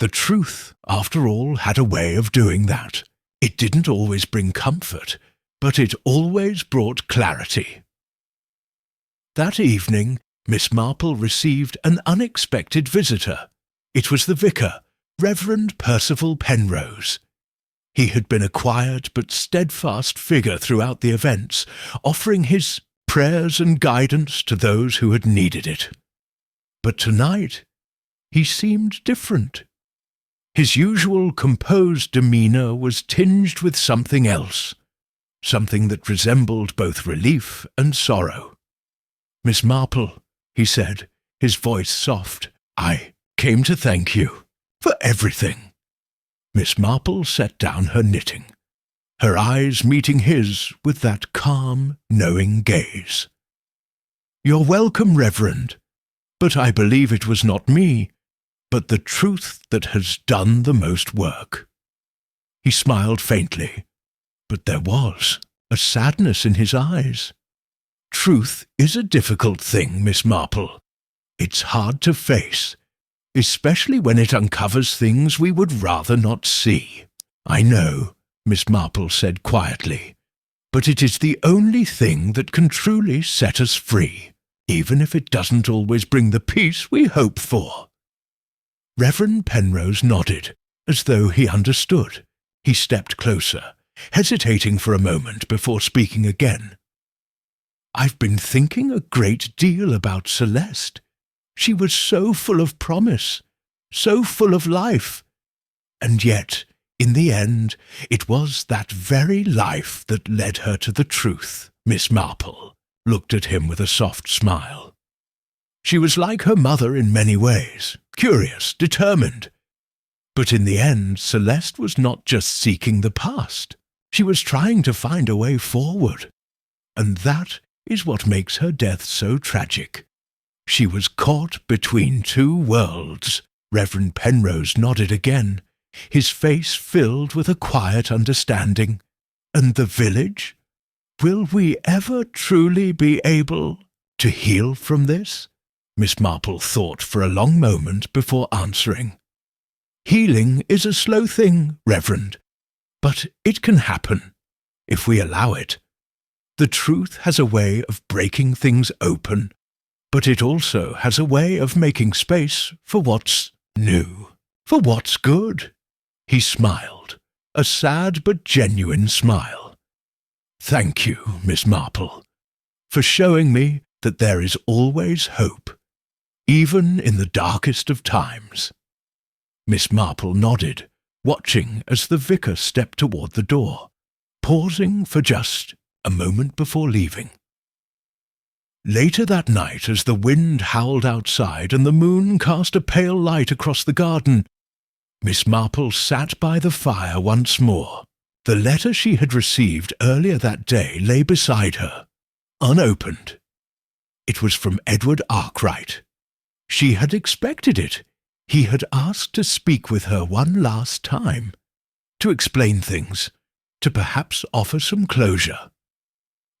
The truth, after all, had a way of doing that. It didn't always bring comfort, but it always brought clarity. That evening, Miss Marple received an unexpected visitor. It was the vicar, Reverend Percival Penrose. He had been a quiet but steadfast figure throughout the events, offering his prayers and guidance to those who had needed it. But tonight, he seemed different. His usual composed demeanour was tinged with something else, something that resembled both relief and sorrow. "Miss Marple," he said, his voice soft, "I came to thank you for everything." Miss Marple set down her knitting, her eyes meeting his with that calm, knowing gaze. "You're welcome, Reverend, but I believe it was not me, but the truth that has done the most work." He smiled faintly, but there was a sadness in his eyes. "Truth is a difficult thing, Miss Marple. It's hard to face, especially when it uncovers things we would rather not see." "I know," Miss Marple said quietly, "but it is the only thing that can truly set us free, even if it doesn't always bring the peace we hope for." Reverend Penrose nodded, as though he understood. He stepped closer, hesitating for a moment before speaking again. "I've been thinking a great deal about Celeste. She was so full of promise, so full of life. And yet, in the end, it was that very life that led her to the truth." Miss Marple looked at him with a soft smile. "She was like her mother in many ways, curious, determined. But in the end, Celeste was not just seeking the past. She was trying to find a way forward. And that is what makes her death so tragic. She was caught between two worlds." Reverend Penrose nodded again, his face filled with a quiet understanding. "And the village? Will we ever truly be able to heal from this?" Miss Marple thought for a long moment before answering. "Healing is a slow thing, Reverend, but it can happen, if we allow it. The truth has a way of breaking things open, but it also has a way of making space for what's new, for what's good." He smiled, a sad but genuine smile. "Thank you, Miss Marple, for showing me that there is always hope, even in the darkest of times." Miss Marple nodded, watching as the vicar stepped toward the door, pausing for just a moment before leaving. Later that night, as the wind howled outside and the moon cast a pale light across the garden, Miss Marple sat by the fire once more. The letter she had received earlier that day lay beside her, unopened. It was from Edward Arkwright. She had expected it. He had asked to speak with her one last time, to explain things, to perhaps offer some closure.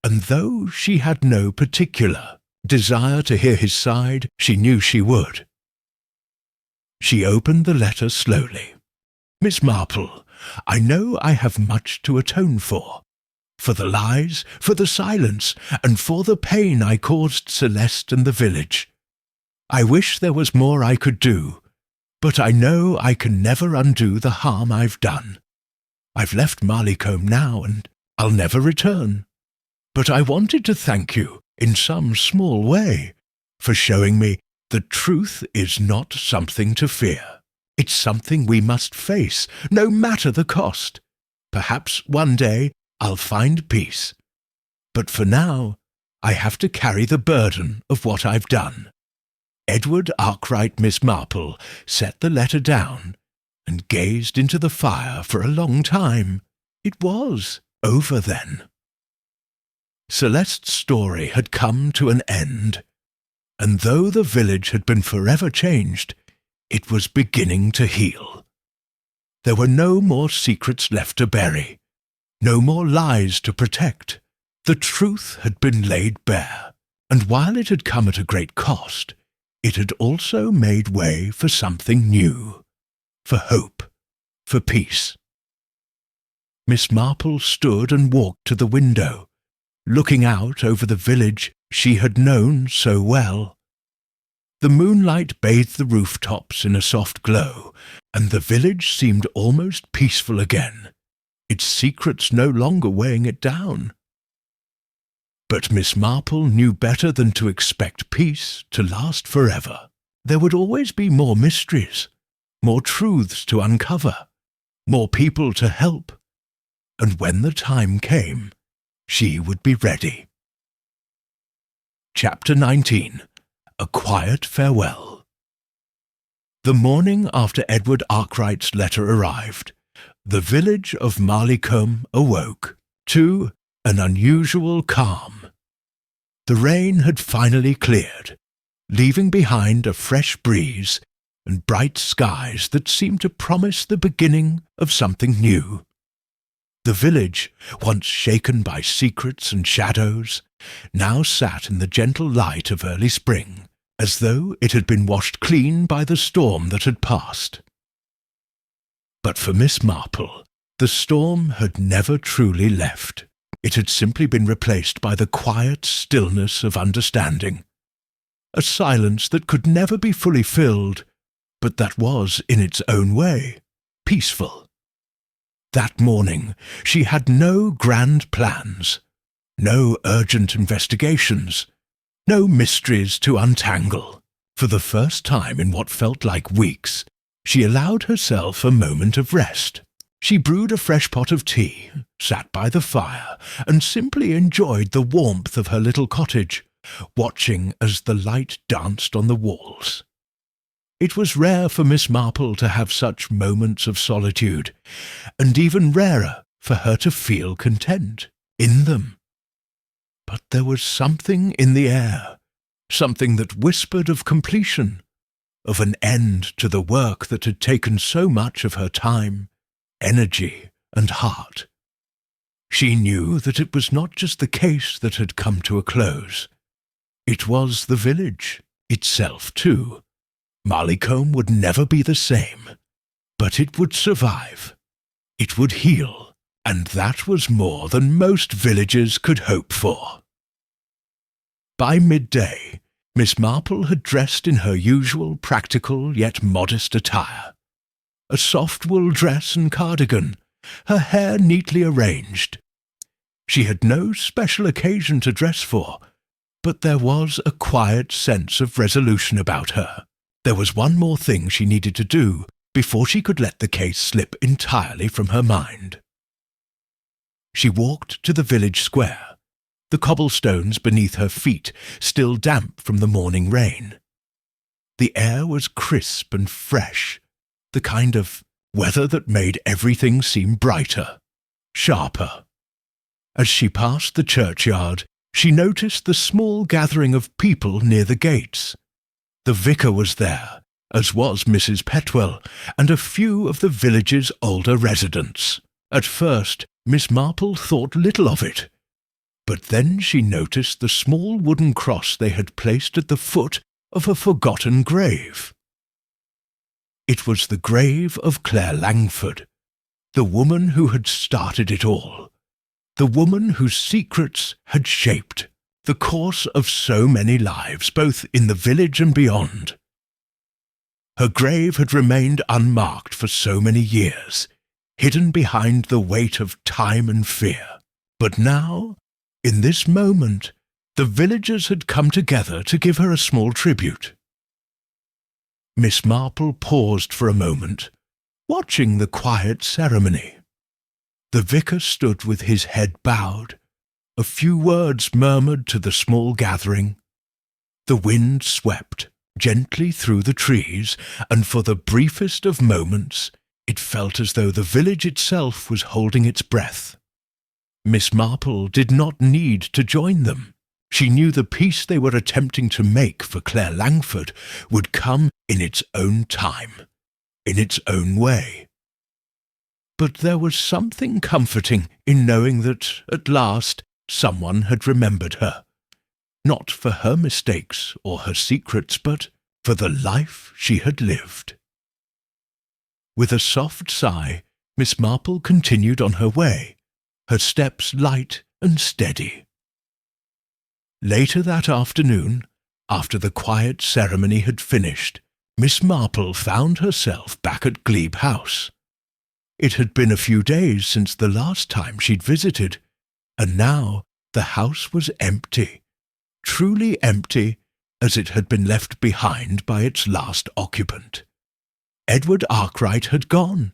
And though she had no particular desire to hear his side, she knew she would. She opened the letter slowly. "Miss Marple, I know I have much to atone for the lies, for the silence, and for the pain I caused Celeste and the village. I wish there was more I could do, but I know I can never undo the harm I've done. I've left Marleycombe now, and I'll never return. But I wanted to thank you, in some small way, for showing me the truth is not something to fear. It's something we must face, no matter the cost. Perhaps one day I'll find peace. But for now, I have to carry the burden of what I've done." Edward Arkwright, Miss Marple, set the letter down and gazed into the fire for a long time. It was over then. Celeste's story had come to an end, and though the village had been forever changed, it was beginning to heal. There were no more secrets left to bury, no more lies to protect. The truth had been laid bare, and while it had come at a great cost, it had also made way for something new, for hope, for peace. Miss Marple stood and walked to the window, looking out over the village she had known so well. The moonlight bathed the rooftops in a soft glow, and the village seemed almost peaceful again, its secrets no longer weighing it down. But Miss Marple knew better than to expect peace to last forever. There would always be more mysteries, more truths to uncover, more people to help, and when the time came, she would be ready. Chapter 19. A Quiet Farewell. The morning after Edward Arkwright's letter arrived, the village of Marleycombe awoke to an unusual calm. The rain had finally cleared, leaving behind a fresh breeze and bright skies that seemed to promise the beginning of something new. The village, once shaken by secrets and shadows, now sat in the gentle light of early spring, as though it had been washed clean by the storm that had passed. But for Miss Marple, the storm had never truly left. It had simply been replaced by the quiet stillness of understanding, a silence that could never be fully filled, but that was, in its own way, peaceful. That morning she had no grand plans, no urgent investigations, no mysteries to untangle. For the first time in what felt like weeks, she allowed herself a moment of rest. She brewed a fresh pot of tea, sat by the fire, and simply enjoyed the warmth of her little cottage, watching as the light danced on the walls. It was rare for Miss Marple to have such moments of solitude, and even rarer for her to feel content in them. But there was something in the air, something that whispered of completion, of an end to the work that had taken so much of her time, energy, and heart. She knew that it was not just the case that had come to a close. It was the village itself, too. Marleycombe would never be the same, but it would survive. It would heal, and that was more than most villages could hope for. By midday, Miss Marple had dressed in her usual practical yet modest attire. A soft wool dress and cardigan, her hair neatly arranged. She had no special occasion to dress for, but there was a quiet sense of resolution about her. There was one more thing she needed to do before she could let the case slip entirely from her mind. She walked to the village square, the cobblestones beneath her feet still damp from the morning rain. The air was crisp and fresh, the kind of weather that made everything seem brighter, sharper. As she passed the churchyard, she noticed the small gathering of people near the gates. The vicar was there, as was Mrs. Petwell, and a few of the village's older residents. At first, Miss Marple thought little of it, but then she noticed the small wooden cross they had placed at the foot of a forgotten grave. It was the grave of Claire Langford, the woman who had started it all, the woman whose secrets had shaped the course of so many lives, both in the village and beyond. Her grave had remained unmarked for so many years, hidden behind the weight of time and fear. But now, in this moment, the villagers had come together to give her a small tribute. Miss Marple paused for a moment, watching the quiet ceremony. The vicar stood with his head bowed, a few words murmured to the small gathering. The wind swept gently through the trees, and for the briefest of moments it felt as though the village itself was holding its breath. Miss Marple did not need to join them. She knew the peace they were attempting to make for Claire Langford would come in its own time, in its own way. But there was something comforting in knowing that, at last, someone had remembered her, not for her mistakes or her secrets, but for the life she had lived. With a soft sigh, Miss Marple continued on her way, her steps light and steady. Later that afternoon, after the quiet ceremony had finished, Miss Marple found herself back at Glebe House. It had been a few days since the last time she'd visited, and now the house was empty, truly empty, as it had been left behind by its last occupant. Edward Arkwright had gone,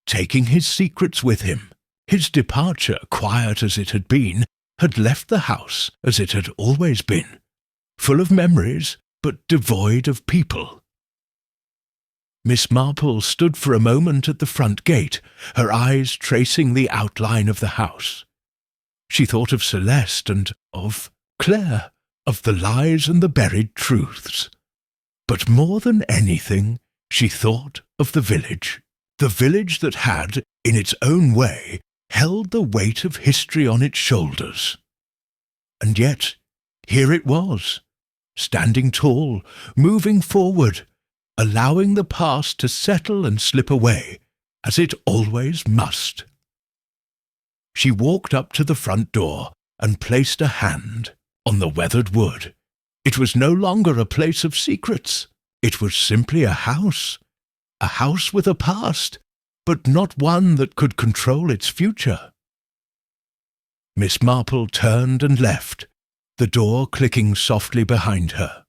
taking his secrets with him. His departure, quiet as it had been, had left the house as it had always been, full of memories, but devoid of people. Miss Marple stood for a moment at the front gate, her eyes tracing the outline of the house. She thought of Celeste and of Claire, of the lies and the buried truths. But more than anything, she thought of the village that had, in its own way, held the weight of history on its shoulders. And yet, here it was, standing tall, moving forward, allowing the past to settle and slip away, as it always must. She walked up to the front door and placed a hand on the weathered wood. It was no longer a place of secrets. It was simply a house with a past, but not one that could control its future. Miss Marple turned and left, the door clicking softly behind her.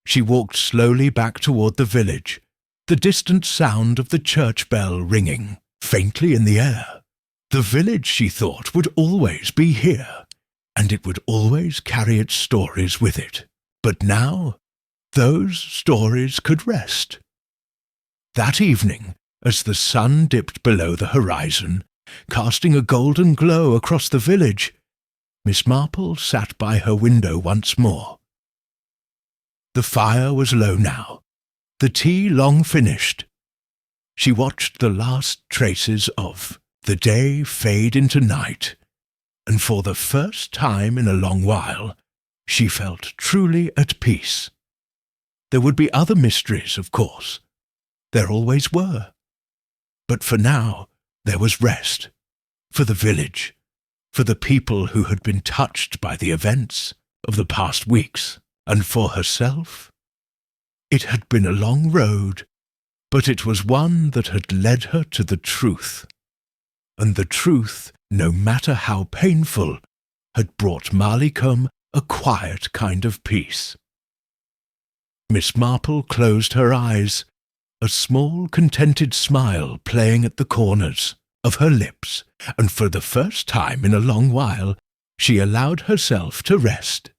She walked slowly back toward the village, the distant sound of the church bell ringing faintly in the air. The village, she thought, would always be here, and it would always carry its stories with it. But now, those stories could rest. That evening, as the sun dipped below the horizon, casting a golden glow across the village, Miss Marple sat by her window once more. The fire was low now, the tea long finished. She watched the last traces of the day fade into night, and for the first time in a long while, she felt truly at peace. There would be other mysteries, of course. There always were. But for now, there was rest, for the village, for the people who had been touched by the events of the past weeks, and for herself. It had been a long road, but it was one that had led her to the truth. And the truth, no matter how painful, had brought Marleycombe a quiet kind of peace. Miss Marple closed her eyes, a small contented smile playing at the corners of her lips, and for the first time in a long while she allowed herself to rest